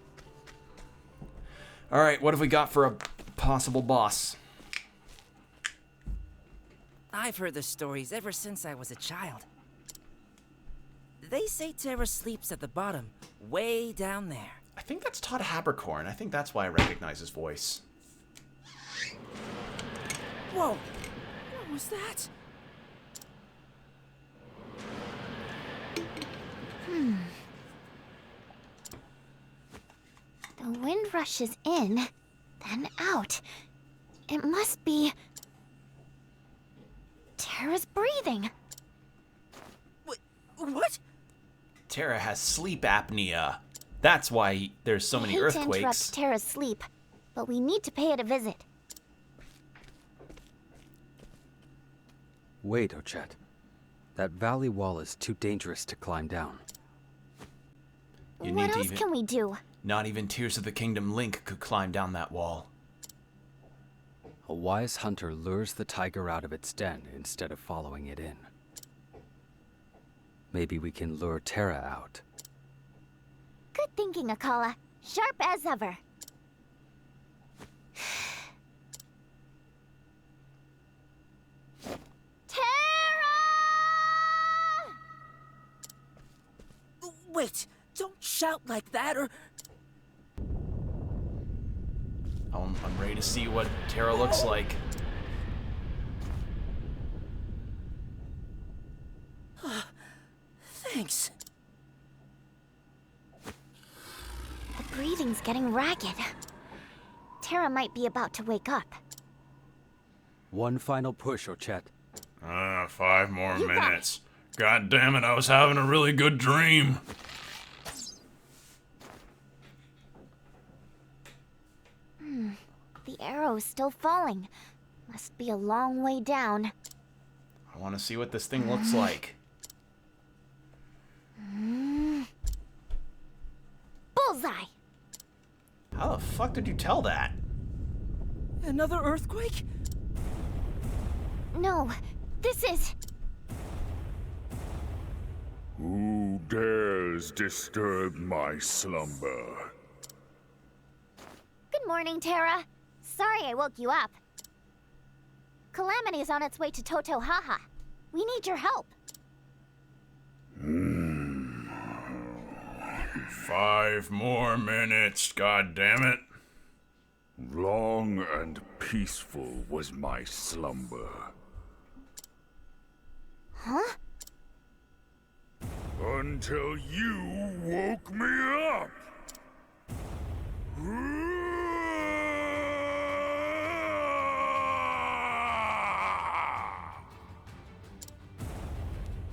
All right, what have we got for a possible boss? I've heard the stories ever since I was a child. They say Terra sleeps at the bottom, way down there. I think that's Todd Habercorn. I think that's why I recognize his voice. Whoa! What was that? The wind rushes in, then out. It must be... Terra's breathing. What? Terra has sleep apnea. That's why there's so many I hate to earthquakes. interrupt Terra's sleep, but we need to pay it a visit. Wait, Ochet. That valley wall is too dangerous to climb down. You What need to else even- can we do? Not even Tears of the Kingdom Link could climb down that wall. A wise hunter lures the tiger out of its den instead of following it in. Maybe we can lure Terra out. Good thinking, Akala. Sharp as ever. Wait! Don't shout like that or... I'm ready to see what Terra looks like. Thanks. breathing's getting ragged. Terra might be about to wake up. One final push, Ochette. 5 more minutes. God damn it, I was having a really good dream. The arrow is still falling. Must be a long way down. I want to see what this thing looks like. Bullseye! How the fuck did you tell that? Another earthquake? No, this is... Who dares disturb my slumber? Good morning, Terra. Sorry I woke you up. Calamity is on its way to Totohaha. We need your help. 5 more minutes, god damn it. Long and peaceful was my slumber. Huh? Until you woke me up!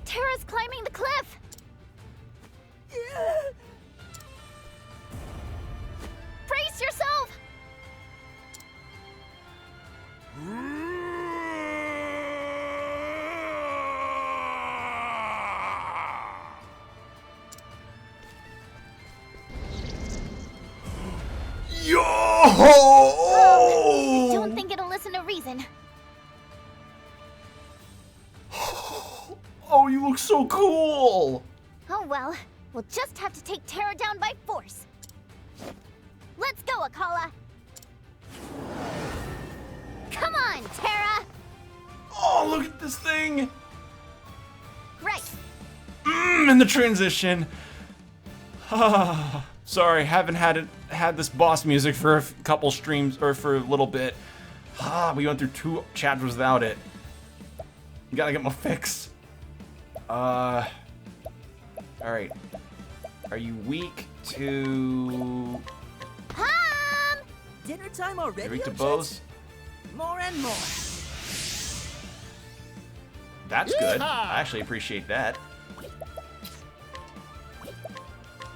Terra's climbing the cliff! Brace yourself! Yo! I don't think it'll listen to reason. Oh, you look so cool! Oh well, we'll just have to take Terra down by force. Let's go, Akala! Come on, Terra! Oh, look at this thing! Right. And the transition. Sorry, haven't had this boss music for a couple streams, or for a little bit. We went through 2 chapters without it. Gotta get my fix. Alright. Are you weak to... Dinner time already? You're weak to Ochette? bows? More and more. That's good. Yeehaw! I actually appreciate that.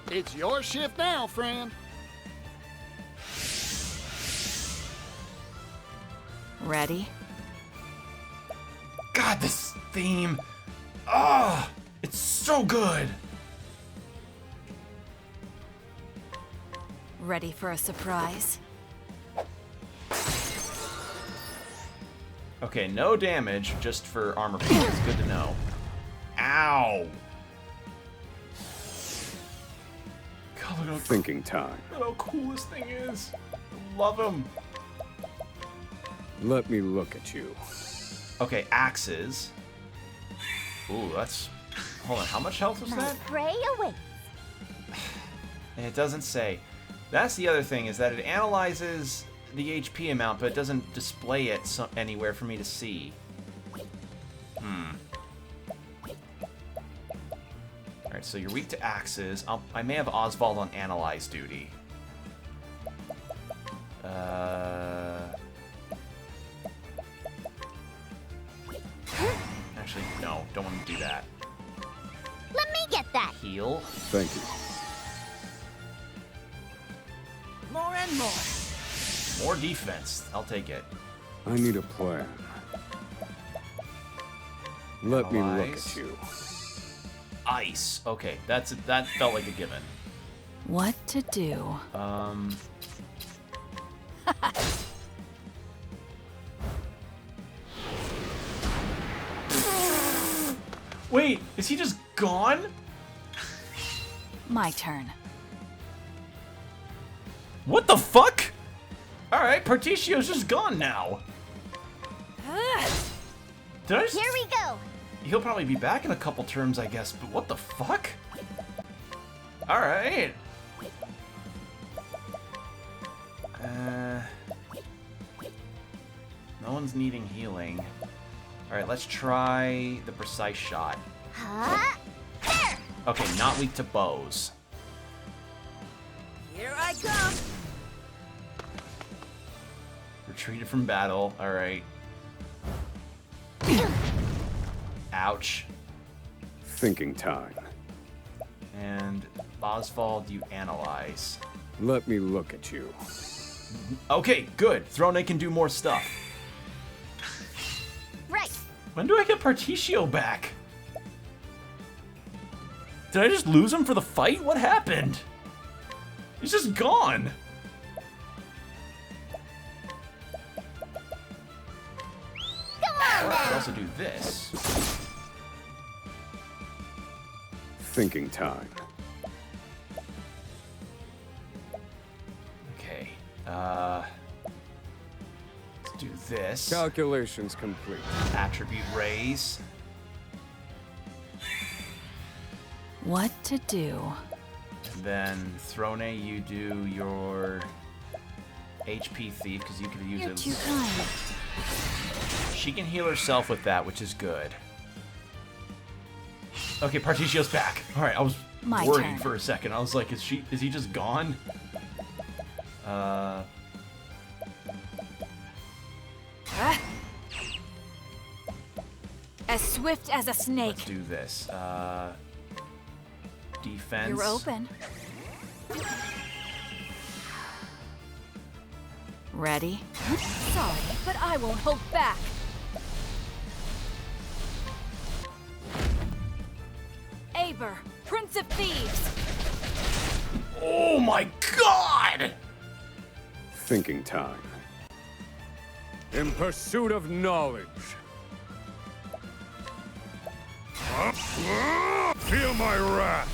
It's your shift now, friend. Ready? God, this theme. Ah, it's so good. Ready for a surprise? Okay, no damage, just for armor points. Good to know. Ow. God, look how, Thinking time. look how cool this thing is. I love him. Let me look at you. Okay, axes. Ooh, that's... Hold on, how much health was My that? prey awaits. It doesn't say. That's the other thing, is that it analyzes the HP amount, but it doesn't display it anywhere for me to see. Alright, so you're weak to axes. I may have Oswald on analyze duty. Actually, no, don't want to do that. Let me get that. Heal. Thank you. More and more. More defense. I'll take it. I need a plan. Let me look Analyze. at you. Ice. Okay, that felt like a given. What to do? Wait, is he just gone? My turn. What the fuck? Alright, Particio's just gone now. Did I just... Here we go. He'll probably be back in a couple turns, I guess, but what the fuck? Alright. No one's needing healing. Alright, let's try the precise shot. Huh? There! Okay, not weak to bows. Here I I come. Retreated from battle. All right. Ouch. Thinking time. And Oswald, you analyze. Let me look at you. Okay, good. Throne can do more stuff. Right. When do I get Particio back? Did I just lose him for the fight? What happened? He's just gone. Come on, I could then. also do this. Thinking time. Okay. Let's do this. Calculations complete. Attribute raise. What to do? And then Throne, you do your HP thief because you could use You're it. too kind. She can heal herself with that, which is good. Okay, Particio's back. All right, I was My worried turn. for a second. I was like, is he just gone? As swift as a snake. Let's do this. Defense. You're open. Ready? Sorry, but I won't hold back. Aber, Prince of Thieves. Oh my god! Thinking time. In pursuit of knowledge. Feel my wrath.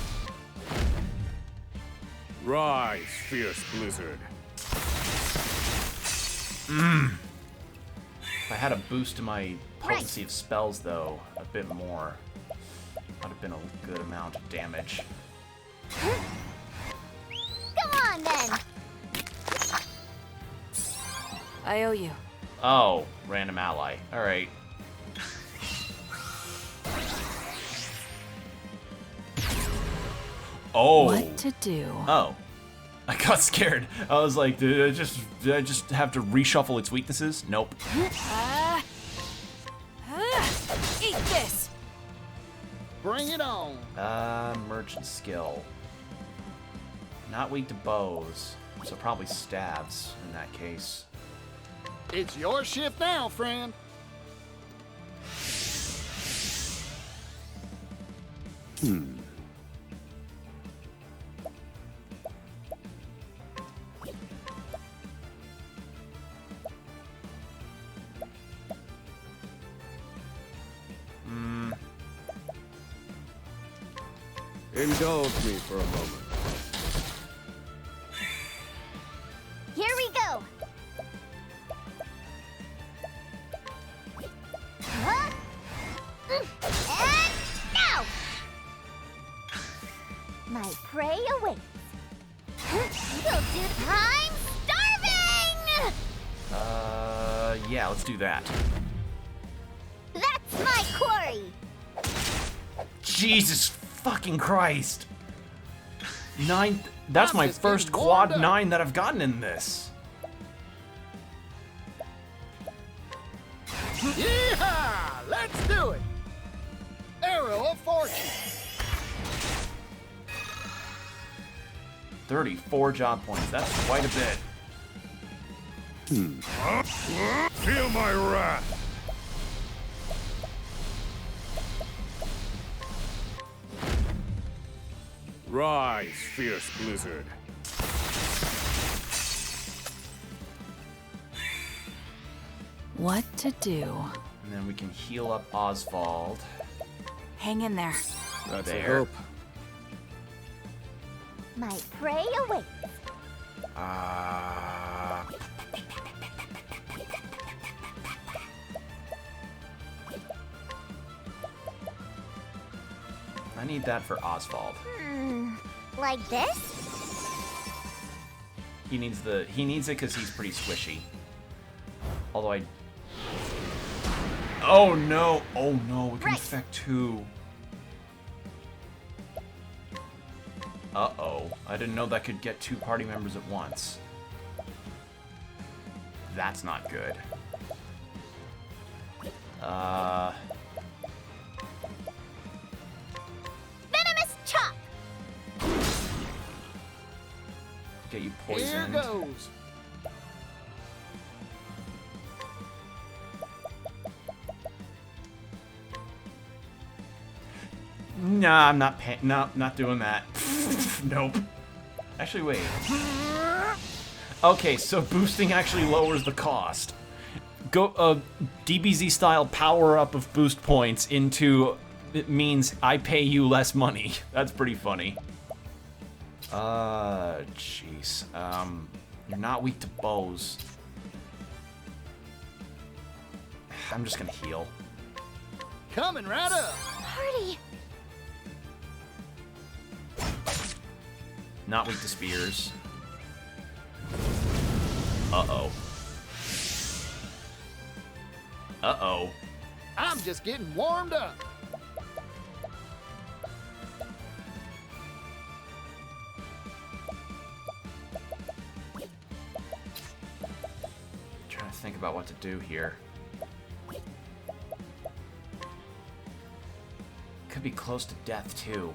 Rise, fierce blizzard. If I had a boost to my potency of spells, though, a bit more, would have been a good amount of damage. Come on, then. I owe you. Oh, random ally. All right. Oh. What to do? Oh. I got scared. I was like, did I just have to reshuffle its weaknesses? Nope. Eat this. Bring it on. Merchant skill. Not weak to bows, so probably stabs in that case. It's your shift now, friend. Indulge me for a moment. Here we go. Huh? And now! My prey awaits. We'll do I'm starving! Yeah, let's do that. That's my quarry! Jesus fucking Christ. 9, that's I'm my just first getting quad warmed up. 9 that I've gotten in this. Yeehaw! Let's do it! Arrow of Fortune. 34 job points, that's quite a bit. Feel my wrath. Rise, fierce blizzard. What to do? And then we can heal up Oswald. Hang in there. That's a There. hope. My prey awaits. I need that for Oswald. Like this? He needs it because he's pretty squishy. Although I... Oh no! Oh no, we can Right. affect 2. Uh-oh. I didn't know that could get 2 party members at once. That's not good. Venomous chop! Get you Here poisoned. goes. Nah, I'm not not doing that. Nope. Actually, wait. Okay, so boosting actually lowers the cost. Go DBZ style power up of boost points into it means I pay you less money. That's pretty funny. Jeez. You're not weak to bows. I'm just gonna heal. Coming right up. Party! Not weak to spears. Uh-oh. Uh-oh. I'm just getting warmed up. Trying to think about what to do here. Could be close to death, too.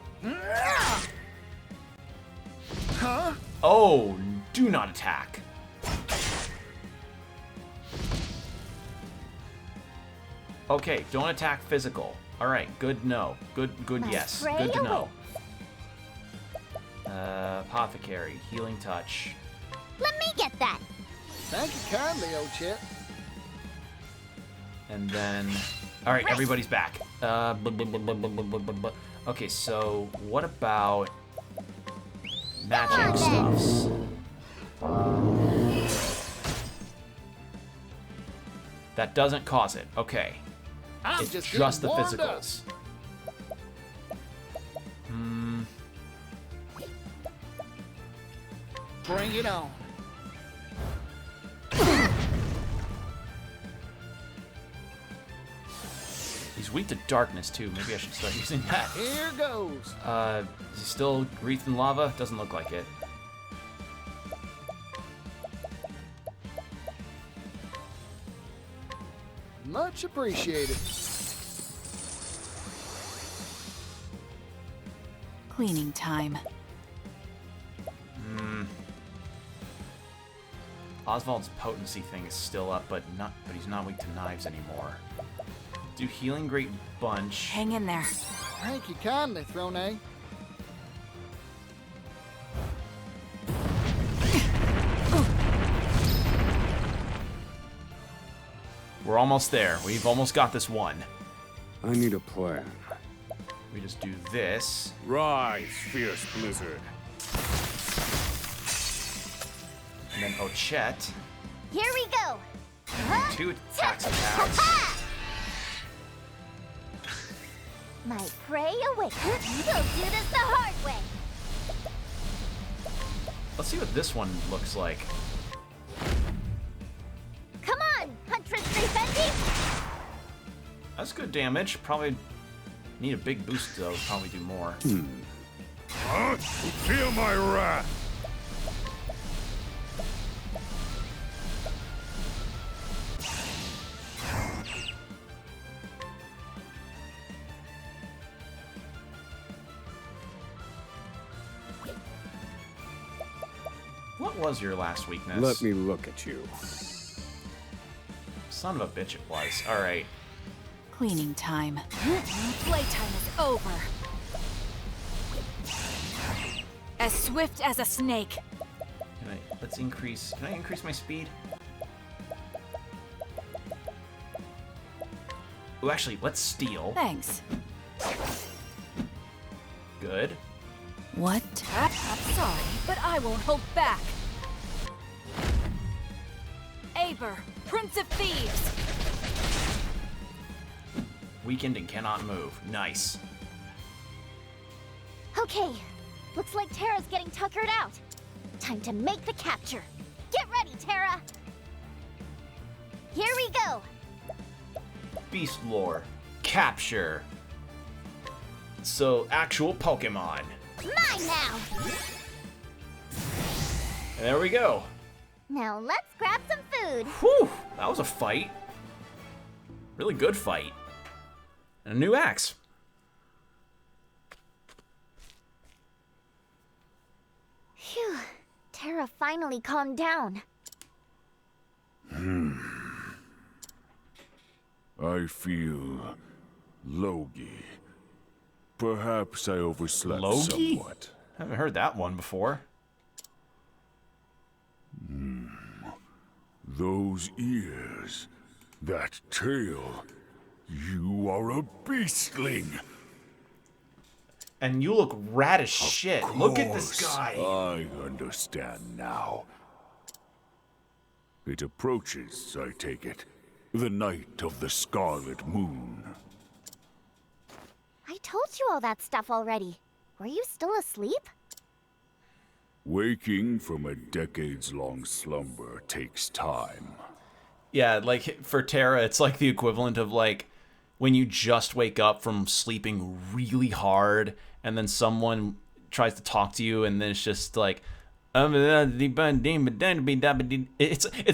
Huh? Oh, do not attack. Okay, don't attack physical. Alright, good no. Good yes. Good to know. Apothecary, healing touch. Let me get that. Thank you kindly, old chip. And then... Alright, everybody's back. Okay, so what about... magic stuffs? That doesn't cause it. Okay. It's just the physicals. Bring it on. He's weak to darkness too. Maybe I should start using that. Here goes. Is he still wreathed in lava? Doesn't look like it. Much appreciated. Cleaning time. Oswald's potency thing is still up, but he's not weak to knives anymore. Do healing great bunch. Hang in there. Thank you kindly, Throne. We're almost there. We've almost got this one. I need a plan. We just do this. Rise, fierce blizzard. And then Ochette. Here we go. And 2 attacks. My prey awaits. We'll do this the hard way. Let's see what this one looks like. Come on, Huntress 350. That's good damage. Probably need a big boost though. Probably do more. Huh? Feel my wrath. What was your last weakness? Let me look at you. Son of a bitch it was. Alright. Cleaning time. Playtime is over. As swift as a snake. Let's increase. Can I increase my speed? Ooh, actually, let's steal. Thanks. Good. What? I'm sorry, but I won't hold back. Aber, Prince of Thieves. Weakened and cannot move. Nice. Okay, looks like Terra's getting tuckered out. Time to make the capture. Get ready, Terra. Here we go. Beast lore. Capture. So, actual Pokemon. Mine now! And there we go. Now let's grab some food. Whew, that was a fight. Really good fight. And a new axe. Phew. Terra finally calmed down. I feel logy. Perhaps I overslept Logie? somewhat. Haven't heard that one before. Those ears, that tail. You are a beastling. And you look rad as shit. Look at this guy. I understand now. It approaches, I take it. The night of the Scarlet Moon. I told you all that stuff already. Were you still asleep? Waking from a decades-long slumber takes time. Yeah, like for Terra, it's like the equivalent of like when you just wake up from sleeping really hard and then someone tries to talk to you and then it's just like it's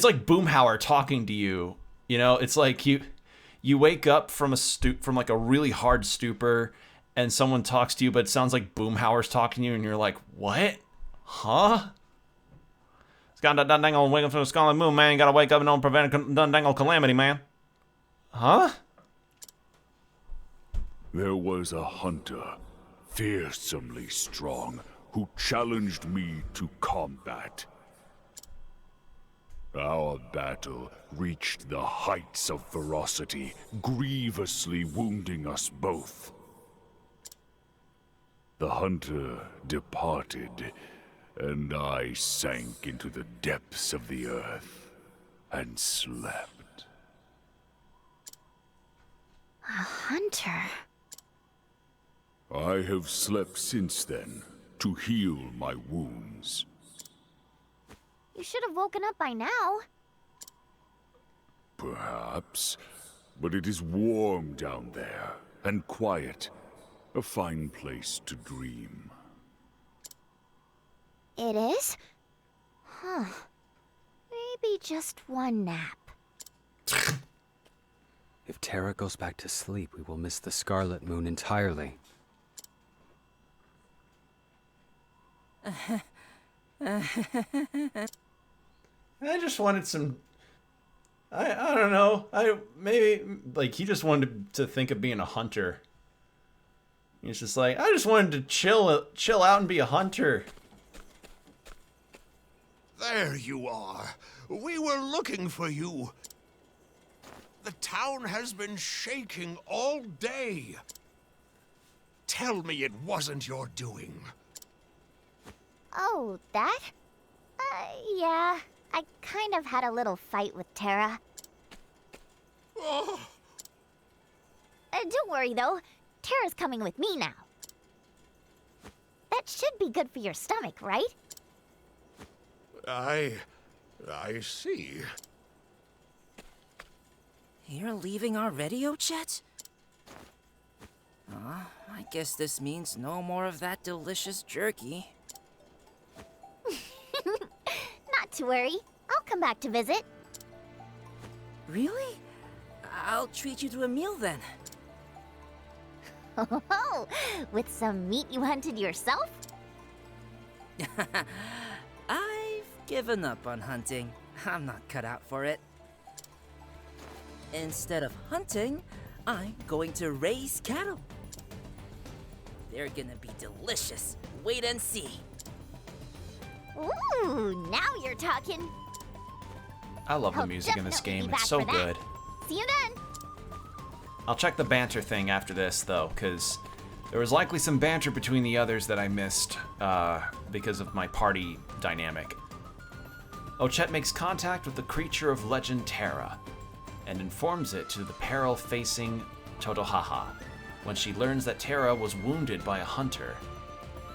like Boomhauer talking to you. You know, it's like you wake up from like a really hard stupor and someone talks to you, but it sounds like Boomhauer's talking to you and you're like, what? Huh? It's got that dangle wake up from the Scarlet Moon, man. You gotta wake up and don't prevent a dangle calamity, man. Huh? There was a hunter, fearsomely strong, who challenged me to combat. Our battle reached the heights of ferocity, grievously wounding us both. The hunter departed, and I sank into the depths of the earth and slept. A hunter? I have slept since then, to heal my wounds. You should have woken up by now. Perhaps, but it is warm down there, and quiet. A fine place to dream. It is? Huh. Maybe just one nap. If Terra goes back to sleep, we will miss the Scarlet Moon entirely. I just wanted some. I don't know. Maybe like he just wanted to think of being a hunter. He's just like, I just wanted to chill out and be a hunter. There you are. We were looking for you. The town has been shaking all day. Tell me it wasn't your doing. Oh, that? Yeah. I kind of had a little fight with Terra. Oh. Don't worry, though. Terra's coming with me now. That should be good for your stomach, right? I see. You're leaving already, Ochet? I guess this means no more of that delicious jerky. Not to worry. I'll come back to visit. Really? I'll treat you to a meal then. Oh, with some meat you hunted yourself? I've given up on hunting. I'm not cut out for it. Instead of hunting, I'm going to raise cattle. They're gonna be delicious. Wait and see. Ooh, now you're talking. I love the I'll music in this definitely game. be It's back so for that. good. See you then. I'll check the banter thing after this, though, because there was likely some banter between the others that I missed because of my party dynamic. Ochet makes contact with the creature of legend Terra and informs it to the peril facing Totohaha. When she learns that Terra was wounded by a hunter,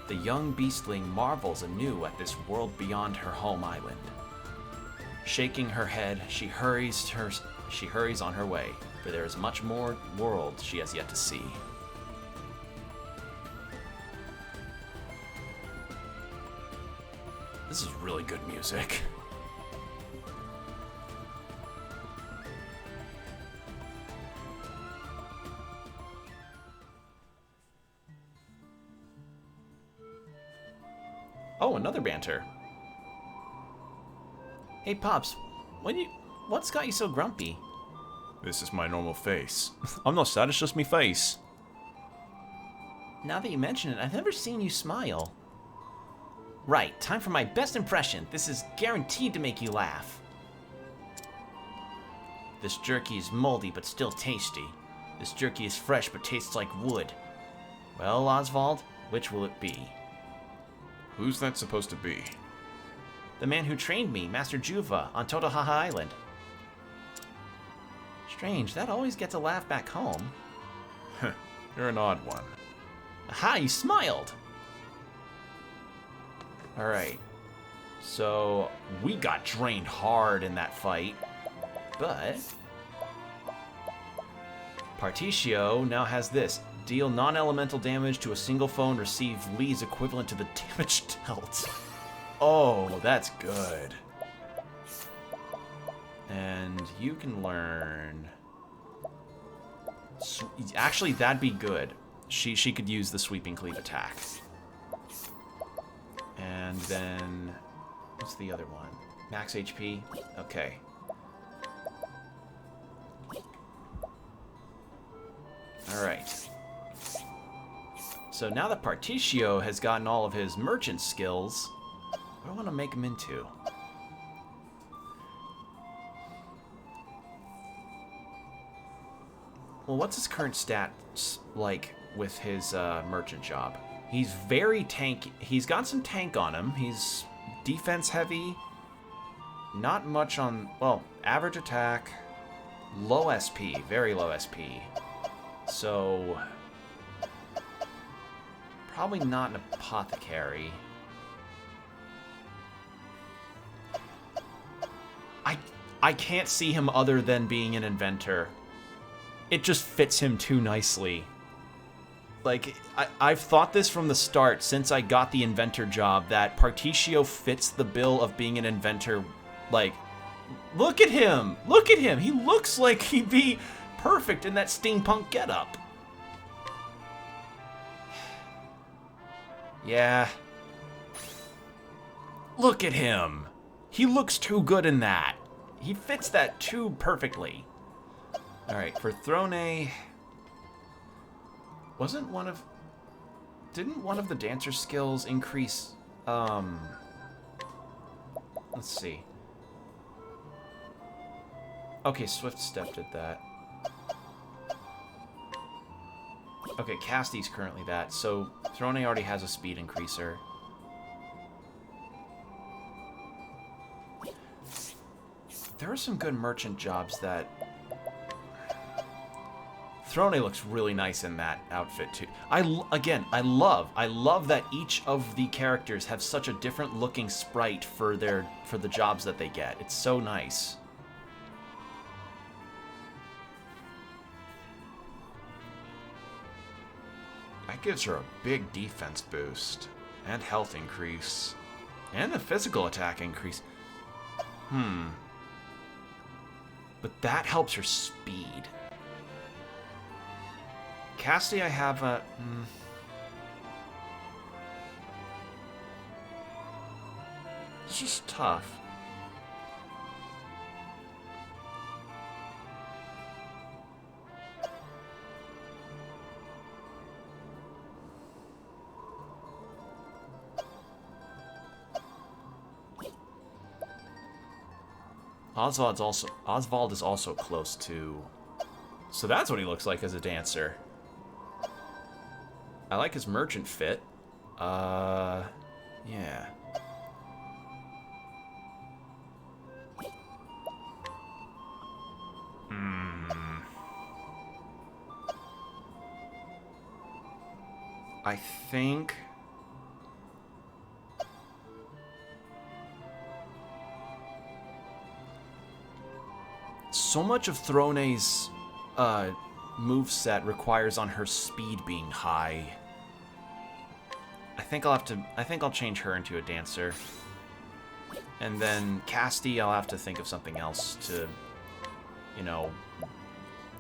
the young beastling marvels anew at this world beyond her home island. Shaking her head, she hurries on her way, for there is much more world she has yet to see. This is really good music. Oh, another banter. Hey, Pops, what's got you so grumpy? This is my normal face. I'm not sad, it's just me face. Now that you mention it, I've never seen you smile. Right, time for my best impression. This is guaranteed to make you laugh. This jerky is moldy but still tasty. This jerky is fresh but tastes like wood. Well, Oswald, which will it be? Who's that supposed to be? The man who trained me, Master Juva, on Totohaha Island. Strange, that always gets a laugh back home. You're an odd one. Aha, you smiled! Alright. So, we got drained hard in that fight. But Particio now has this. Deal non-elemental damage to a single foe and receive leads equivalent to the damage dealt. Oh, that's good. And you can learn... Actually, that'd be good. She could use the sweeping cleave attack. And then... What's the other one? Max HP? Okay. Alright. So now that Particio has gotten all of his merchant skills, what do I want to make him into? Well, what's his current stats like with his merchant job? He's very tanky. He's got some tank on him. He's defense heavy. Not much on, well, average attack. Low SP, very low SP. So, probably not an apothecary. I can't see him other than being an inventor. It just fits him too nicely. Like, I've thought this from the start, since I got the inventor job, that Particio fits the bill of being an inventor. Like, look at him! Look at him! He looks like he'd be perfect in that steampunk getup. Yeah. Look at him! He looks too good in that. He fits that too perfectly. Alright, for Throne... Didn't one of the dancer skills increase, let's see. Okay, Swift Step did that. Okay, Casty's currently that, so Throne already has a speed increaser. There are some good merchant jobs that... Throne looks really nice in that outfit too. I love that each of the characters have such a different looking sprite for the jobs that they get. It's so nice. That gives her a big defense boost, and health increase, and a physical attack increase. But that helps her speed. Casty, I have a... It's just tough. Oswald is also close to... So that's what he looks like as a dancer. I like his merchant fit. Yeah. I think... So much of Throne's moveset requires on her speed being high. I think I'll change her into a dancer. And then Casti, I'll have to think of something else to, you know,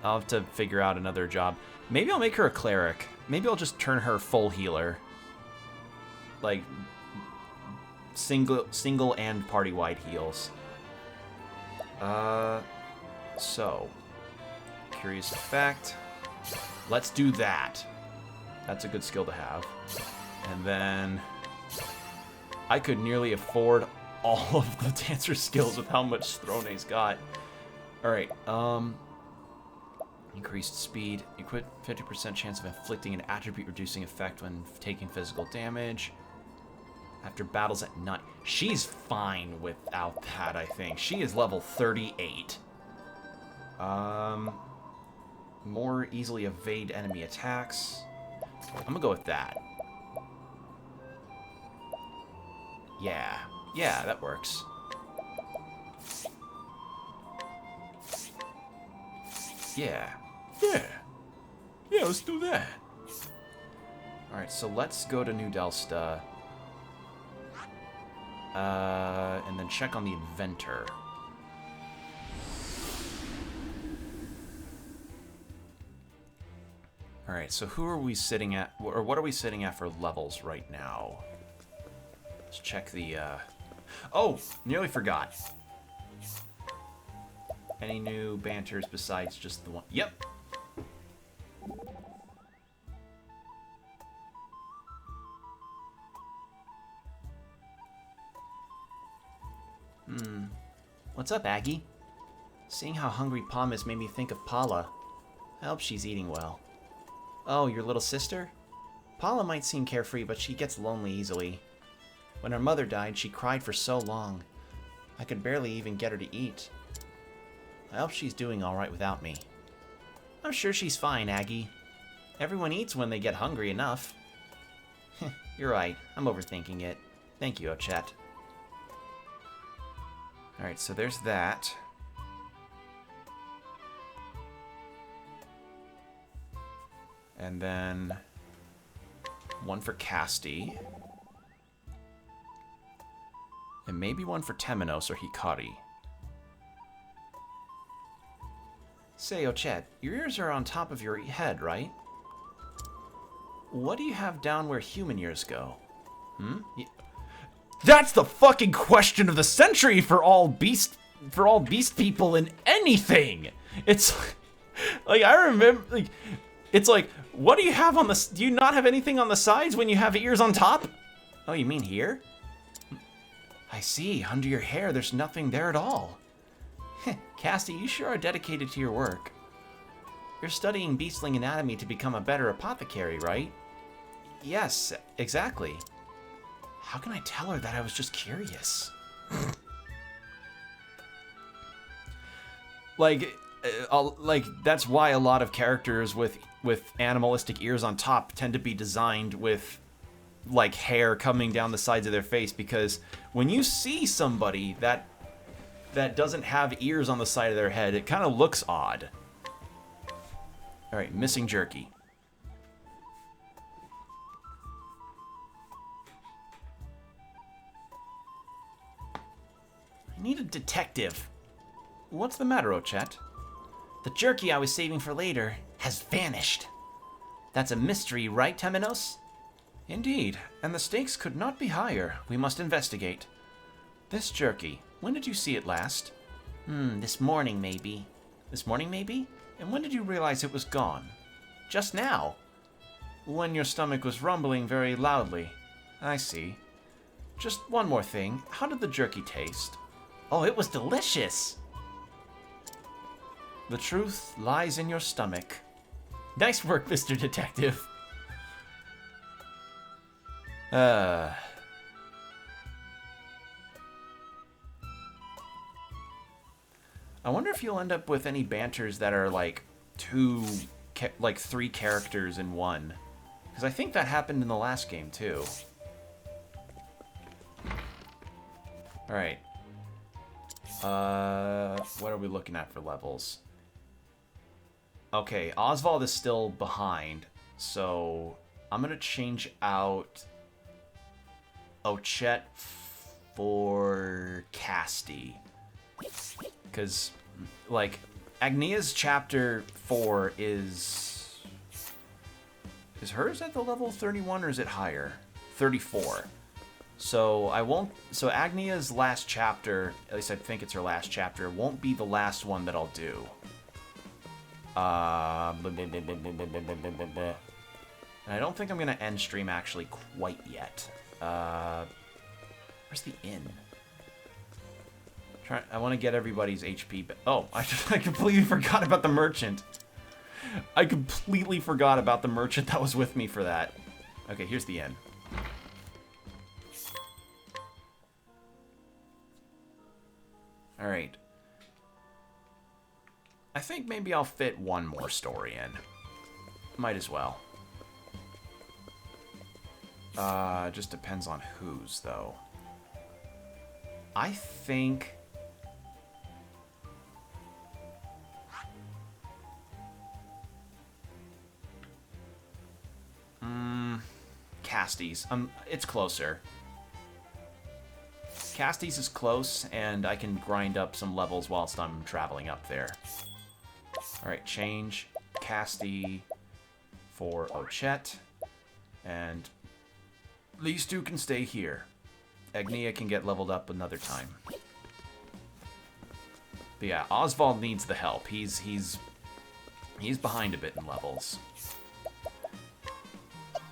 I'll have to figure out another job. Maybe I'll make her a cleric. Maybe I'll just turn her full healer. Like, single and party-wide heals. So, curious fact. Let's do that. That's a good skill to have. And then I could nearly afford all of the dancer skills with how much Throne's got. Alright, increased speed. Equip 50% chance of inflicting an attribute reducing effect when taking physical damage. After battles at night. She's fine without that, I think. She is level 38. More easily evade enemy attacks. I'm gonna go with that. Yeah. Yeah, that works. Yeah. Yeah. Yeah, let's do that. Alright, so let's go to New Delsta. And then check on the inventor. Alright, so who are we sitting at, or what are we sitting at for levels right now? Let's check the, Oh! Nearly forgot. Any new banters besides just the one? Yep! What's up, Aggie? Seeing how hungry Palm is made me think of Paula. I hope she's eating well. Oh, your little sister? Paula might seem carefree, but she gets lonely easily. When her mother died, she cried for so long. I could barely even get her to eat. I hope she's doing alright without me. I'm sure she's fine, Aggie. Everyone eats when they get hungry enough. You're right, I'm overthinking it. Thank you, Ochet. Alright, so there's that. And then one for Casti. And maybe one for Temenos or Hikari. Say, Ochet, your ears are on top of your head, right? What do you have down where human ears go? That's the fucking question of the century for all beast people in anything. It's like I remember, like, it's like, what do you have on the? Do you not have anything on the sides when you have ears on top? Oh, you mean here? I see. Under your hair, there's nothing there at all. Casti, you sure are dedicated to your work. You're studying beastling anatomy to become a better apothecary, right? Yes, exactly. How can I tell her that I was just curious? Like that's why a lot of characters with animalistic ears on top tend to be designed with like hair coming down the sides of their face, because when you see somebody that doesn't have ears on the side of their head, it kind of looks odd. All right, missing jerky. I need a detective. What's the matter, Ochet? The jerky I was saving for later has vanished. That's a mystery, right, Temenos? Indeed, and the stakes could not be higher. We must investigate. This jerky, when did you see it last? This morning, maybe. This morning, maybe? And when did you realize it was gone? Just now. When your stomach was rumbling very loudly. I see. Just one more thing. How did the jerky taste? Oh, it was delicious! The truth lies in your stomach. Nice work, Mr. Detective. I wonder if you'll end up with any banters that are like three characters in one. Because I think that happened in the last game too. Alright. What are we looking at for levels? Okay, Oswald is still behind, so I'm gonna change out Ochet for Casti. Because, like, Agnia's chapter 4 is hers at the level 31 or is it higher? 34. So I won't. So Agnia's last chapter, at least I think it's her last chapter, won't be the last one that I'll do. And I don't think I'm gonna end stream actually quite yet. Where's the inn? I want to get everybody's HP. Oh, I completely forgot about the merchant. I completely forgot about the merchant that was with me for that. Okay, here's the inn. All right. I think maybe I'll fit one more story in. Might as well. Just depends on whose, though. I think... Casti's. It's closer. Casti's is close, and I can grind up some levels whilst I'm traveling up there. Alright, change Casti for Ochette. And these two can stay here. Agnia can get leveled up another time. But yeah, Oswald needs the help. He's behind a bit in levels.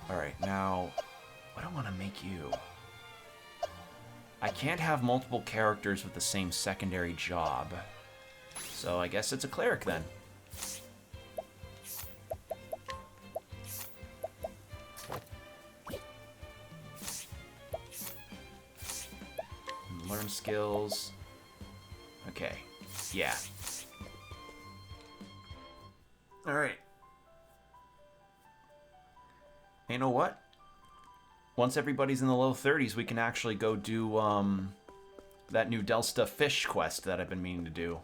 Alright, now, what do I want to make you? I can't have multiple characters with the same secondary job. So I guess it's a cleric then. Learn skills. Okay, yeah. Alright. You know what? Once everybody's in the low 30s, we can actually go do that new Delsta fish quest that I've been meaning to do.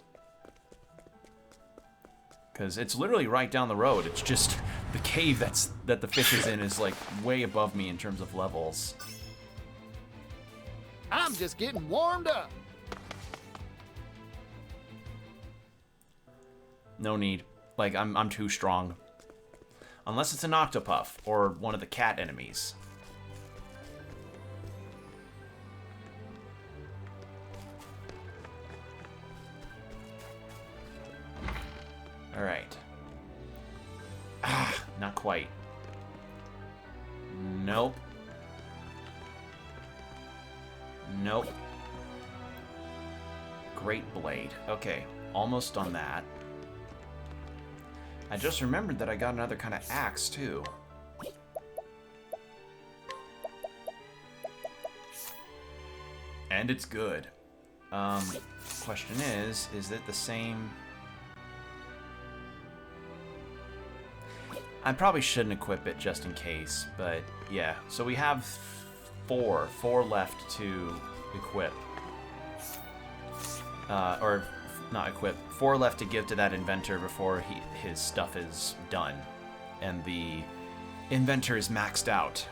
Because it's literally right down the road. It's just the cave that the fish is in is like way above me in terms of levels. I'm just getting warmed up. No need. Like, I'm too strong. Unless it's an Octopath or one of the cat enemies. Alright. Ah, not quite. Nope. Nope. Great Blade. Okay, almost on that. I just remembered that I got another kind of axe, too. And it's good. Question is it the same... I probably shouldn't equip it just in case, but yeah. So we have four left to equip. Or not equip, 4 left to give to that inventor before his stuff is done. And the inventor is maxed out.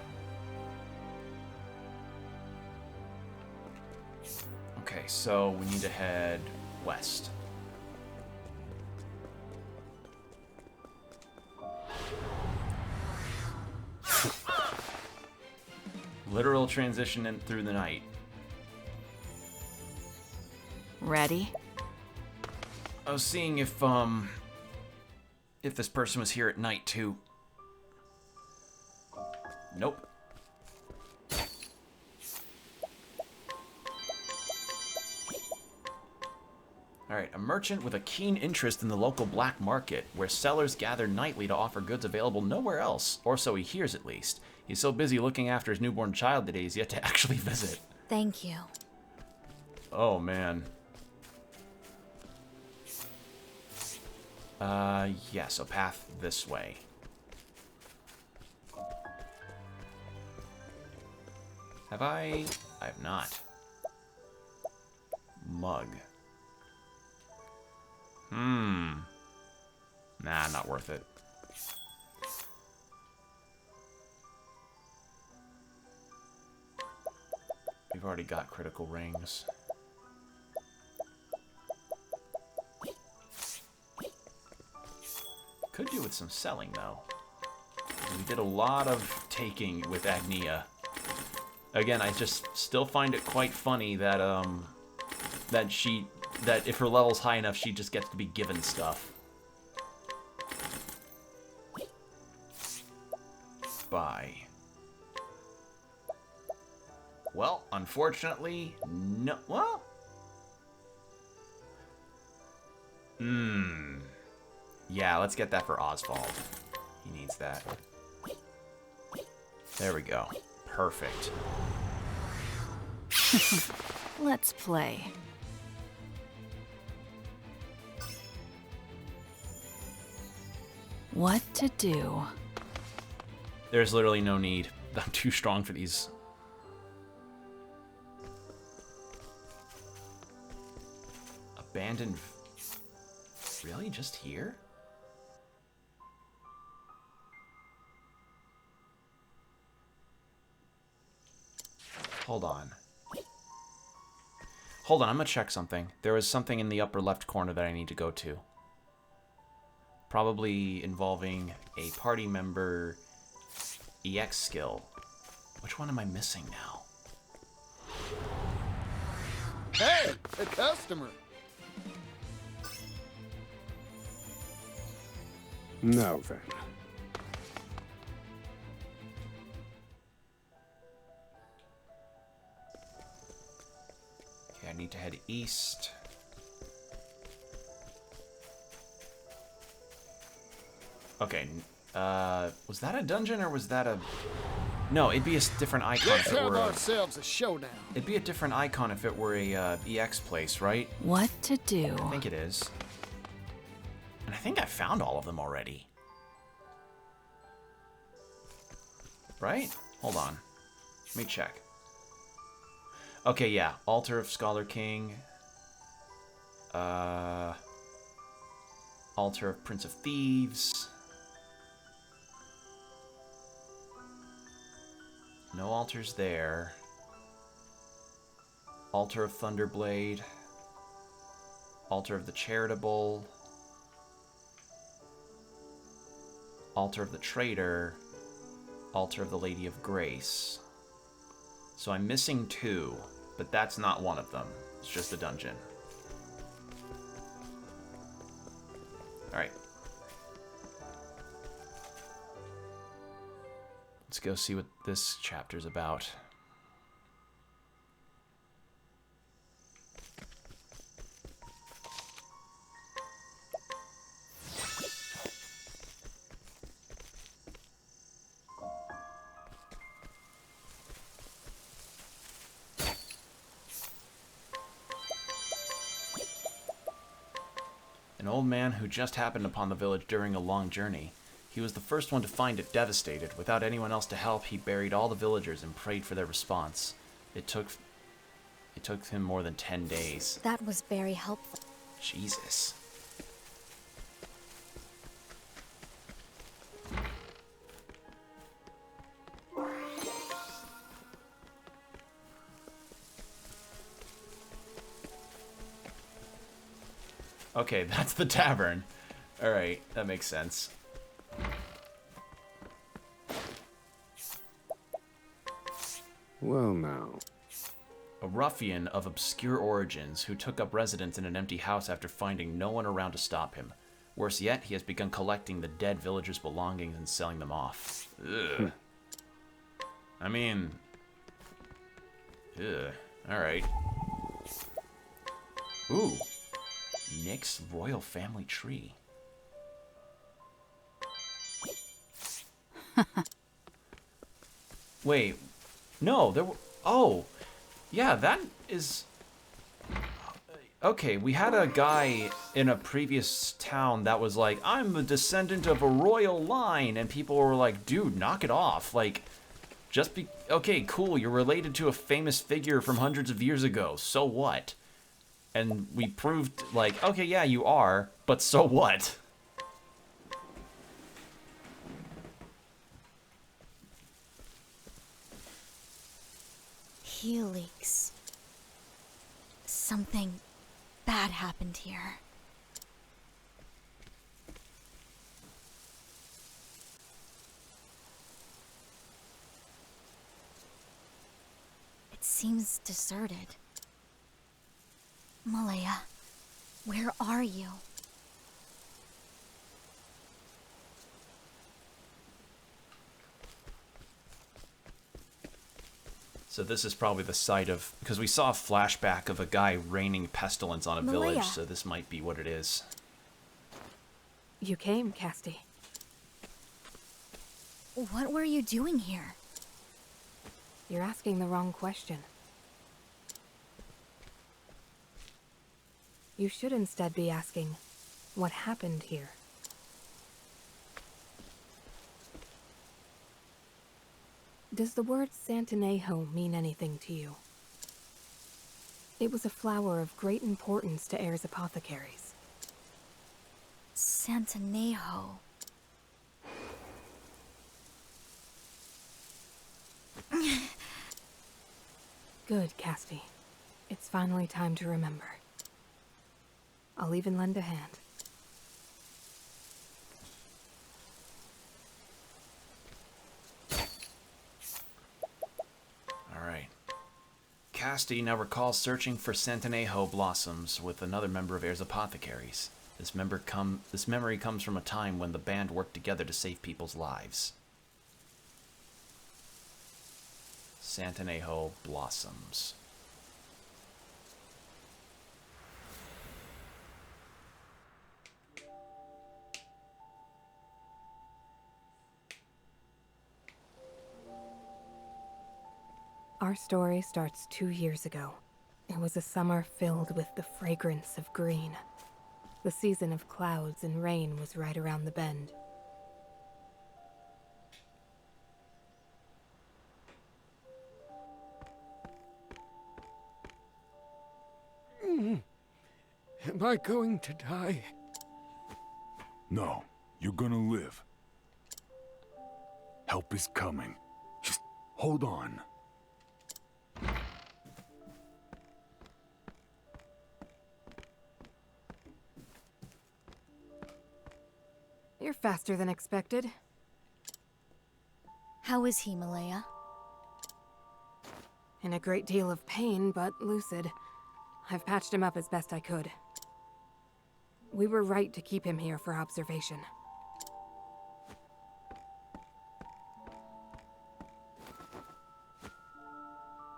Okay, so we need to head west. Literal transition in through the night. Ready? I was seeing if this person was here at night too. Nope. Alright, a merchant with a keen interest in the local black market, where sellers gather nightly to offer goods available nowhere else, or so he hears at least. He's so busy looking after his newborn child that he's yet to actually visit. Thank you. Oh, man. Yeah, so path this way. Have I? I have not. Mug. Nah, not worth it. We've already got critical rings. Could do with some selling, though. We did a lot of taking with Agnia. Again, I just still find it quite funny that that if her level's high enough, she just gets to be given stuff. Buy. Well, unfortunately, no. Well. Yeah, let's get that for Oswald. He needs that. There we go. Perfect. Let's play. What to do? There's literally no need. I'm too strong for these. Abandoned. Really? Just here? Hold on. Hold on, I'm gonna check something. There was something in the upper left corner that I need to go to. Probably involving a party member EX skill. Which one am I missing now? Hey, a customer. Now then. Okay, I need to head east. Okay, was that a dungeon or was that a... No, it'd be a different icon Let's if it have were a... ourselves a showdown. It'd be a different icon if it were a EX place, right? What to do? I think it is. And I think I found all of them already. Right? Hold on. Let me check. Okay, yeah. Altar of Scholar King. Altar of Prince of Thieves. No altars there. Altar of Thunderblade. Altar of the Charitable. Altar of the Traitor. Altar of the Lady of Grace. So I'm missing 2, but that's not one of them. It's just a dungeon. Alright. Let's go see what this chapter's about. An old man who just happened upon the village during a long journey. He was the first one to find it devastated. Without anyone else to help, he buried all the villagers and prayed for their response. It took him more than 10 days. That was very helpful. Jesus. Okay, that's the tavern. Alright, that makes sense. Well now. A ruffian of obscure origins who took up residence in an empty house after finding no one around to stop him. Worse yet, he has begun collecting the dead villagers' belongings and selling them off. Ugh. I mean... Ugh. Alright. Ooh. Nick's royal family tree. Wait. No, there were... Oh. Yeah, that is... Okay, we had a guy in a previous town that was like, I'm a descendant of a royal line, and people were like, dude, knock it off. Like, just be... Okay, cool, you're related to a famous figure from hundreds of years ago. So what? And we proved, like, okay, yeah, you are, but so what? Helix. Something bad happened here. It seems deserted. Malaya, where are you? So this is probably the site of, because we saw a flashback of a guy raining pestilence on a Malaya. village, so this might be what it is. You came, Casti. What were you doing here? You're asking the wrong question. You should instead be asking, what happened here? Does the word Santanejo mean anything to you? It was a flower of great importance to Ayer's apothecaries. Santanejo. Good, Casti. It's finally time to remember. I'll even lend a hand. Alright. Casti now recalls searching for Santanejo blossoms with another member of Ayer's apothecaries. This memory comes from a time when the band worked together to save people's lives. Santanejo blossoms. Our story starts 2 years ago. It was a summer filled with the fragrance of green. The season of clouds and rain was right around the bend. Am I going to die? No, you're gonna live. Help is coming. Just hold on. You're faster than expected. How is he, Malaya? In a great deal of pain, but lucid. I've patched him up as best I could. We were right to keep him here for observation.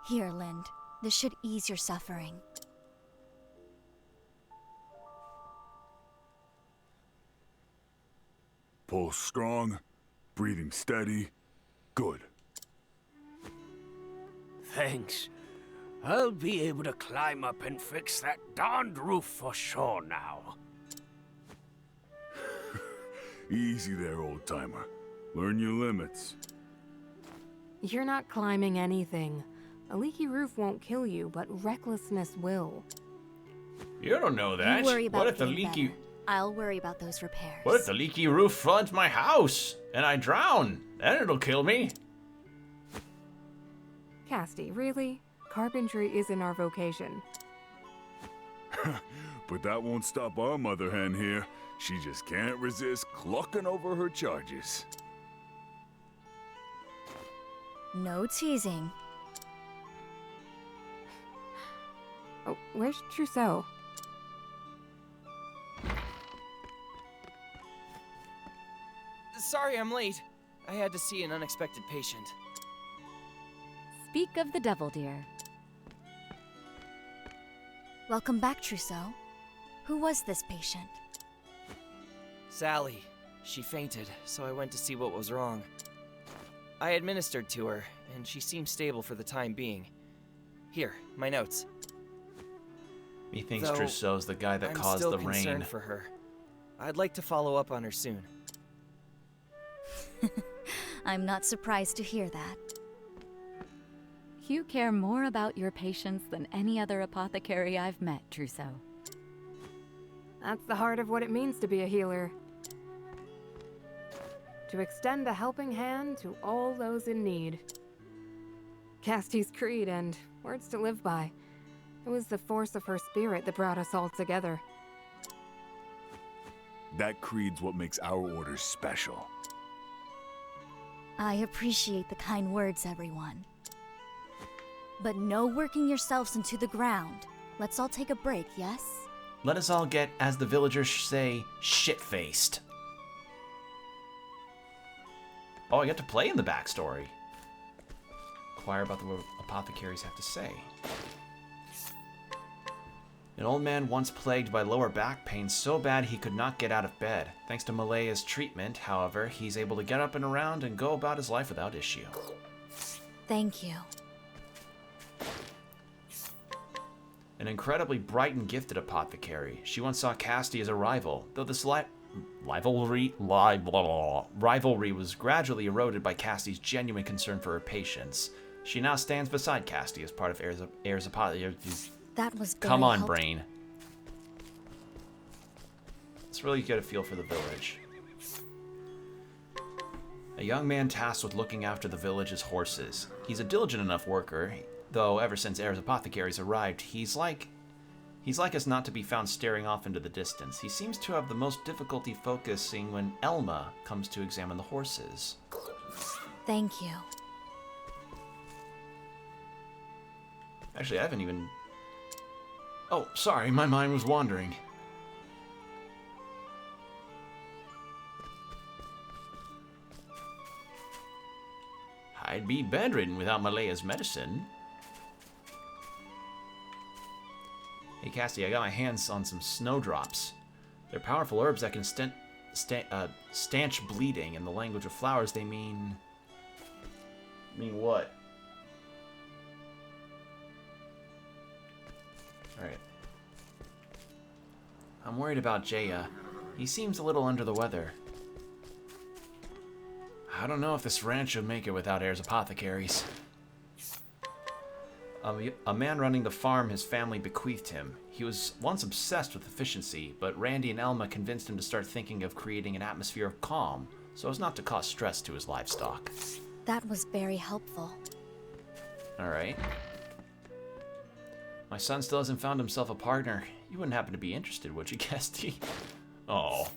Here, Lind. This should ease your suffering. Pulse strong, breathing steady. Good. Thanks. I'll be able to climb up and fix that darned roof for sure now. Easy there, old-timer. Learn your limits. You're not climbing anything. A leaky roof won't kill you, but recklessness will. You don't know that. You worry about What if the getting leaky... better. I'll worry about those repairs. What if the leaky roof floods my house and I drown? Then it'll kill me. Casti, really? Carpentry isn't our vocation. But that won't stop our mother hen here. She just can't resist clucking over her charges. No teasing. Oh, where's Trousseau? Sorry I'm late. I had to see an unexpected patient. Speak of the devil, dear. Welcome back, Trousseau. Who was this patient? Sally. She fainted, so I went to see what was wrong. I administered to her, and she seemed stable for the time being. Here, my notes. He thinks Though, Trousseau's the guy that I'm caused still the rain. concerned for her. I'd like to follow up on her soon. I'm not surprised to hear that. You care more about your patients than any other apothecary I've met, Trousseau. That's the heart of what it means to be a healer. To extend a helping hand to all those in need. Casti's creed, and Words to live by. It was the force of her spirit that brought us all together. That creed's what makes our order special. I appreciate the kind words, everyone. But no working yourselves into the ground. Let's all take a break, yes? Let us all get, as the villagers say, shit-faced. Oh, I get to play in the backstory. Inquire about what apothecaries have to say. An old man once plagued by lower back pain so bad he could not get out of bed. Thanks to Malaya's treatment, however, he's able to get up and around and go about his life without issue. Thank you. An incredibly bright and gifted apothecary. She once saw Casti as a rival, though this rivalry was gradually eroded by Casti's genuine concern for her patients. She now stands beside Casti as part of Heirs Apothecaries. That was very Come on, helpful. brain. Let's really get a feel for the village. A young man tasked with looking after the village's horses. He's a diligent enough worker, though ever since Heirs Apothecaries arrived, he's like us not to be found staring off into the distance. He seems to have the most difficulty focusing when Elma comes to examine the horses. Thank you. Actually, I haven't even... Oh, sorry, my mind was wandering. I'd be bedridden without Malaya's medicine. Hey, Casti, I got my hands on some snowdrops. They're powerful herbs that can stanch bleeding. In the language of flowers, they mean... Mean what? Alright. I'm worried about Jaya. He seems a little under the weather. I don't know if this ranch will make it without Heirs Apothecaries. A man running the farm his family bequeathed him. He was once obsessed with efficiency, but Randy and Elma convinced him to start thinking of creating an atmosphere of calm, so as not to cause stress to his livestock. That was very helpful. Alright. My son still hasn't found himself a partner. You wouldn't happen to be interested, would you, Casti? Oh.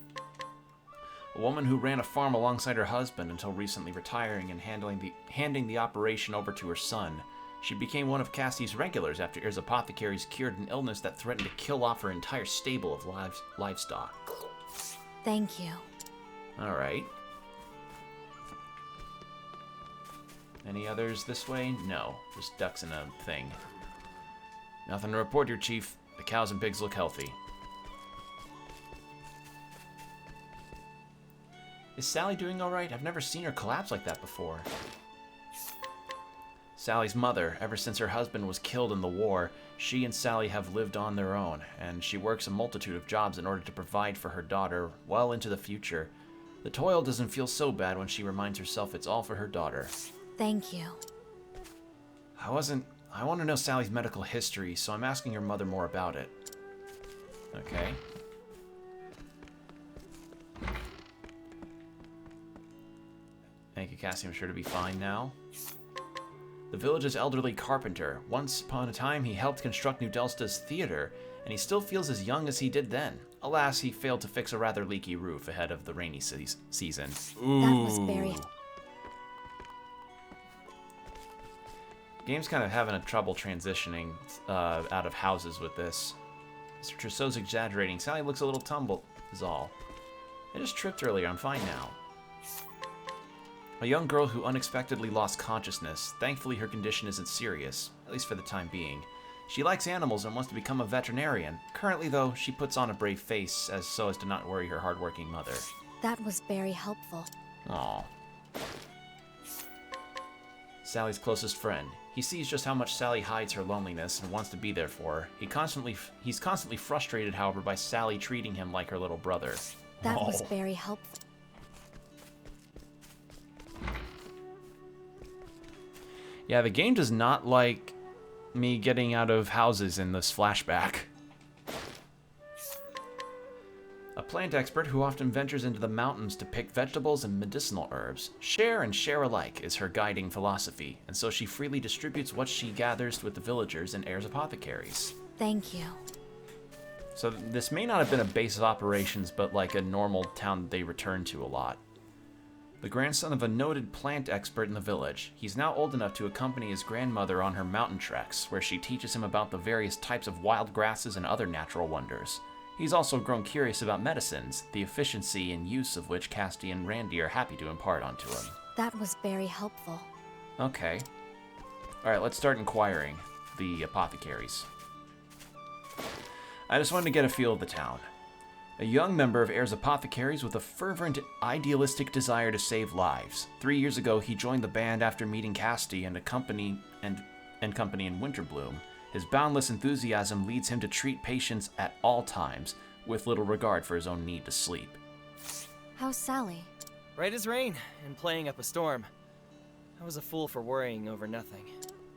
A woman who ran a farm alongside her husband until recently retiring and handing the operation over to her son. She became one of Casti's regulars after Heirs Apothecaries cured an illness that threatened to kill off her entire stable of livestock. Thank you. Alright. Any others this way? No. Just ducks in a thing. Nothing to report here, Chief. The cows and pigs look healthy. Is Sally doing alright? I've never seen her collapse like that before. Sally's mother. Ever since her husband was killed in the war, she and Sally have lived on their own, and she works a multitude of jobs in order to provide for her daughter well into the future. The toil doesn't feel so bad when she reminds herself it's all for her daughter. Thank you. I want to know Sally's medical history, so I'm asking her mother more about it. Okay. Thank you, Cassie. I'm sure to be fine now. The village's elderly carpenter. Once upon a time, he helped construct New Delsta's theater, and he still feels as young as he did then. Alas, he failed to fix a rather leaky roof ahead of the rainy season. Ooh. That was very... Game's kind of having a trouble transitioning out of houses with this. Mr. Trousseau's exaggerating. Sally looks a little tumbled, is all. I just tripped earlier. I'm fine now. A young girl who unexpectedly lost consciousness. Thankfully, her condition isn't serious, at least for the time being. She likes animals and wants to become a veterinarian. Currently, though, she puts on a brave face so as to not worry her hardworking mother. That was very helpful. Aww. Sally's closest friend. He sees just how much Sally hides her loneliness and wants to be there for her. He's constantly frustrated, however, by Sally treating him like her little brother. That was very helpful. Yeah, the game does not like me getting out of houses in this flashback. A plant expert who often ventures into the mountains to pick vegetables and medicinal herbs. Share and share alike is her guiding philosophy, and so she freely distributes what she gathers with the villagers and heirs apothecaries. Thank you. So this may not have been a base of operations, but like a normal town that they return to a lot. The grandson of a noted plant expert in the village, he's now old enough to accompany his grandmother on her mountain treks, where she teaches him about the various types of wild grasses and other natural wonders. He's also grown curious about medicines, the efficiency and use of which Casty and Randy are happy to impart onto him. That was very helpful. Okay. Alright, let's start inquiring the apothecaries. I just wanted to get a feel of the town. A young member of Heirs Apothecaries with a fervent, idealistic desire to save lives. 3 years ago, he joined the band after meeting Casty and company in Winterbloom. His boundless enthusiasm leads him to treat patients at all times, with little regard for his own need to sleep. How's Sally? Right as rain, and playing up a storm. I was a fool for worrying over nothing.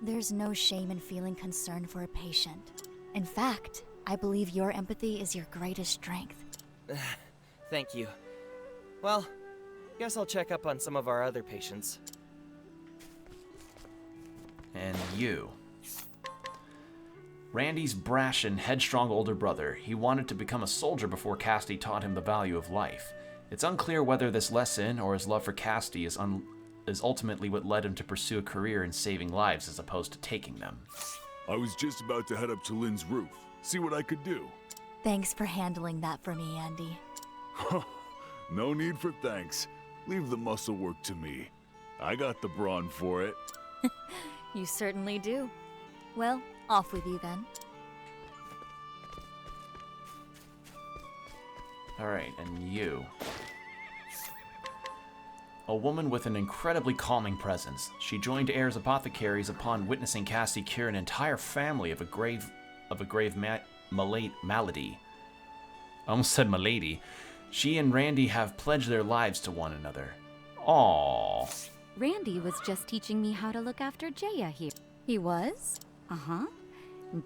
There's no shame in feeling concern for a patient. In fact, I believe your empathy is your greatest strength. Thank you. Well, guess I'll check up on some of our other patients. And you. Randy's brash and headstrong older brother. He wanted to become a soldier before Casty taught him the value of life. It's unclear whether this lesson or his love for Casty is ultimately what led him to pursue a career in saving lives as opposed to taking them. I was just about to head up to Lynn's roof, see what I could do. Thanks for handling that for me, Andy. No need for thanks. Leave the muscle work to me. I got the brawn for it. You certainly do. Well, off with you then. Alright, and you. A woman with an incredibly calming presence. She joined Heirs Apothecaries upon witnessing Casty cure an entire family of a grave malady. I almost said malady. She and Randy have pledged their lives to one another. Aww. Randy was just teaching me how to look after Jaya here. He was? Uh-huh.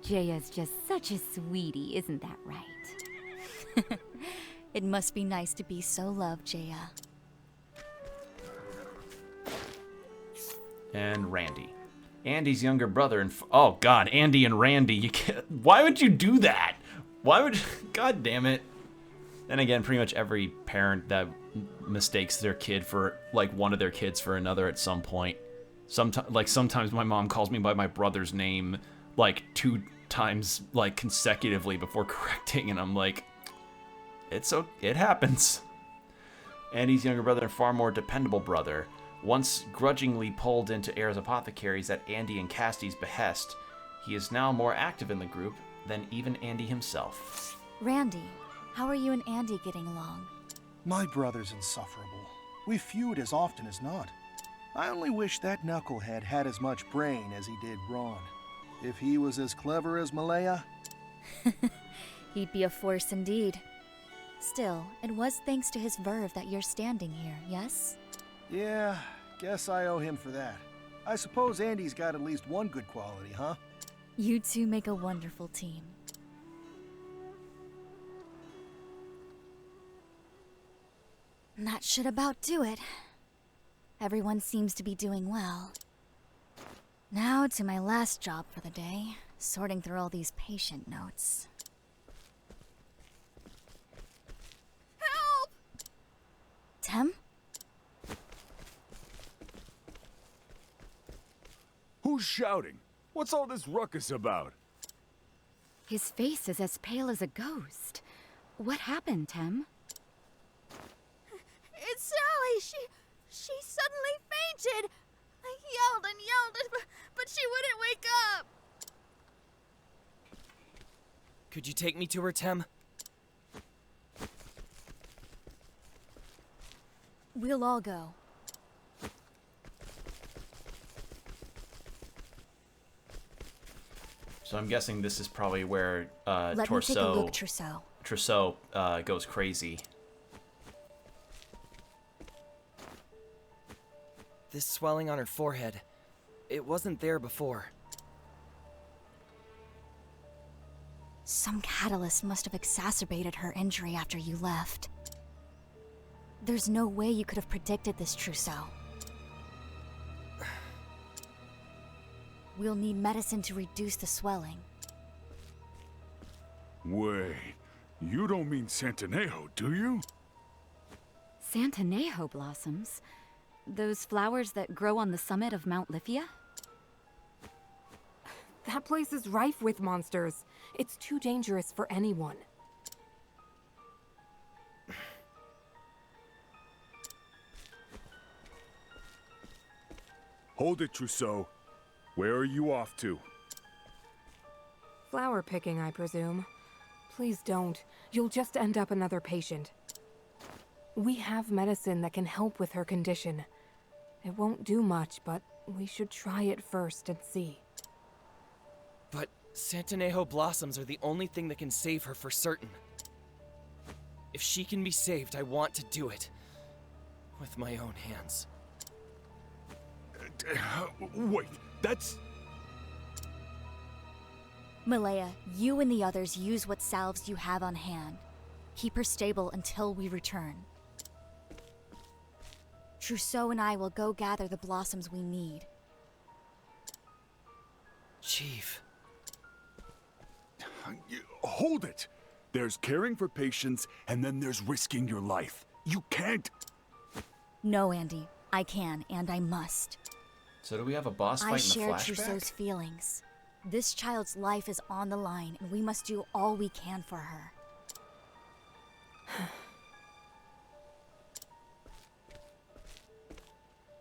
Jaya's just such a sweetie, isn't that right? It must be nice to be so loved, Jaya. And Randy. Andy's younger brother and oh god, Andy and Randy, you can't, why would you do that? Why would, god damn it. Then again, pretty much every parent that mistakes their kid for, like, one of their kids for another at some point. Sometimes my mom calls me by my brother's name, like, 2 times, like, consecutively before correcting, and I'm like, it happens. Andy's younger brother and far more dependable brother, once grudgingly pulled into Heirs Apothecaries at Andy and Casty's behest, he is now more active in the group than even Andy himself. Randy, how are you and Andy getting along? My brother's insufferable. We feud as often as not. I only wish that knucklehead had as much brain as he did brawn. If he was as clever as Malaya... He'd be a force indeed. Still, it was thanks to his verve that you're standing here, yes? Yeah, guess I owe him for that. I suppose Andy's got at least one good quality, huh? You two make a wonderful team. That should about do it. Everyone seems to be doing well. Now to my last job for the day, sorting through all these patient notes. Help! Tem? Who's shouting? What's all this ruckus about? His face is as pale as a ghost. What happened, Tem? It's Sally. She suddenly fainted. I yelled and yelled, but she wouldn't wake up. Could you take me to her, Tem? We'll all go. So I'm guessing this is probably where Let me take a look, Trousseau goes crazy. This swelling on her forehead, it wasn't there before. Some catalyst must have exacerbated her injury after you left. There's no way you could have predicted this, Trousseau. We'll need medicine to reduce the swelling. Wait, you don't mean Santanejo, do you? Santanejo blossoms? Those flowers that grow on the summit of Mount Lithia? That place is rife with monsters. It's too dangerous for anyone. Hold it, Trousseau. Where are you off to? Flower picking, I presume. Please don't. You'll just end up another patient. We have medicine that can help with her condition. It won't do much, but we should try it first and see. But Santanejo blossoms are the only thing that can save her for certain. If she can be saved, I want to do it. With my own hands. Wait, that's... Malaya, you and the others use what salves you have on hand. Keep her stable until we return. Trousseau and I will go gather the blossoms we need. Chief. Hold it! There's caring for patients, and then there's risking your life. You can't... No, Andy. I can, and I must. So do we have a boss fight in the I flashback? share Trousseau's feelings. This child's life is on the line, and we must do all we can for her.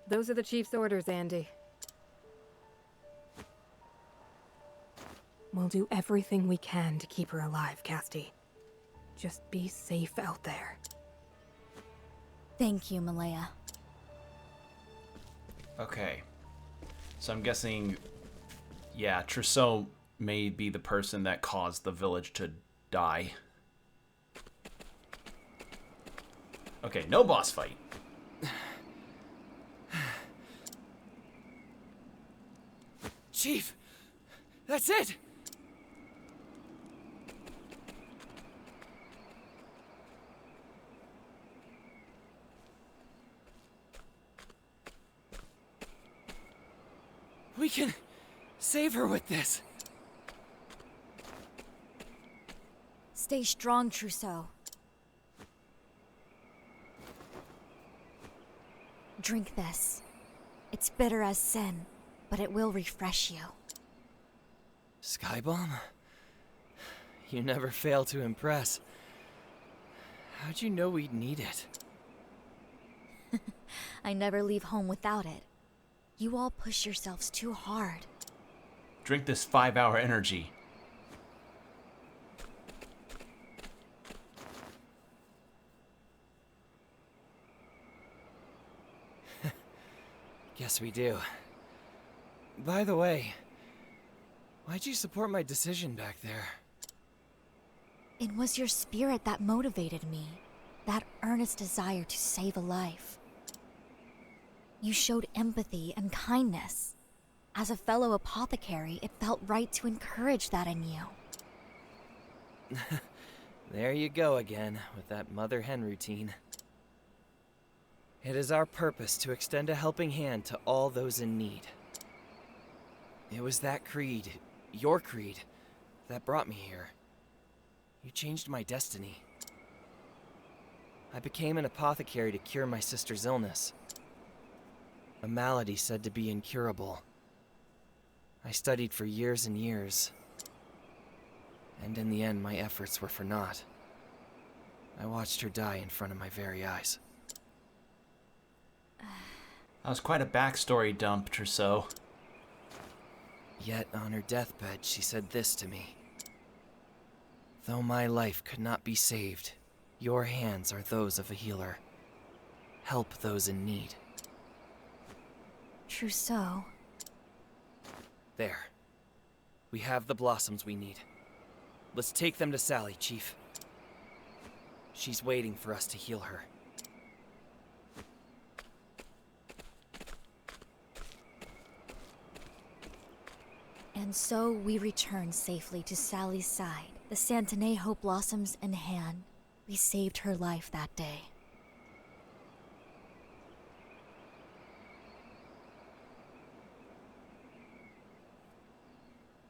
Those are the Chief's orders, Andy. We'll do everything we can to keep her alive, Casti. Just be safe out there. Thank you, Malaya. Okay. So I'm guessing, yeah, Trousseau may be the person that caused the village to die. Okay, no boss fight. Chief! That's it! We can save her with this. Stay strong, Trousseau. Drink this. It's bitter as sin, but it will refresh you. Skybomb? You never fail to impress. How'd you know we'd need it? I never leave home without it. You all push yourselves too hard. Drink this 5-hour energy. Guess we do. By the way, why'd you support my decision back there? It was your spirit that motivated me. That earnest desire to save a life. You showed empathy and kindness. As a fellow apothecary, it felt right to encourage that in you. There you go again, with that mother hen routine. It is our purpose to extend a helping hand to all those in need. It was that creed, your creed, that brought me here. You changed my destiny. I became an apothecary to cure my sister's illness. A malady said to be incurable. I studied for years and years. And in the end, my efforts were for naught. I watched her die in front of my very eyes. That was quite a backstory dump, Trousseau. Yet on her deathbed, she said this to me. Though my life could not be saved, your hands are those of a healer. Help those in need. Trousseau. There. We have the blossoms we need. Let's take them to Sally, Chief. She's waiting for us to heal her. And so we return safely to Sally's side, The Santanejo blossoms in hand, we saved her life that day.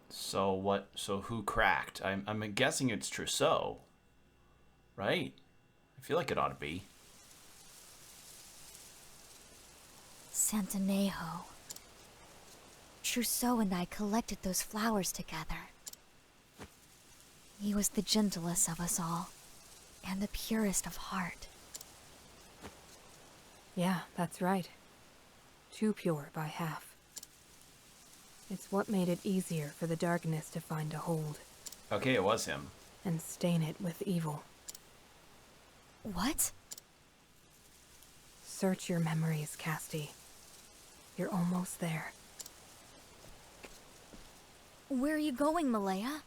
So what? So who cracked? I'm guessing it's Trousseau, right? I feel like it ought to be. Santanejo. Trousseau and I collected those flowers together. He was the gentlest of us all, and the purest of heart. Yeah, that's right. Too pure by half. It's what made it easier for the darkness to find a hold. Okay, it was him. And stain it with evil. What? Search your memories, Casti. You're almost there. Where are you going, Malaya?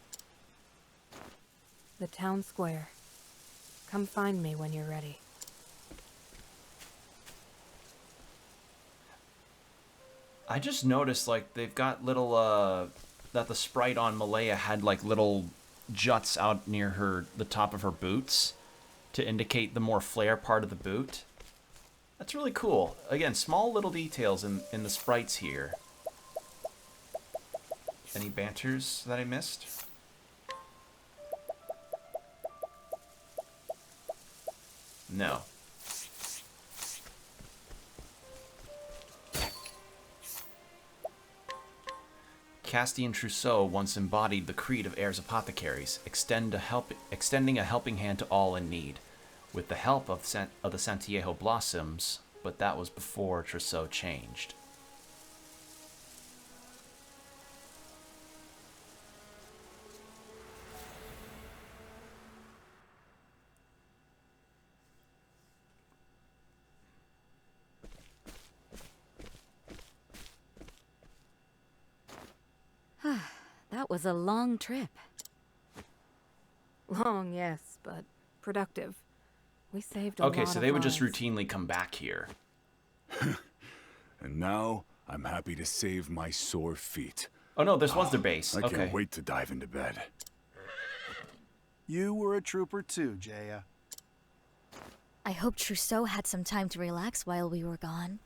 The town square. Come find me when you're ready. I just noticed, like, they've got little, that the sprite on Malaya had, like, little juts out near the top of her boots to indicate the more flare part of the boot. That's really cool. Again, small little details in the sprites here. Any banters that I missed? No. Casti and Trousseau once embodied the creed of heirs apothecaries, extending a helping hand to all in need, with the help of the Santiago blossoms, but that was before Trousseau changed. That was a long trip. Long, yes, but productive. We saved a lot of Okay, so they would just lives. routinely come back here. And now, I'm happy to save my sore feet. Oh no, this was their base. I Okay. can't wait to dive into bed. You were a trooper too, Jaya. I hope Trousseau had some time to relax while we were gone.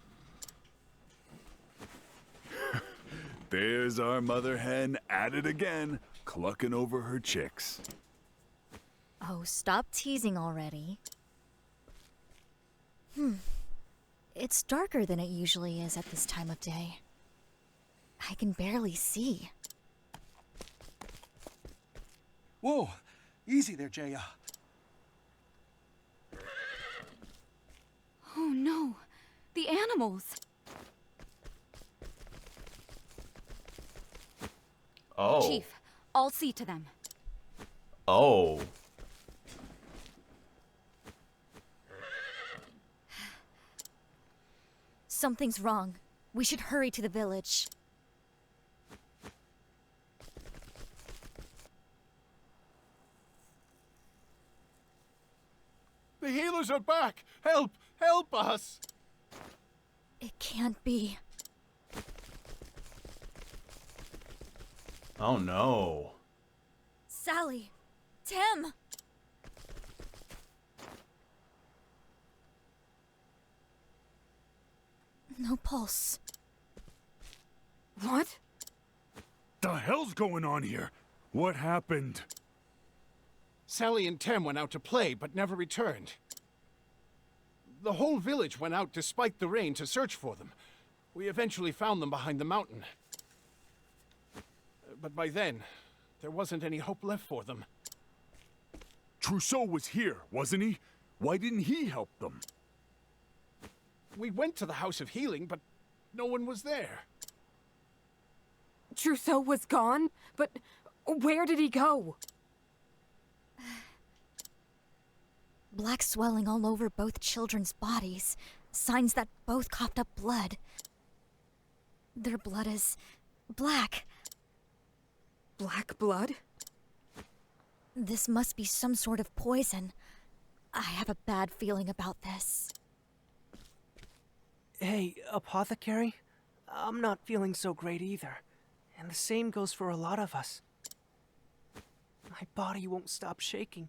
There's our mother hen at it again, clucking over her chicks. Oh, stop teasing already. It's darker than it usually is at this time of day. I can barely see. Whoa, easy there, Jaya. Oh no, the animals! Oh. Chief, I'll see to them. Oh. Something's wrong. We should hurry to the village. The healers are back! Help! Help us! It can't be. Oh no. Sally! Tim! No pulse. What? The hell's going on here? What happened? Sally and Tem went out to play, but never returned. The whole village went out despite the rain to search for them. We eventually found them behind the mountain. But by then, there wasn't any hope left for them. Trousseau was here, wasn't he? Why didn't he help them? We went to the House of Healing, but no one was there. Trousseau was gone? But where did he go? Black swelling all over both children's bodies. Signs that both coughed up blood. Their blood is black. Black blood? This must be some sort of poison. I have a bad feeling about this. Hey, Apothecary? I'm not feeling so great either. And the same goes for a lot of us. My body won't stop shaking.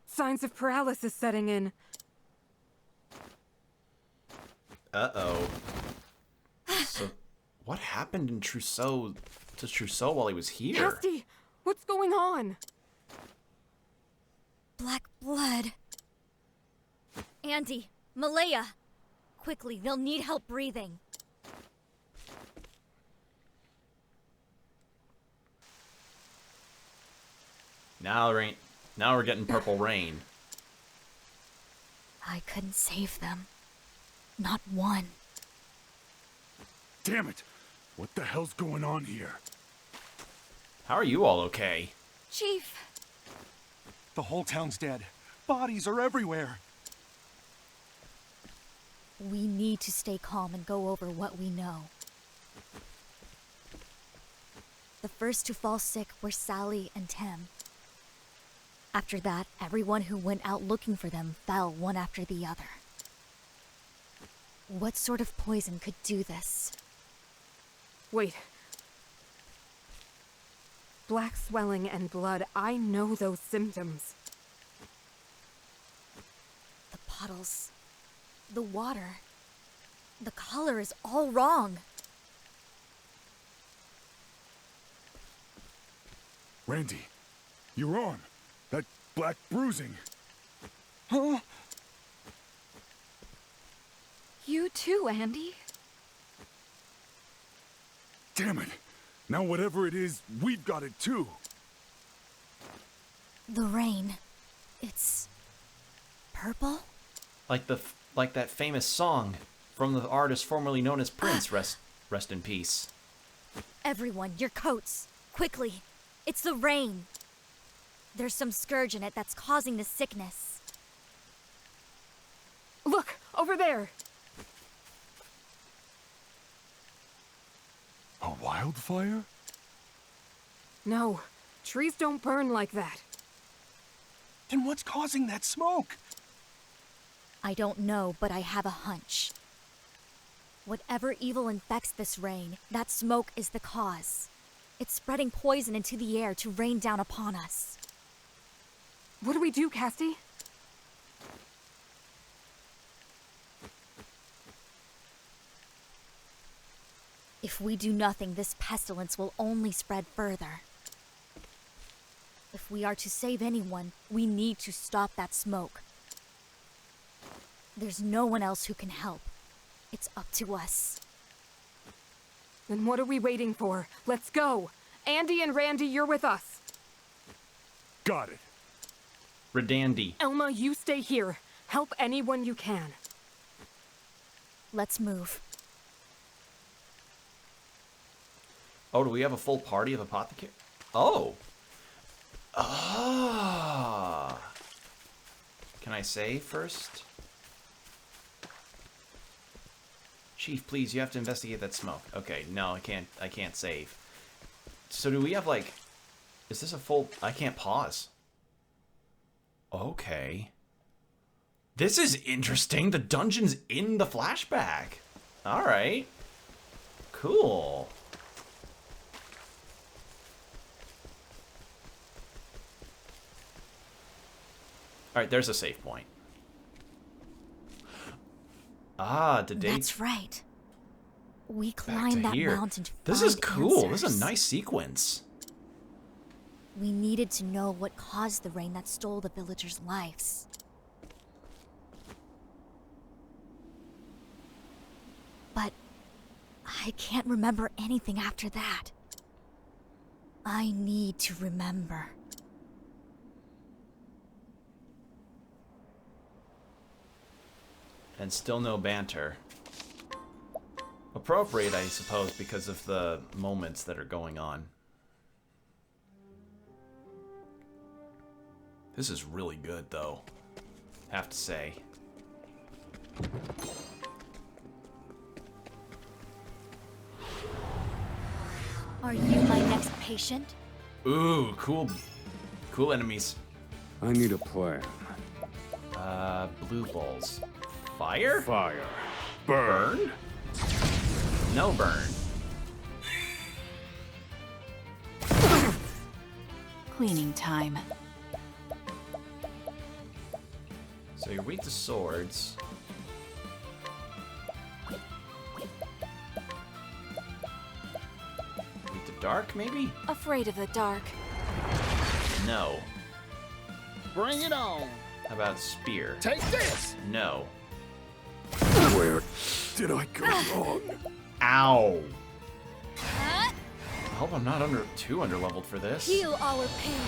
Signs of paralysis setting in. Uh-oh. So, what happened in Trousseau to Trousseau while he was here? Casti, what's going on? Black blood. Andy, Malaya. Quickly, they'll need help breathing. Now we're getting purple rain. I couldn't save them. Not one. Damn it! What the hell's going on here? How are you all okay? Chief! The whole town's dead. Bodies are everywhere. We need to stay calm and go over what we know. The first to fall sick were Sally and Tim. After that, everyone who went out looking for them fell one after the other. What sort of poison could do this? Wait. Black swelling and blood, I know those symptoms. The puddles, the water, the color is all wrong. Randy, you're on. That black bruising. Huh? You too, Andy. Damn it. Now whatever it is, we've got it too. The rain, it's purple? Like that famous song from the artist formerly known as Prince. Rest in peace. Everyone, your coats, quickly. It's the rain. There's some scourge in it that's causing the sickness. Look, over there. A wildfire? No, trees don't burn like that. Then what's causing that smoke? I don't know, but I have a hunch. Whatever evil infects this rain, that smoke is the cause. It's spreading poison into the air to rain down upon us. What do we do, Casti? If we do nothing, this pestilence will only spread further. If we are to save anyone, we need to stop that smoke. There's no one else who can help. It's up to us. Then what are we waiting for? Let's go! Andy and Randy, you're with us. Got it. Redandy. Elma, you stay here. Help anyone you can. Let's move. Oh, do we have a full party of apothecary? Oh. Ah. Can I save first? Chief, please, you have to investigate that smoke. Okay, no, I can't save. So do we have like, is this a full, I can't pause. Okay. This is interesting. The dungeon's in the flashback. All right. Cool. All right, there's a save point. Ah, today. That's right. We climbed that here. mountain to This find is cool. answers. This is a nice sequence. We needed to know what caused the rain that stole the villagers' lives. But I can't remember anything after that. I need to remember. And still no banter. Appropriate, I suppose, because of the moments that are going on. This is really good, though. Have to say. Are you my next patient? Ooh, cool. Cool enemies. I need a plan. Blue balls. Fire? Fire. Burn? No burn. Cleaning time. So you're weak to swords. Weak to dark, maybe? Afraid of the dark. No. Bring it on. How about spear? Take this. No. Where did I go wrong? Ow. I hope I'm not too underleveled for this. Heal our pain.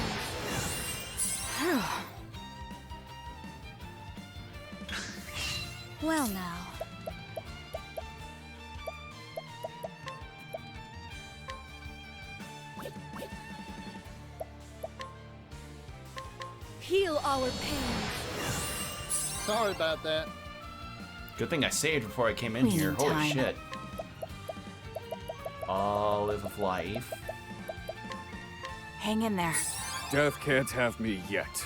Well now. Heal our pain. Sorry about that. Good thing I saved before I came in here. Holy time. shit. Olive of life. Hang in there. Death can't have me yet.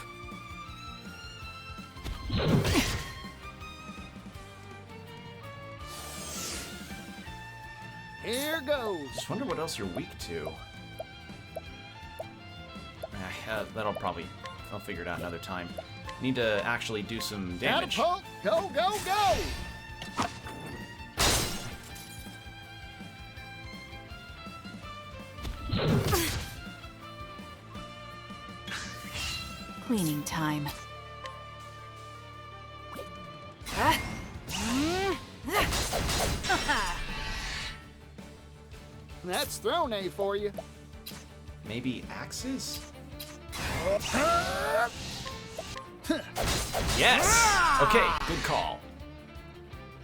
Here goes. Just wonder what else you're weak to. I'll figure it out another time. Need to actually do some damage. Catapult. Go, go, go. Cleaning time. That's thrown A for you. Maybe axes? Yes! Okay, good call.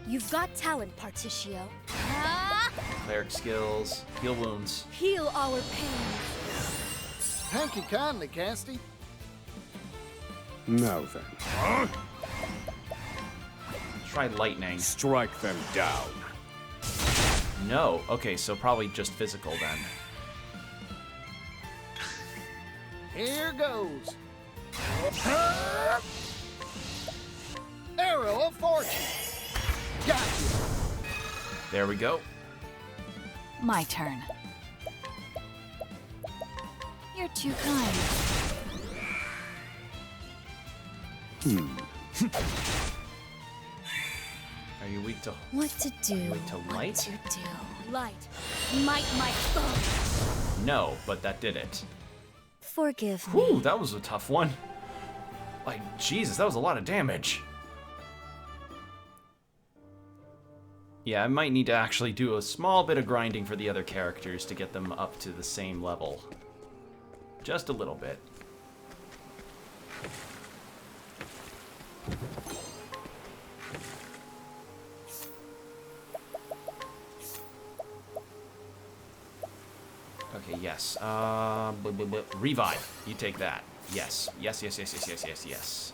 You've got talent, Particio. Cleric skills, heal wounds. Heal our pain. Thank you kindly, Casty. Now then. Try lightning. Strike them down. No. Okay, so probably just physical then. Here goes. Arrow of fortune. Got you. There we go. My turn. You're too kind. Are you weak to What to do? weak to What light? to do? Light. Might my foe. No, but that did it. Forgive me. Whew, that was a tough one. Like, Jesus, that was a lot of damage. Yeah, I might need to actually do a small bit of grinding for the other characters to get them up to the same level. Just a little bit. Okay, yes. Revive. You take that. Yes. Yes, yes, yes, yes, yes, yes, yes.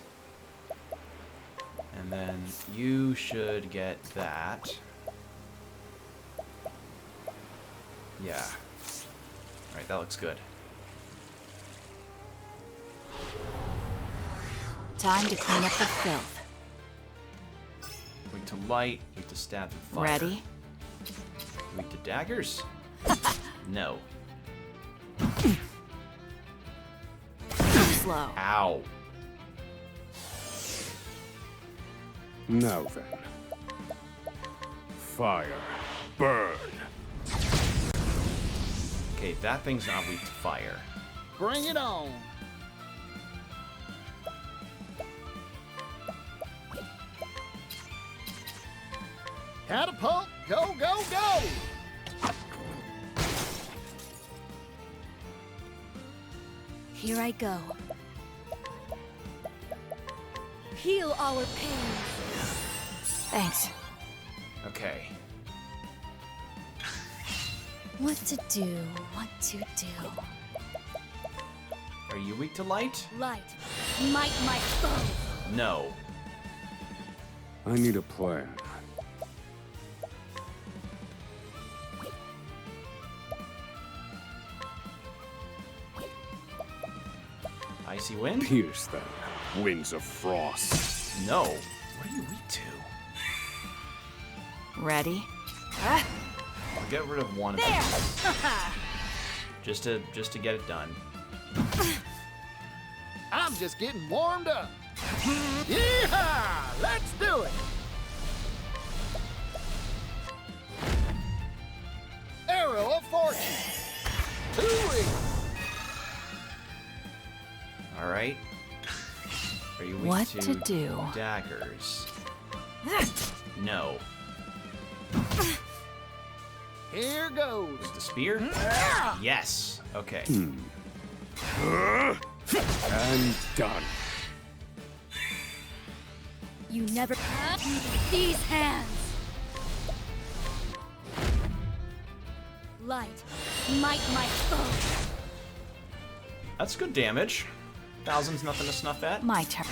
And then you should get that. Yeah. Alright, that looks good. Time to clean up the filth. Weak to light, weak to stab and fire. Ready? Weak to daggers? No. Slow. Ow. Now then. Fire. Burn. Okay, that thing's not weak to fire. Bring it on. Catapult. Go, go, go. Here I go. Heal our pain. Thanks. Okay. What to do? What to do? Are you weak to light? Light. Might my foe. No. I need a plan. Icy wind? Pierce them. Wings of frost. No. What are you weak to? Ready? I'll get rid of one of There. these. Just to get it done. I'm just getting warmed up. Yeehaw! Let's do it! Arrow of Fortune. Hooey! All right. Are you weak What to do? Daggers? No. Here goes. With the spear? Yes. Okay. And done. You never these hands. Light, might my foe. That's good damage. 1000's nothing to snuff at. My turn.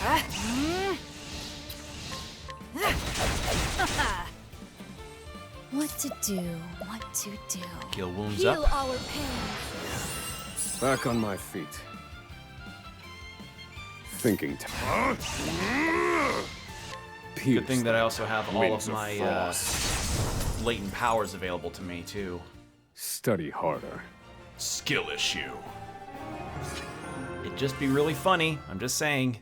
What to do? What to do? Heal wounds Heal up. our pain. Back on my feet. Thinking time. Good thing that I also have all of my latent powers available to me, too. Study harder. Skill issue. It'd just be really funny. I'm just saying.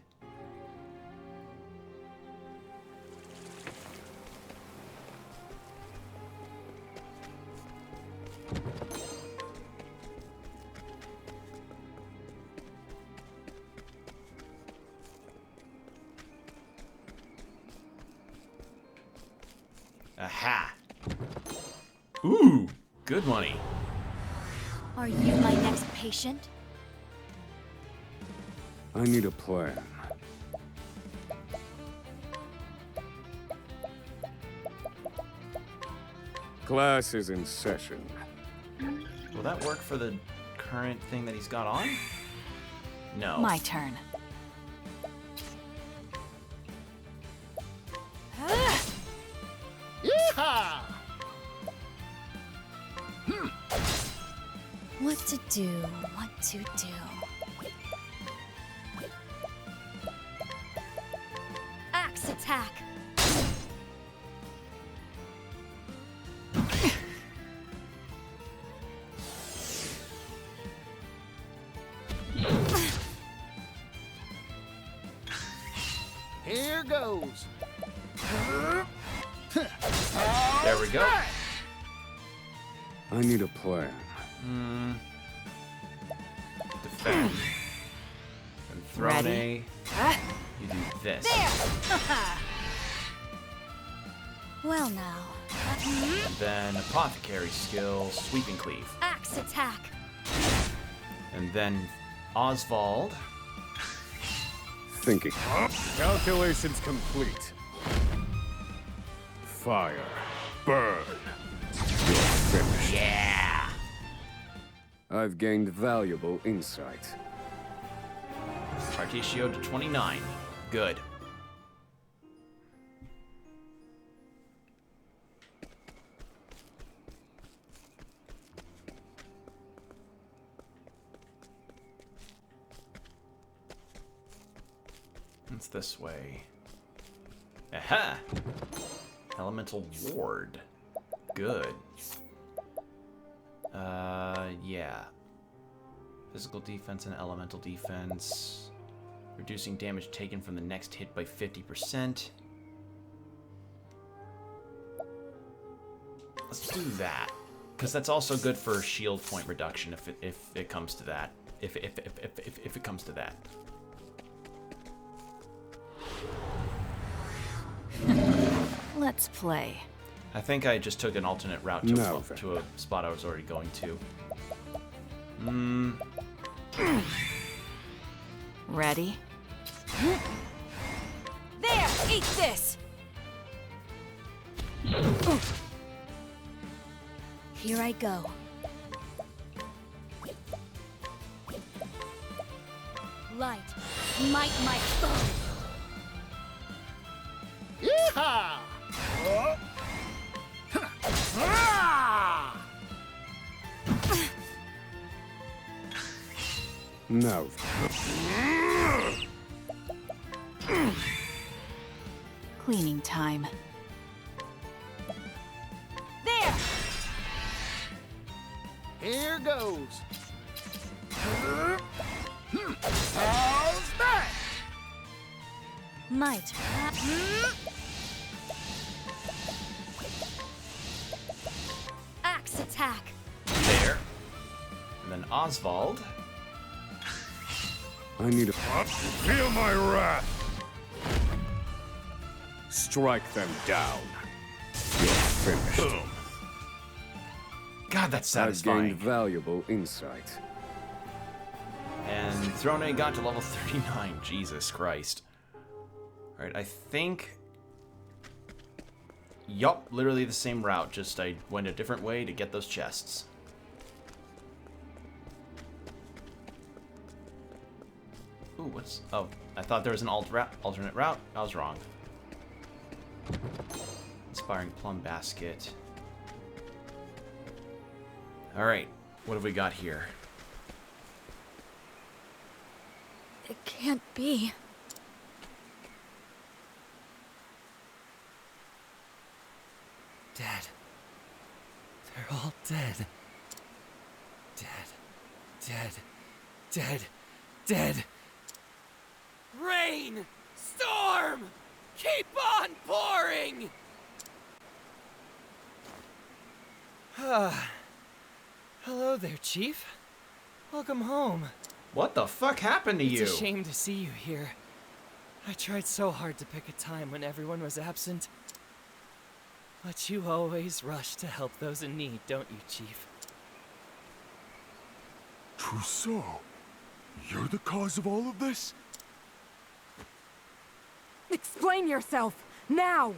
Aha. Ooh, good money. Are you my next patient? I need a plan. Class is in session. Will that work for the current thing that he's got on? No. My turn. Yeehaw! What to do? What to do? Axe attack. Here goes. There we go. I need a plan. Defend. And Throne. You do this. Well now. And then Apothecary skill, Sweeping Cleave. Axe attack. And then Oswald. Thinking. Calculations complete. Fire. Burn. You're finished. Yeah! I've gained valuable insight. Particio to 29. Good. It's this way. Aha! Elemental Ward. Good. Yeah. Physical defense and elemental defense. Reducing damage taken from the next hit by 50%. Let's do that. Because that's also good for shield point reduction if it comes to that. If it comes to that. Let's play. I think I just took an alternate route to a spot I was already going to. Ready? There! Eat this! Here I go. Light, might my foe. Yeehaw! No. Cleaning time. There! Here goes. How's that? My turn. Axe attack. There. And then Oswald. I need a... Feel my wrath! Strike them down. You're finished. Boom. God, that's I've satisfying. gained valuable insight. And Throne got to level 39. Jesus Christ. Alright, I think... Yup, literally the same route, just I went a different way to get those chests. Ooh, what's... Oh, I thought there was an alternate route. I was wrong. Inspiring plum basket. Alright, what have we got here? It can't be. Dead. They're all dead. Dead. Dead. Dead. Dead. Rain! Storm! Keep on pouring! Hello there, Chief. Welcome home. What the fuck happened to you? It's a shame to see you here. I tried so hard to pick a time when everyone was absent. But you always rush to help those in need, don't you, Chief? Trousseau, you're the cause of all of this? Explain yourself, now!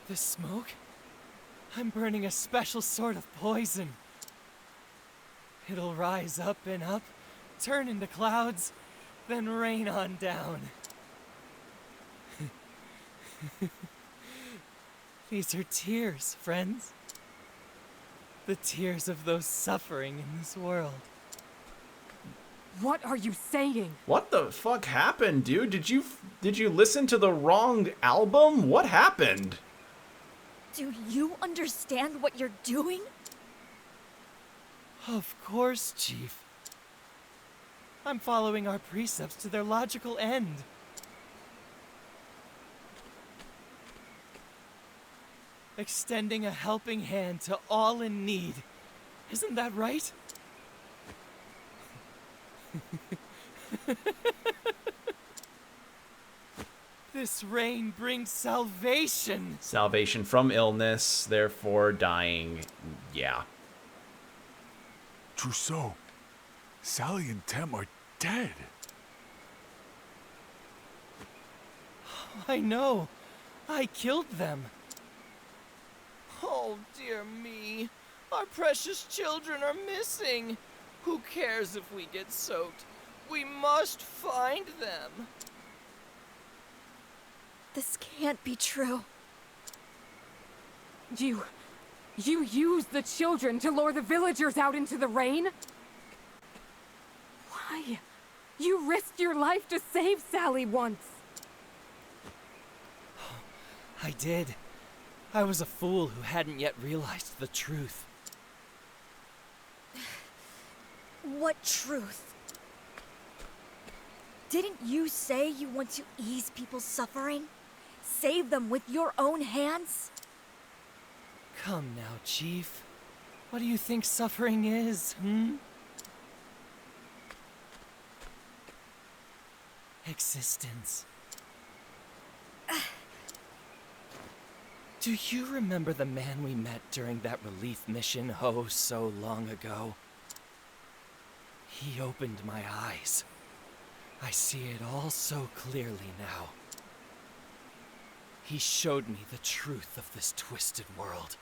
The smoke? I'm burning a special sort of poison. It'll rise up and up, turn into clouds, then rain on down. These are tears, friends. The tears of those suffering in this world. What are you saying? What the fuck happened, dude? Did you listen to the wrong album? What happened? Do you understand what you're doing? Of course, Chief. I'm following our precepts to their logical end. Extending a helping hand to all in need. Isn't that right? This rain brings salvation. Salvation from illness, therefore dying. Yeah. Trousseau, Sally and Tem are dead. I know. I killed them. Oh, dear me. Our precious children are missing. Who cares if we get soaked? We must find them. This can't be true. You used the children to lure the villagers out into the rain? Why? You risked your life to save Sally once. I did. I was a fool who hadn't yet realized the truth. What truth? Didn't you say you want to ease people's suffering? Save them with your own hands? Come now, Chief. What do you think suffering is, Existence. Do you remember the man we met during that relief mission oh so long ago? He opened my eyes. I see it all so clearly now. He showed me the truth of this twisted world.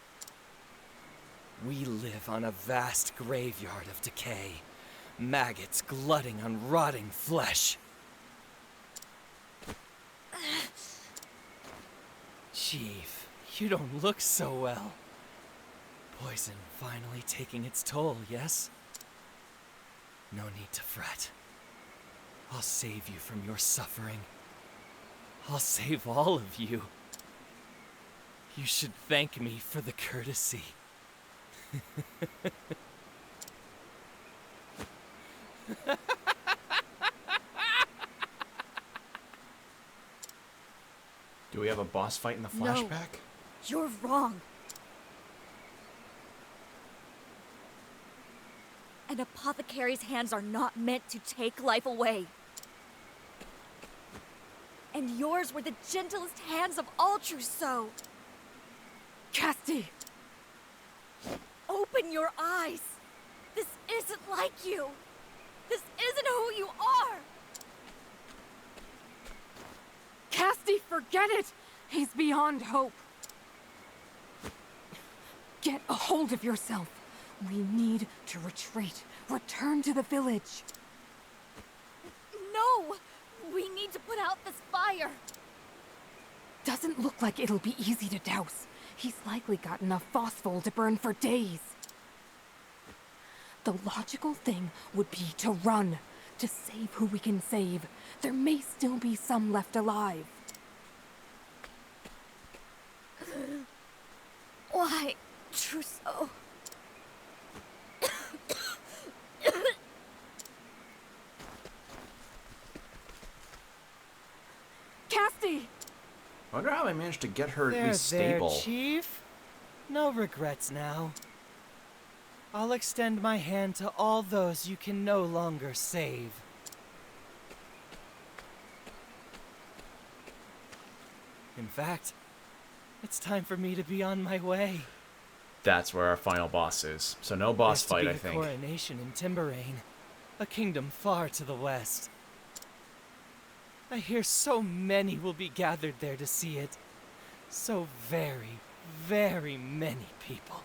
We live on a vast graveyard of decay, maggots glutting on rotting flesh. Chief, you don't look so well. Poison finally taking its toll, yes? No need to fret. I'll save you from your suffering. I'll save all of you. You should thank me for the courtesy. Do we have a boss fight in the flashback? No, you're wrong. An apothecary's hands are not meant to take life away. And yours were the gentlest hands of all, Trousseau. Casti! Open your eyes. This isn't like you. This isn't who you are. Casti, forget it! He's beyond hope. Get a hold of yourself. We need to retreat. Return to the village. No! We need to put out this fire. Doesn't look like it'll be easy to douse. He's likely got enough phosphol to burn for days. The logical thing would be to run. To save who we can save. There may still be some left alive. Why, Trousseau? Casti! I wonder how I managed to get her at There, least stable. there, Chief. No regrets now. I'll extend my hand to all those you can no longer save. In fact, it's time for me to be on my way. That's where our final boss is. So no boss There's to fight, be I a think. coronation in Timberain, a kingdom far to the west. I hear so many will be gathered there to see it. So very, very many people.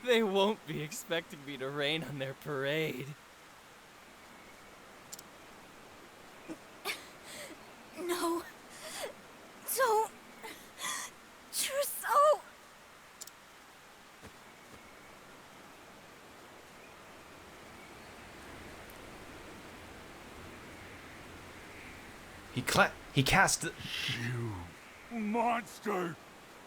They won't be expecting me to rain on their parade. No. Don't. Trousseau! He cast... You monster!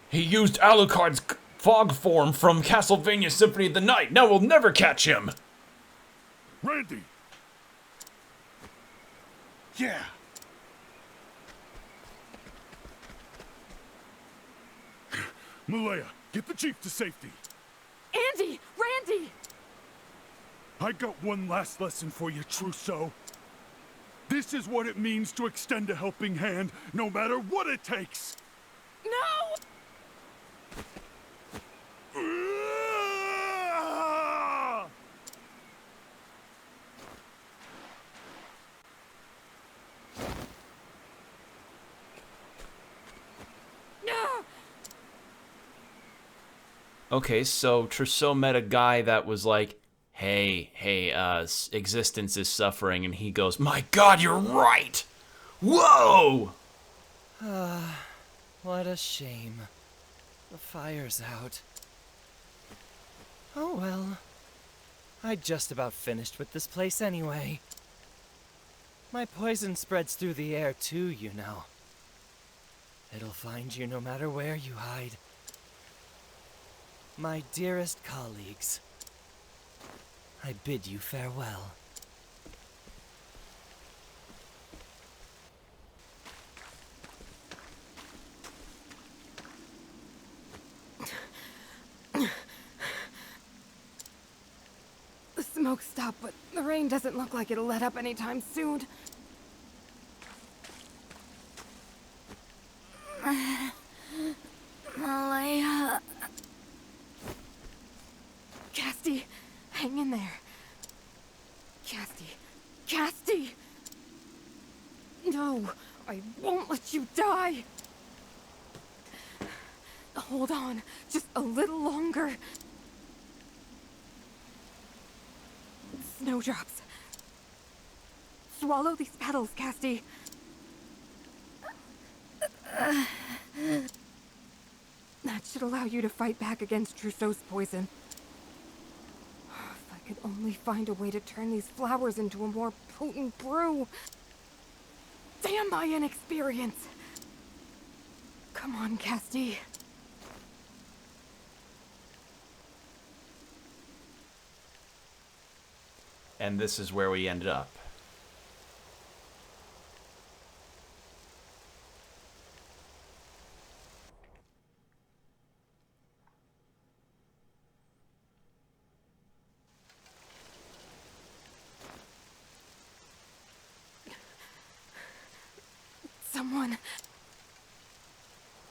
He used Alucard's fog form from Castlevania Symphony of the Night. Now we'll never catch him. Randy! Yeah! Malaya, get the chief to safety. Andy! Randy! I got one last lesson for you, Trousseau. This is what it means to extend a helping hand, no matter what it takes. No! Okay, so Trousseau met a guy that was like, hey, existence is suffering, and he goes, my God, you're right! Whoa! What a shame. The fire's out. Oh well. I'd just about finished with this place anyway. My poison spreads through the air too, you know. It'll find you no matter where you hide. My dearest colleagues, I bid you farewell. The smoke stopped, but the rain doesn't look like it'll let up anytime soon. Malaya. Casti, hang in there. Casti! No, I won't let you die! Hold on, just a little longer. Snowdrops. Swallow these petals, Casti. That should allow you to fight back against Trousseau's poison. If I could only find a way to turn these flowers into a more potent brew. Damn my inexperience! Come on, Casti. And this is where we ended up. Someone.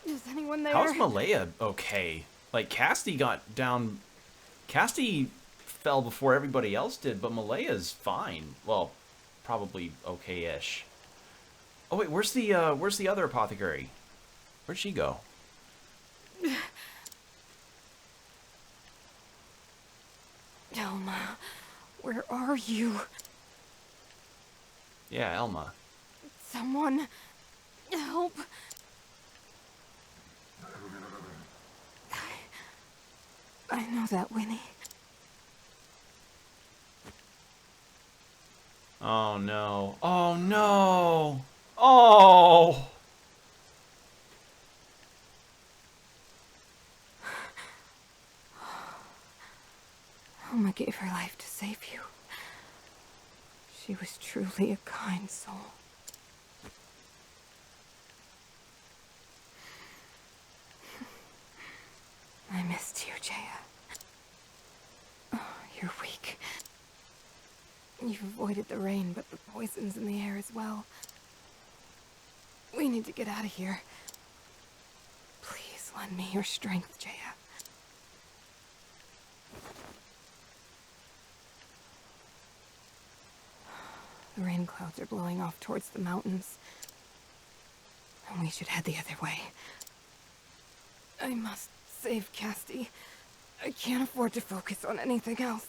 Is anyone there? How's Malaya okay? Like, Casti got down... Casti fell before everybody else did, but Malaya's fine. Well, probably okay-ish. Oh, wait, where's the other apothecary? Where'd she go? Elma, where are you? Yeah, Elma. Someone, help. I know that, Winnie. Oh, no. Oh, no! Oh! Elma gave her life to save you. She was truly a kind soul. I missed you, Jaya. Oh, you're weak. You've avoided the rain, but the poison's in the air as well. We need to get out of here. Please lend me your strength, Jaya. The rain clouds are blowing off towards the mountains. And we should head the other way. I must save Casti. I can't afford to focus on anything else.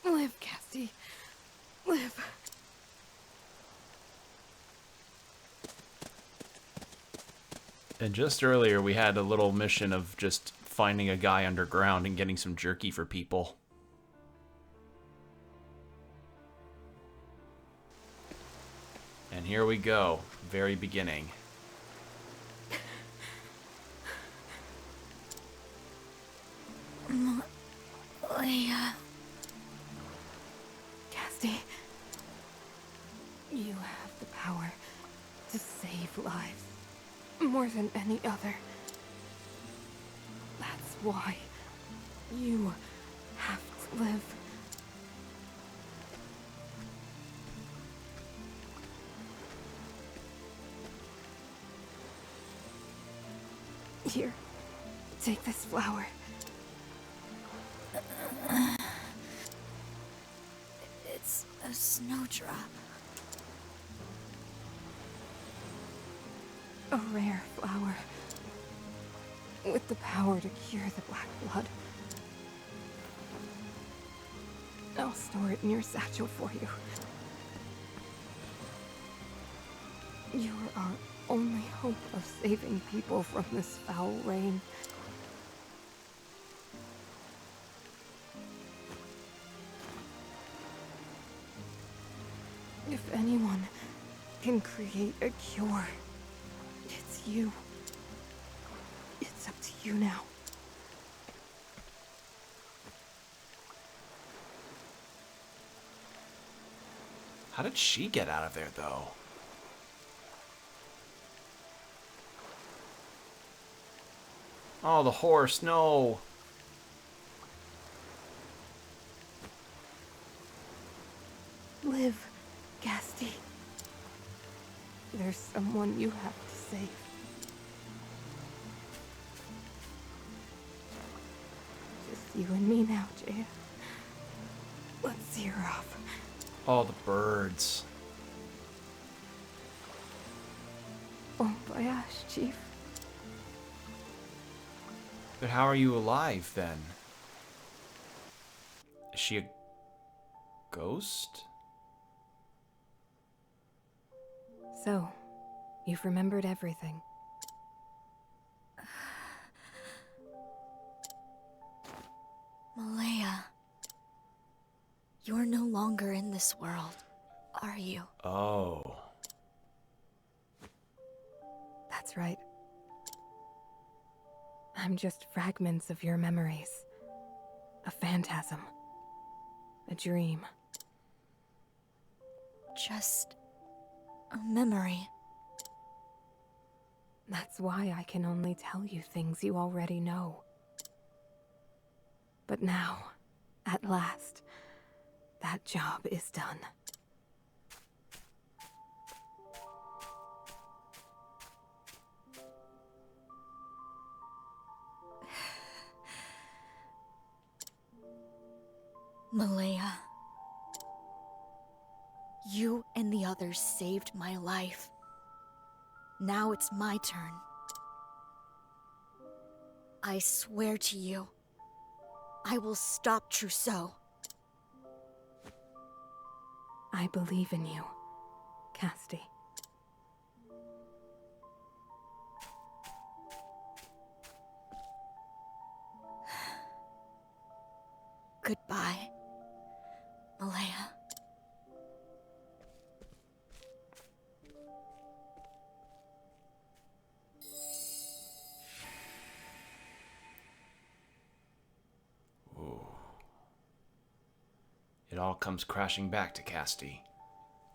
Live, Casti. Live. And just earlier, we had a little mission of just finding a guy underground and getting some jerky for people. And here we go, very beginning. Leia. Casti, you have the power to save lives more than any other. That's why you have to live. Here, take this flower. It's a snowdrop. A rare flower with the power to cure the black blood. I'll store it in your satchel for you. You are our only hope of saving people from this foul rain. If anyone can create a cure, it's you. It's up to you now. How did she get out of there, though? Oh, the horse, no! Live, Casti. There's someone you have to save. Just you and me now, Jaya. Let's see her off. Oh, the birds. Bon voyage, Chief. But how are you alive, then? Is she a ghost? So, you've remembered everything. Malaya. You're no longer in this world, are you? Oh. That's right. I'm just fragments of your memories. A phantasm. A dream. Just a memory. That's why I can only tell you things you already know. But now, at last, That job is done. Malaya, you and the others saved my life. Now it's my turn. I swear to you, I will stop Trousseau. I believe in you, Casti. Goodbye, Malaya. It all comes crashing back to Casti.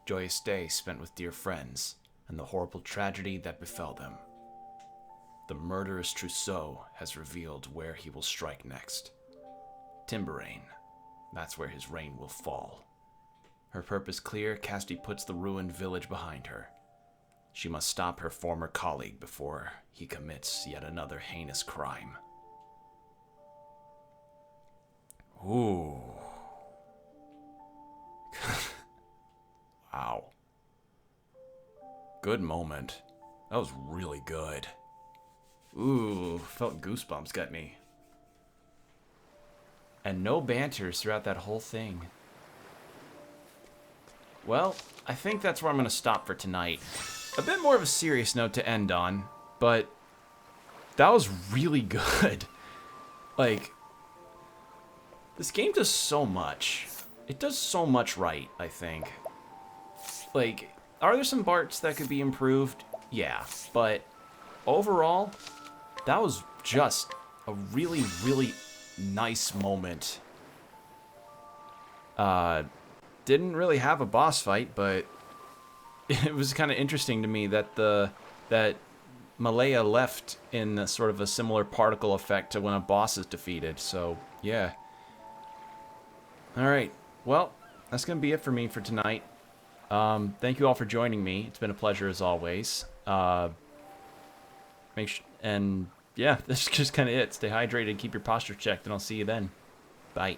Joyous day spent with dear friends, and the horrible tragedy that befell them. The murderous Trousseau has revealed where he will strike next. Timberain. That's where his reign will fall. Her purpose clear, Casti puts the ruined village behind her. She must stop her former colleague before he commits yet another heinous crime. Ooh. Wow. Good moment. That was really good. Ooh, felt goosebumps get me. And no banters throughout that whole thing. Well, I think that's where I'm going to stop for tonight. A bit more of a serious note to end on, but that was really good. Like, this game does so much. It does so much right, I think. Like, are there some parts that could be improved? Yeah, but overall, that was just a really, really nice moment. Didn't really have a boss fight, but it was kind of interesting to me that that Malaya left in a sort of a similar particle effect to when a boss is defeated. So yeah. All right. Well, that's gonna be it for me for tonight. Thank you all for joining me. It's been a pleasure as always. And yeah, that's just kind of it. Stay hydrated, keep your posture checked, and I'll see you then. Bye.